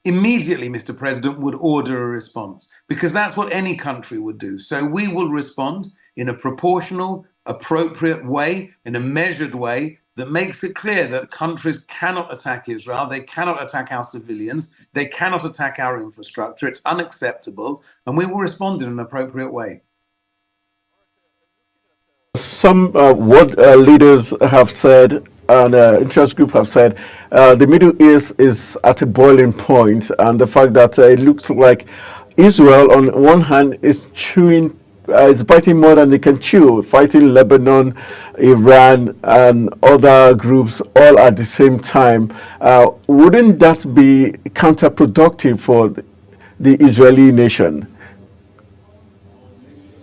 Immediately, Mr. President would order a response, because that's what any country would do. So we will respond in a proportional, appropriate way, in a measured way, that makes it clear that countries cannot attack Israel, they cannot attack our civilians, they cannot attack our infrastructure. It's unacceptable, and we will respond in an appropriate way. Some world leaders have said, and interest group have said, the Middle East is at a boiling point, and the fact that it looks like Israel, on one hand, is chewing. It's biting more than they can chew, fighting Lebanon, Iran, and other groups all at the same time. Wouldn't that be counterproductive for the Israeli nation?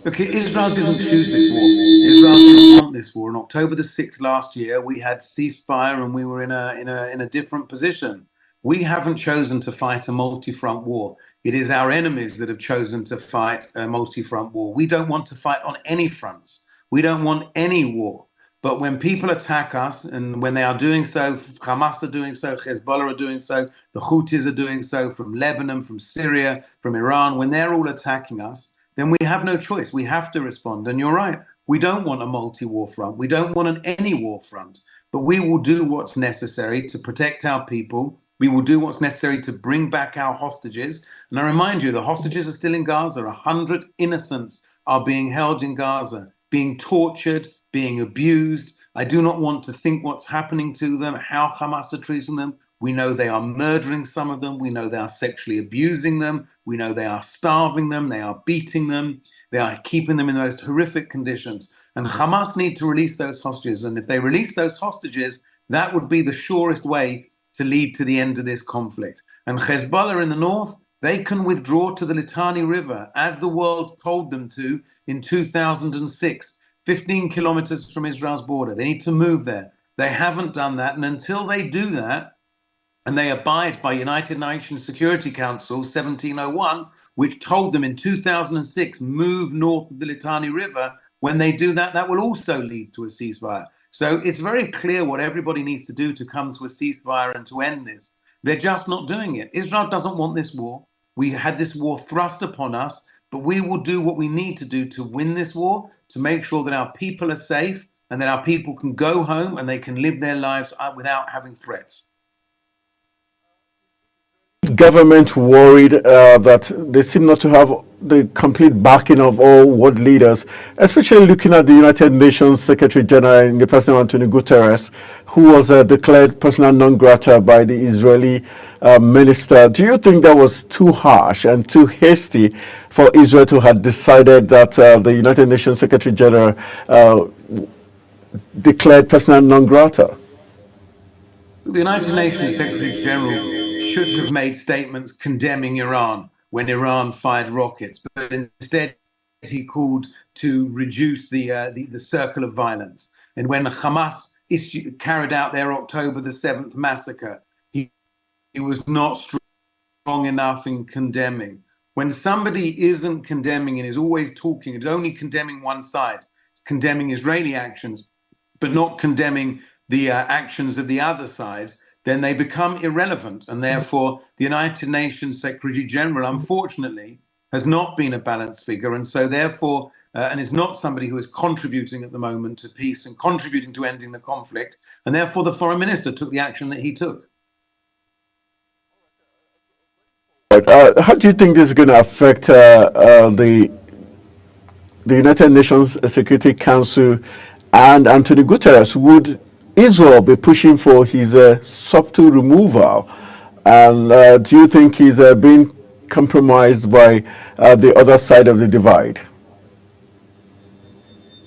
Okay, Israel didn't choose this war. Israel didn't want this war. On October the 6th last year, we had ceasefire and we were in a different position. We haven't chosen to fight a multi-front war. It is our enemies that have chosen to fight a multi-front war. We don't want to fight on any fronts. We don't want any war. But when people attack us, and when they are doing so, Hamas are doing so, Hezbollah are doing so, the Houthis are doing so, from Lebanon, from Syria, from Iran, when they're all attacking us, then we have no choice. We have to respond. And you're right, we don't want a multi-war front. We don't want any war front. But we will do what's necessary to protect our people. We will do what's necessary to bring back our hostages. And I remind you, the hostages are still in Gaza. 100 innocents are being held in Gaza, being tortured, being abused. I do not want to think what's happening to them, how Hamas are treating them. We know they are murdering some of them. We know they are sexually abusing them. We know they are starving them. They are beating them. They are keeping them in the most horrific conditions. And Hamas need to release those hostages. And if they release those hostages, that would be the surest way to lead to the end of this conflict. And Hezbollah in the north, they can withdraw to the Litani River, as the world told them to in 2006, 15 kilometers from Israel's border. They need to move there. They haven't done that. And until they do that, and they abide by United Nations Security Council 1701, which told them in 2006, move north of the Litani River, when they do that, that will also lead to a ceasefire. So it's very clear what everybody needs to do to come to a ceasefire and to end this. They're just not doing it. Israel doesn't want this war. We had this war thrust upon us, but we will do what we need to do to win this war, to make sure that our people are safe and that our people can go home and they can live their lives without having threats. government worried that they seem not to have the complete backing of all world leaders, especially looking at the United Nations Secretary General in the person of Antonio Guterres, who was declared persona non grata by the Israeli minister? Do you think that was too harsh and too hasty for Israel to have decided that the United Nations Secretary General declared persona non grata? The United Nations Secretary General should have made statements condemning Iran when Iran fired rockets, but instead he called to reduce the circle of violence. And when Hamas carried out their October the 7th massacre, he was not strong enough in condemning. When somebody isn't condemning and is always talking, it's only condemning one side, it's condemning Israeli actions, but not condemning the actions of the other side, then they become irrelevant. And therefore, the United Nations Secretary General, unfortunately, has not been a balanced figure. And so therefore, and is not somebody who is contributing at the moment to peace and contributing to ending the conflict. And therefore, the foreign minister took the action that he took. How do you think this is going to affect the United Nations Security Council and Antonio Guterres? Would Israel be pushing for his subtle removal? And do you think he's being compromised by the other side of the divide?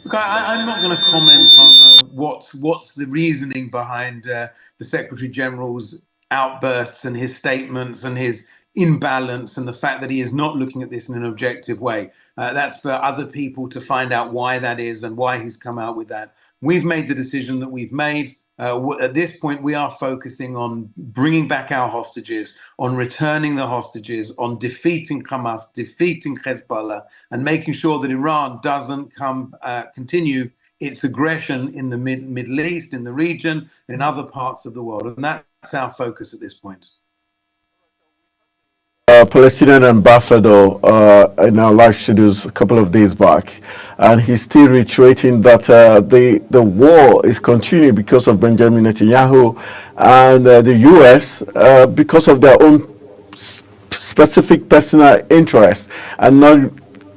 Look, I'm not going to comment on what's the reasoning behind the Secretary General's outbursts and his statements and his imbalance and the fact that he is not looking at this in an objective way. That's for other people to find out why that is and why he's come out with that. We've made the decision that we've made. At this point, we are focusing on bringing back our hostages, on returning the hostages, on defeating Hamas, defeating Hezbollah, and making sure that Iran doesn't continue its aggression in the Middle East, in the region, and in other parts of the world. And that's our focus at this point. Palestinian ambassador in our live studios a couple of days back, and he's still reiterating that the war is continuing because of Benjamin Netanyahu and the U.S. Because of their own specific personal interest and not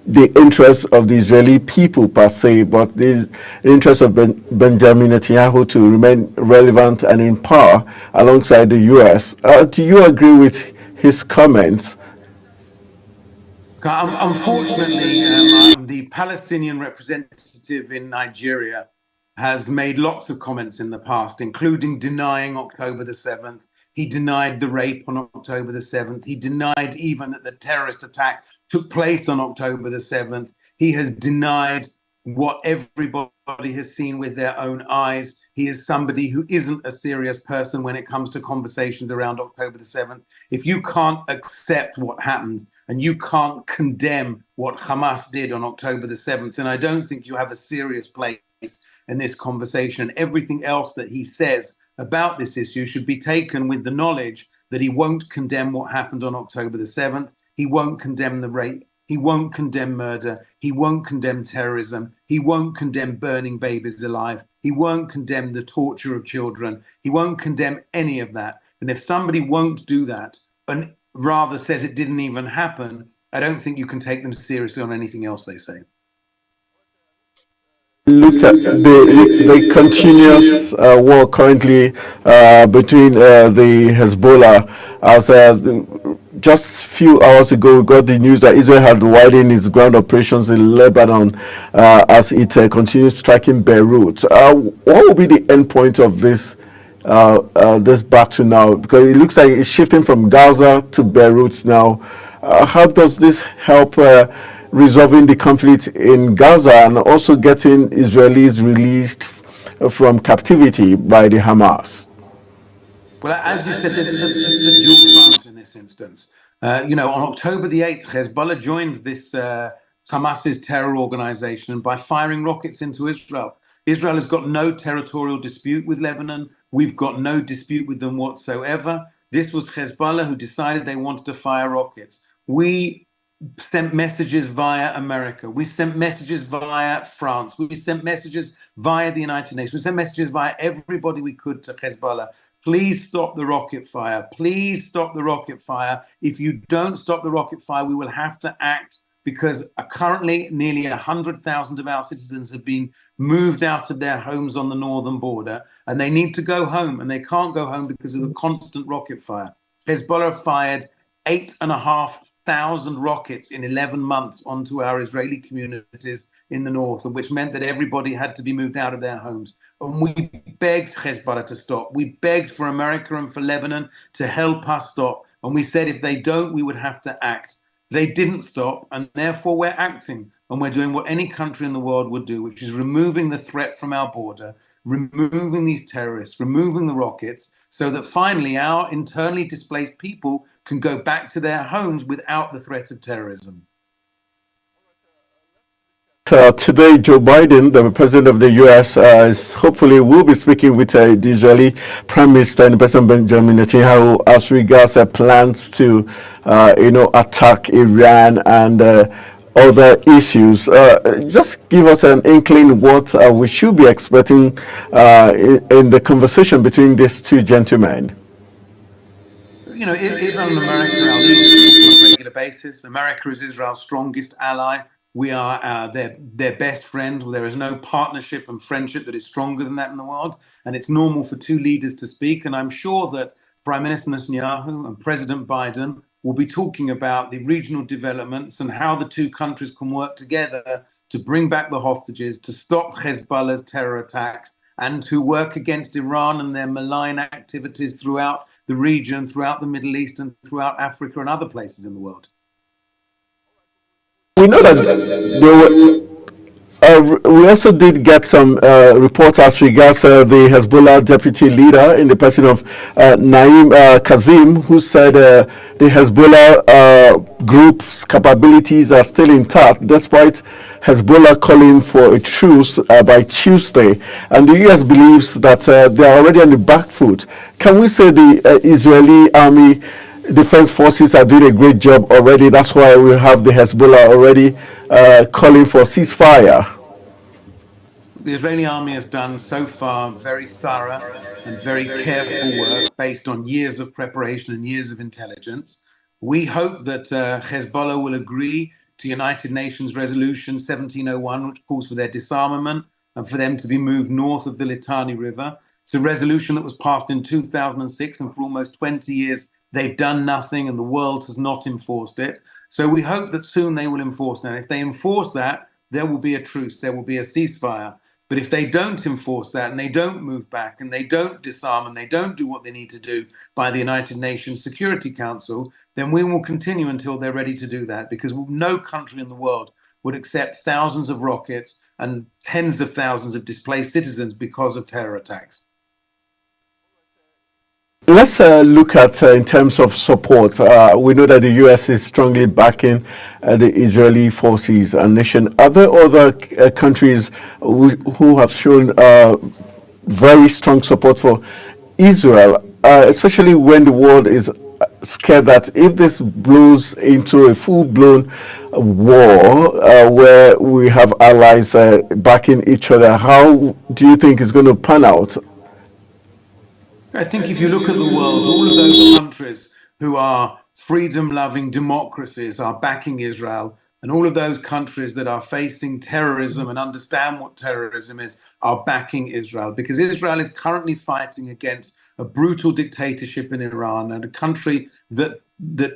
the interests of the Israeli people per se, but the interest of Benjamin Netanyahu to remain relevant and in power alongside the U.S. Do you agree with his comments? Unfortunately, the Palestinian representative in Nigeria has made lots of comments in the past, including denying October the 7th. He denied the rape on October the 7th. He denied even that the terrorist attack took place on October the 7th. He has denied what everybody has seen with their own eyes. He is somebody who isn't a serious person when it comes to conversations around October the 7th. If you can't accept what happened and you can't condemn what Hamas did on October the 7th, then I don't think you have a serious place in this conversation. Everything else that he says about this issue should be taken with the knowledge that he won't condemn what happened on October the 7th. He won't condemn the rape. He won't condemn murder. He won't condemn terrorism. He won't condemn burning babies alive. He won't condemn the torture of children. He won't condemn any of that. And if somebody won't do that and rather says it didn't even happen, I don't think you can take them seriously on anything else they say. Look at the continuous war currently between the Hezbollah. As just a few hours ago, we got the news that Israel had widened its ground operations in Lebanon as it continues striking Beirut. What will be the end point of this this battle now? Because it looks like it's shifting from Gaza to Beirut now. How does this help resolving the conflict in Gaza and also getting Israelis released from captivity by the Hamas? Well, as you said, this is a dual front in this instance. On October the 8th, Hezbollah joined this Hamas's terror organization, and by firing rockets into Israel. Israel has got no territorial dispute with Lebanon. We've got no dispute with them whatsoever. This was Hezbollah who decided they wanted to fire rockets. We sent messages via America. We sent messages via France. We sent messages via the United Nations. We sent messages via everybody we could to Hezbollah please stop the rocket fire. Please stop the rocket fire. If you don't stop the rocket fire, we will have to act, because currently nearly 100,000 of our citizens have been moved out of their homes on the northern border, and they need to go home, and they can't go home because of the constant rocket fire. Hezbollah fired 8,500 rockets in 11 months onto our Israeli communities in the north, which meant that everybody had to be moved out of their homes. And we begged Hezbollah to stop. We begged for America and for Lebanon to help us stop. And we said if they don't, we would have to act. They didn't stop, and therefore we're acting. And we're doing what any country in the world would do, which is removing the threat from our border, removing these terrorists, removing the rockets, so that finally our internally displaced people can go back to their homes without the threat of terrorism. Today, Joe Biden, the president of the U.S., hopefully will be speaking with the Israeli Prime Minister and President Benjamin Netanyahu as regards plans to, attack Iran and other issues. Just give us an inkling what we should be expecting in the conversation between these two gentlemen. Israel and America are leaders on a regular basis. America is Israel's strongest ally. We are their best friend. There is no partnership and friendship that is stronger than that in the world. And it's normal for two leaders to speak. And I'm sure that Prime Minister Netanyahu and President Biden will be talking about the regional developments and how the two countries can work together to bring back the hostages, to stop Hezbollah's terror attacks, and to work against Iran and their malign activities throughout the region, throughout the Middle East, and throughout Africa and other places in the world. We know that we also did get some reports as regards the Hezbollah deputy leader in the person of Naim Kazim, who said the Hezbollah group's capabilities are still intact, despite Hezbollah calling for a truce by Tuesday. And the U.S. believes that they are already on the back foot. Can we say the Israeli army defense forces are doing a great job already? That's why we have the Hezbollah already calling for ceasefire. The Israeli army has done so far very thorough and very careful work based on years of preparation and years of intelligence. We hope that Hezbollah will agree to United Nations Resolution 1701, which calls for their disarmament and for them to be moved north of the Litani River. It's a resolution that was passed in 2006, and for almost 20 years they've done nothing and the world has not enforced it. So we hope that soon they will enforce that. If they enforce that, there will be a truce, there will be a ceasefire. But if they don't enforce that and they don't move back and they don't disarm and they don't do what they need to do by the United Nations Security Council, then we will continue until they're ready to do that, because no country in the world would accept thousands of rockets and tens of thousands of displaced citizens because of terror attacks. Let's look at in terms of support. We know that the U.S. is strongly backing the Israeli forces and nation. Are there other countries who have shown very strong support for Israel, especially when the world is scared that if this blows into a full-blown war where we have allies backing each other, how do you think it's going to pan out? I think if you look at the world, all of those countries who are freedom-loving democracies are backing Israel, and all of those countries that are facing terrorism and understand what terrorism is are backing Israel, because Israel is currently fighting against a brutal dictatorship in Iran, and a country that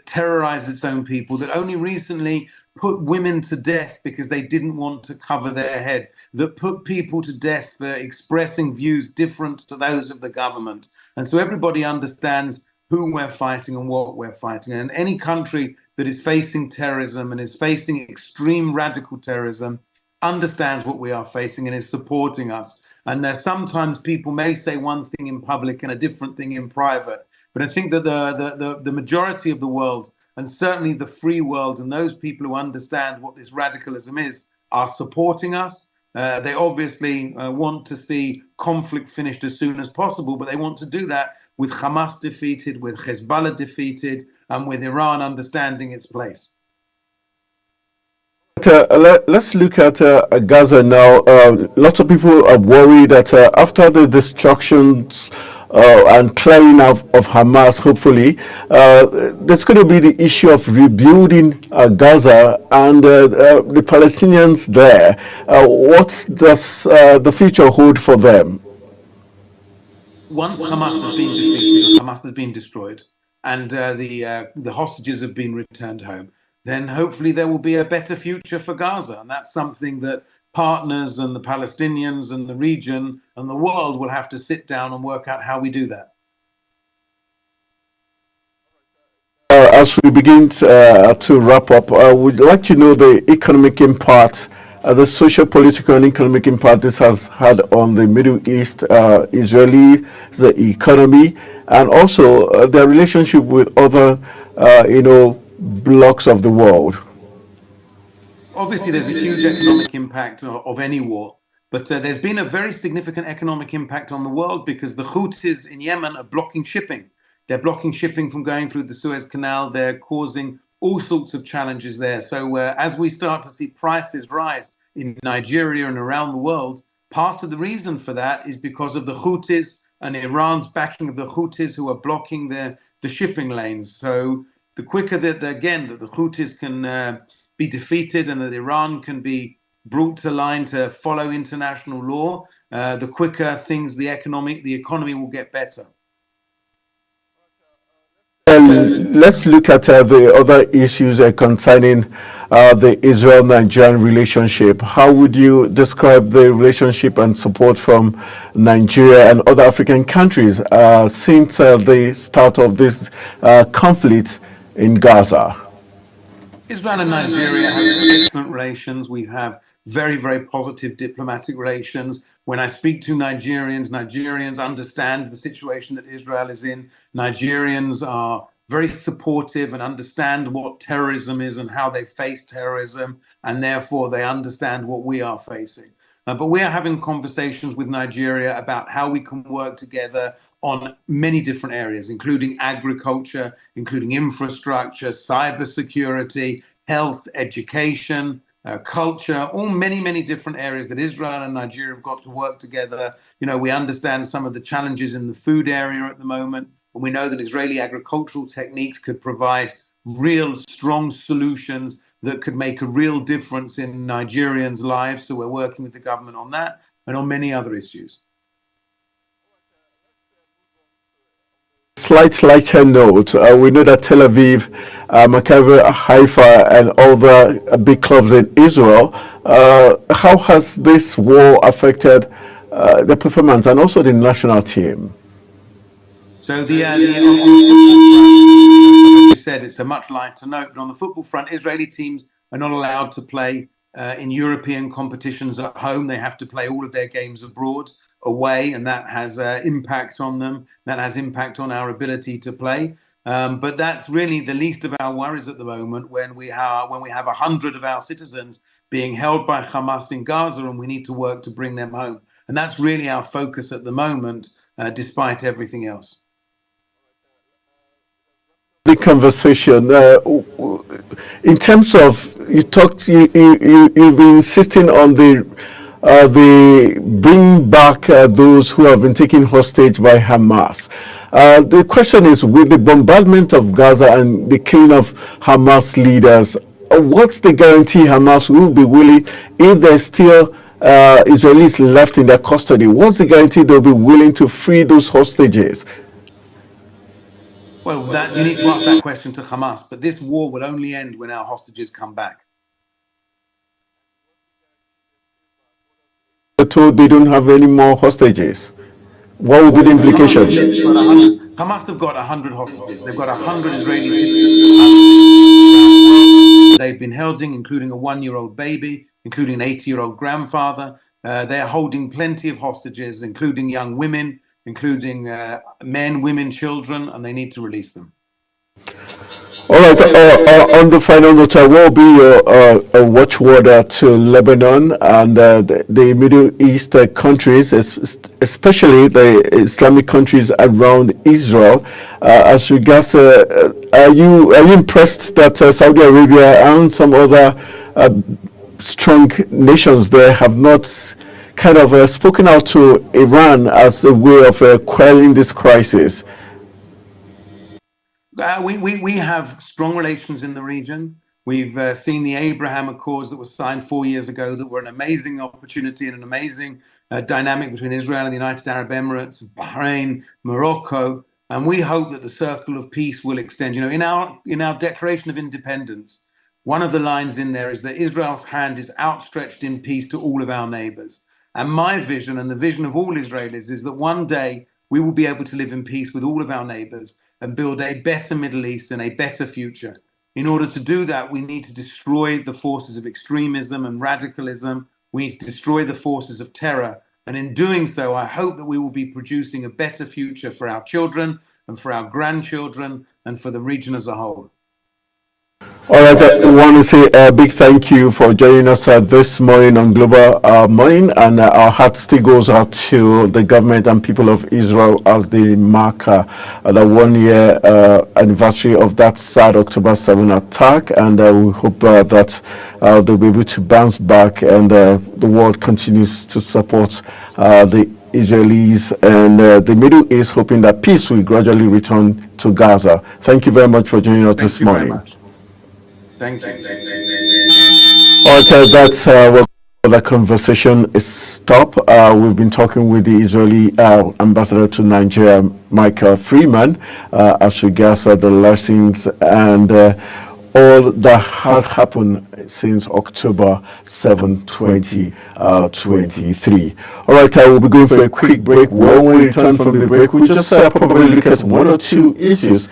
terrorized its own people, that only recently put women to death because they didn't want to cover their head, that put people to death for expressing views different to those of the government. And so everybody understands who we're fighting and what we're fighting. And any country that is facing terrorism and is facing extreme radical terrorism understands what we are facing and is supporting us. And sometimes people may say one thing in public and a different thing in private. But I think that the majority of the world, and certainly the free world, and those people who understand what this radicalism is, are supporting us. They obviously want to see conflict finished as soon as possible, but they want to do that with Hamas defeated, with Hezbollah defeated, and with Iran understanding its place. Let's look at Gaza now. Lots of people are worried that after the destructions and clearing of Hamas, hopefully, there's going to be the issue of rebuilding Gaza and the Palestinians there. What does the future hold for them? Once Hamas has been defeated, Hamas has been destroyed, and the hostages have been returned home, then hopefully there will be a better future for Gaza. And that's something that partners and the Palestinians and the region and the world will have to sit down and work out how we do that. As we begin to wrap up, I would like to know the economic impact, the social, political, and economic impact this has had on the Middle East, Israeli, the economy, and also their relationship with other, blocks of the world. Obviously, there's a huge economic impact of any war, but there's been a very significant economic impact on the world because the Houthis in Yemen are blocking shipping. They're blocking shipping from going through the Suez Canal. They're causing all sorts of challenges there. So as we start to see prices rise in Nigeria and around the world, part of the reason for that is because of the Houthis and Iran's backing of the Houthis who are blocking the shipping lanes. So the quicker that the Houthis can be defeated and that Iran can be brought to line to follow international law, the quicker the economy will get better. Let's look at the other issues concerning the Israel-Nigerian relationship. How would you describe the relationship and support from Nigeria and other African countries since the start of this conflict in Gaza? Israel and Nigeria have excellent relations. We have very, very positive diplomatic relations. When I speak to Nigerians understand the situation that Israel is in. Nigerians are very supportive and understand what terrorism is and how they face terrorism, and therefore they understand what we are facing. But we are having conversations with Nigeria about how we can work together on many different areas, including agriculture, including infrastructure, cybersecurity, health, education, culture, all many different areas that Israel and Nigeria have got to work together. We understand some of the challenges in the food area at the moment, and we know that Israeli agricultural techniques could provide real strong solutions that could make a real difference in Nigerians' lives. So we're working with the government on that and on many other issues. Slight lighter note, we know that Tel Aviv, Maccabi Haifa, and other big clubs in Israel, how has this war affected the performance and also the national team? So on the you said it's a much lighter note, but on the football front, Israeli teams are not allowed to play in European competitions at home. They have to play all of their games abroad, away, and that has impact on them. That has impact on our ability to play. But that's really the least of our worries at the moment when we have 100 of our citizens being held by Hamas in Gaza, and we need to work to bring them home. And that's really our focus at the moment, despite everything else. The conversation in terms of you've been insisting on the bring back those who have been taken hostage by Hamas. The question is, with the bombardment of Gaza and the killing of Hamas leaders, what's the guarantee Hamas will be willing, if there's still Israelis left in their custody, what's the guarantee they'll be willing to free those hostages? Well, you need to ask that question to Hamas, but this war will only end when our hostages come back. They're told they don't have any more hostages. What would be the implication? Hamas have got 100 hostages. They've got 100 Israeli citizens they've been holding, including a 1-year-old baby, including an 80-year-old grandfather. They're holding plenty of hostages, including young women, including men, women, children, and they need to release them. All right. On the final note, what will be your watchword to Lebanon and the Middle East countries, especially the Islamic countries around Israel? As regards, are you impressed that Saudi Arabia and some other strong nations there have not kind of spoken out to Iran as a way of quelling this crisis? We have strong relations in the region. We've seen the Abraham Accords that were signed 4 years ago that were an amazing opportunity and an amazing dynamic between Israel and the United Arab Emirates, Bahrain, Morocco. And we hope that the circle of peace will extend. You know, in our Declaration of Independence, one of the lines in there is that Israel's hand is outstretched in peace to all of our neighbors. And my vision and the vision of all Israelis is that one day we will be able to live in peace with all of our neighbors and build a better Middle East and a better future. In order to do that, we need to destroy the forces of extremism and radicalism. We need to destroy the forces of terror. And in doing so, I hope that we will be producing a better future for our children and for our grandchildren and for the region as a whole. All right, I want to say a big thank you for joining us this morning on Global Morning, and our heart still goes out to the government and people of Israel as they mark the 1 year anniversary of that sad October 7 attack, and we hope that they'll be able to bounce back and the world continues to support the Israelis and the Middle East, hoping that peace will gradually return to Gaza. Thank you very much for joining us this morning. Thank you. All right, that's where the conversation is stopped. We've been talking with the Israeli ambassador to Nigeria, Michael Freeman, as regards the lessons and all that has happened since October 7, 2023. All right, we'll be going for a quick break. When we return from the break, we'll just probably look at one or two issues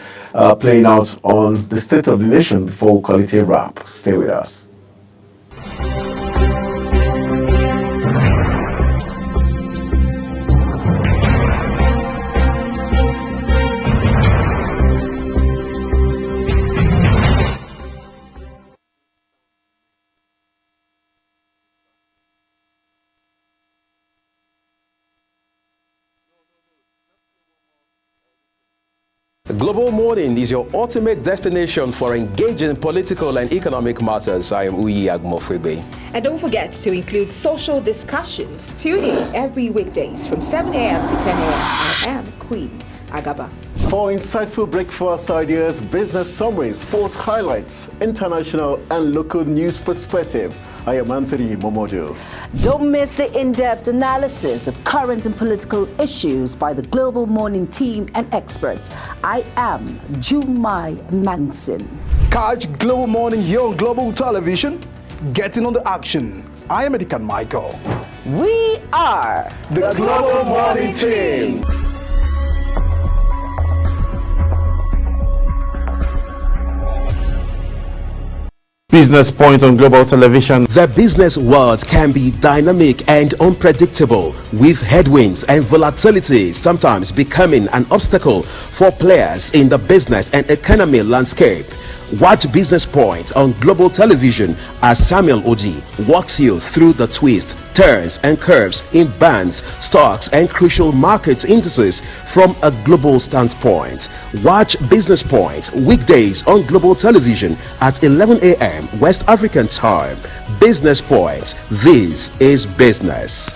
playing out on the state of the nation before we call it a wrap. Stay with us. Global Morning is your ultimate destination for engaging political and economic matters. I am Uyi Agmofrebe. And don't forget to include social discussions. Tune in every weekdays from 7 a.m. to 10 a.m. I am Queen Agaba. For insightful breakfast ideas, business summaries, sports highlights, international and local news perspective, I am Anthony Momodu. Don't miss the in-depth analysis of current and political issues by the Global Morning team and experts. I am Jumai Manson. Catch Global Morning here on Global Television, getting on the action. I am Edikan Michael. We are the Global Morning team. Business Point on Global Television. The business world can be dynamic and unpredictable, with headwinds and volatility sometimes becoming an obstacle for players in the business and economy landscape. Watch Business Point on Global Television as Samuel Oji walks you through the twists, turns and curves in bands, stocks and crucial market indices from a global standpoint. Watch Business Point weekdays on Global Television at 11 a.m. West African time. Business Point. This is business.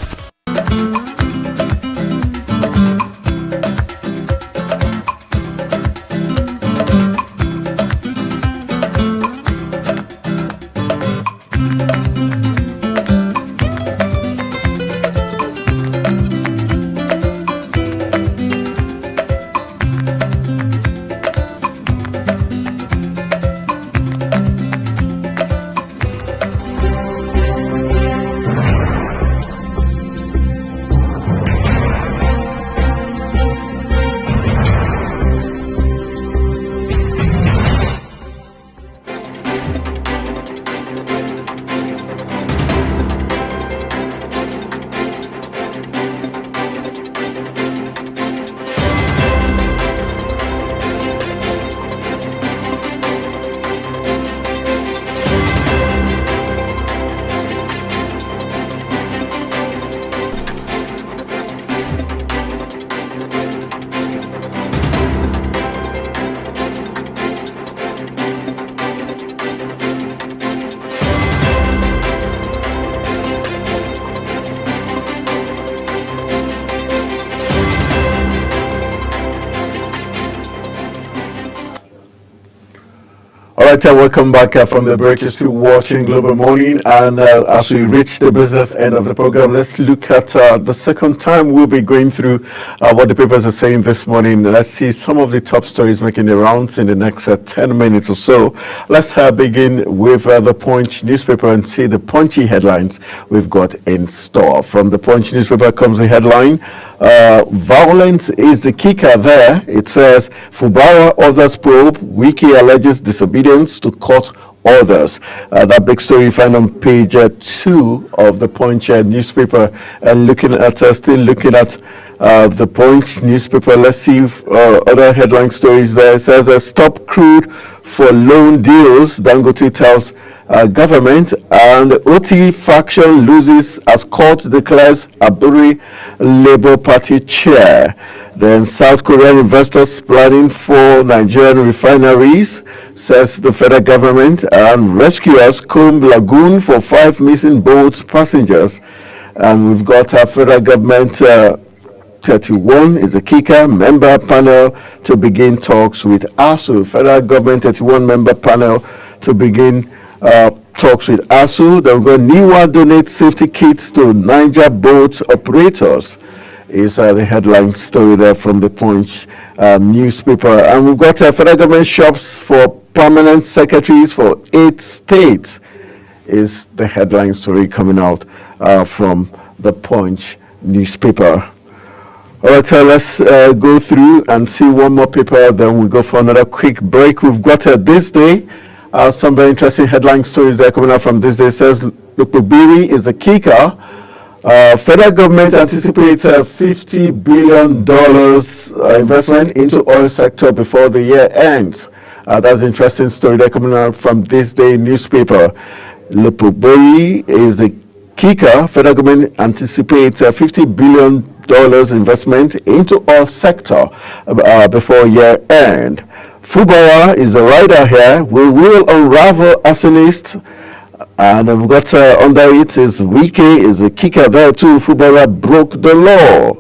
right, welcome back from the break. You're still watching Global Morning, and as we reach the business end of the program, let's look at the second time we'll be going through what the papers are saying this morning. Let's see some of the top stories making the rounds in the next 10 minutes or so. Let's begin with the Punch newspaper and see the punchy headlines we've got in store. From the Punch newspaper comes the headline, violence is the kicker there. It says, Fubara others probe, Wiki alleges disobedience to court orders. That big story you find on page 2 of the Punch newspaper. And still looking at the Punch newspaper, let's see if, other headline stories there. It says, stop crude for loan deals, Dangote tells government, and OT faction loses as court declares Aburi Labour Party chair. Then South Korean investors planning for Nigerian refineries, says the federal government, and rescuers comb lagoon for 5 missing boat passengers. And we've got our federal government 31 is the kicker, member panel to begin talks with ASU. Federal government 31 member panel to begin talks with ASU. Then we've got NIWA donate safety kits to Niger boat operators. Is the headline story there from the Punch newspaper. And we've got federal government shops for permanent secretaries for 8 states is the headline story coming out from the Punch newspaper. All right, let's go through and see one more paper, then we go for another quick break. We've got this day some very interesting headline stories that are coming out from this day. It says, Lukubiri is the kicker. Federal government anticipates $50 billion investment into oil sector before the year ends. That's an interesting story that coming out from this day newspaper. Lukubiri is the kicker. Federal government anticipates $50 billion investment into oil sector before year end. Fubara is the rider here. We will unravel arsonist. And we've got under it is Wike is a kicker there too. Fubara broke the law.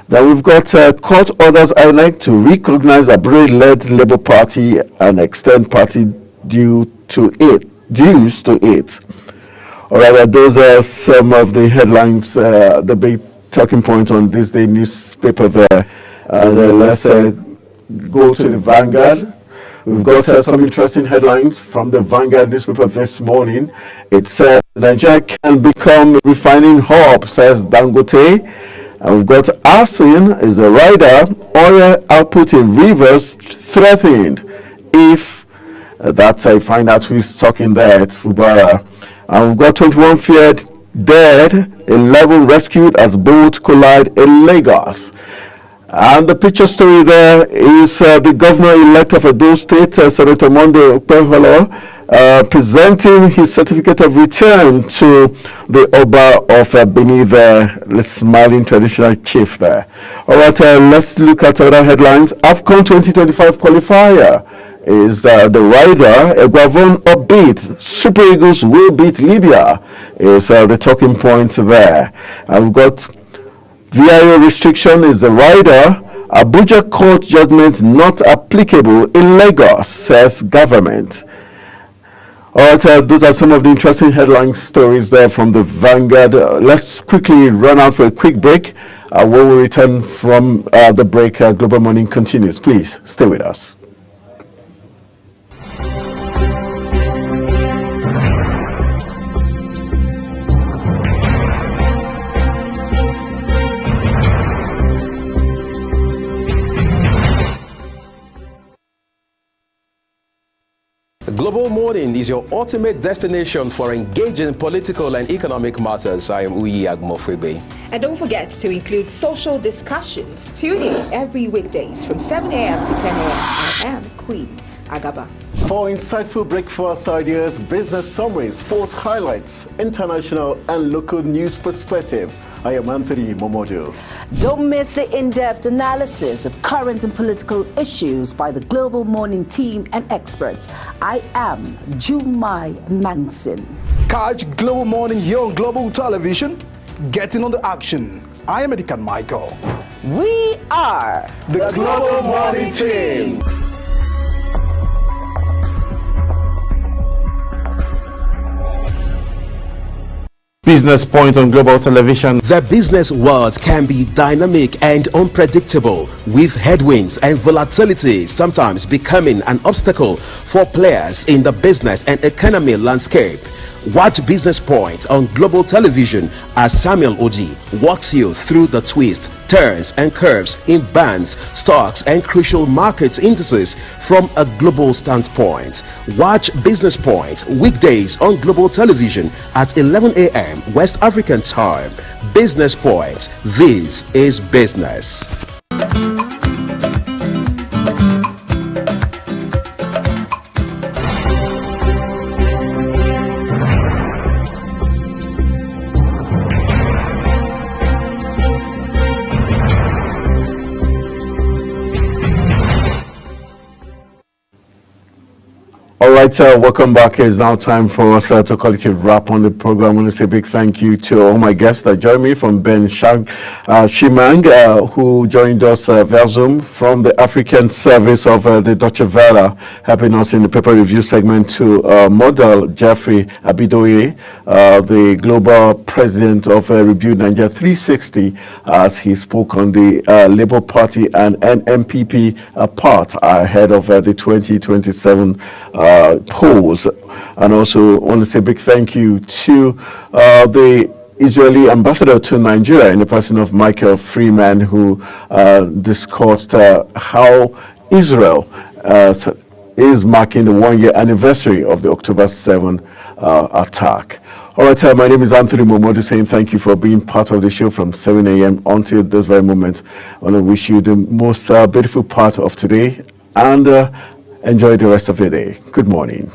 Then we've got court orders INEC to recognize a Abure-led Labour Party and extend party dues to it. All right, those are some of the headlines, the big talking point on this day newspaper there. Let's go to the Vanguard. We've got some interesting headlines from the Vanguard newspaper this morning. It says Nigeria can become refining hub, says Dangote. And we've got arson is the rider. Oil output in rivers threatened. If that's I find out who's talking there, it's Fubara. And we've got 21 feared dead, 11 rescued as boat collide in Lagos. And the picture story there is the governor-elect of Edo State, Senator Monday Okpeholo, presenting his certificate of return to the Oba of Benin there, the smiling traditional chief there. All right, let's look at other headlines. AFCON 2025 qualifier is the rider, Eguavon upbeat. Super Eagles will beat Libya is the talking point there. And we've got VIO restriction is the rider. Abuja court judgment not applicable in Lagos, says government. All right, those are some of the interesting headline stories there from the Vanguard. Let's quickly run out for a quick break. When we return from the break, Global Morning continues. Please stay with us. Global Morning is your ultimate destination for engaging political and economic matters. I am Uyi Agmofrebe. And don't forget to include social discussions. Tune in every weekdays from 7 a.m. to 10 a.m. I am Queen Agaba. For insightful breakfast ideas, business summaries, sports highlights, international and local news perspective, I am Anthony Momodu. Don't miss the in-depth analysis of current and political issues by the Global Morning team and experts. I am Jumai Manson. Catch Global Morning here on Global Television. Get in on the action. I am Edikan Michael. We are the Global Morning team. Business Point on Global Television. The business world can be dynamic and unpredictable, with headwinds and volatility sometimes becoming an obstacle for players in the business and economy landscape. Watch Business Point on Global Television as Samuel Oji walks you through the twists, turns and curves in bands, stocks and crucial market indices from a global standpoint. Watch Business Point weekdays on Global Television at 11 a.m. West African time. Business Point. This is business. All right, welcome back. It's now time for us to call it a wrap on the program. I want to say a big thank you to all my guests that joined me, from Ben Shimang, who joined us via Zoom, from the African service of the Deutsche Welle, helping us in the paper review segment, to Model Jeffrey Abidoye, the global president of Rebuild Nigeria 360, as he spoke on the Labour Party and NMPP part ahead of the 2027 polls. And also want to say a big thank you to the Israeli ambassador to Nigeria in the person of Michael Freeman, who discussed how Israel is marking the 1-year anniversary of the October 7 attack. All right, my name is Anthony Momodu, saying thank you for being part of the show from 7 a.m. until this very moment. I want to wish you the most beautiful part of today, and enjoy the rest of your day. Good morning.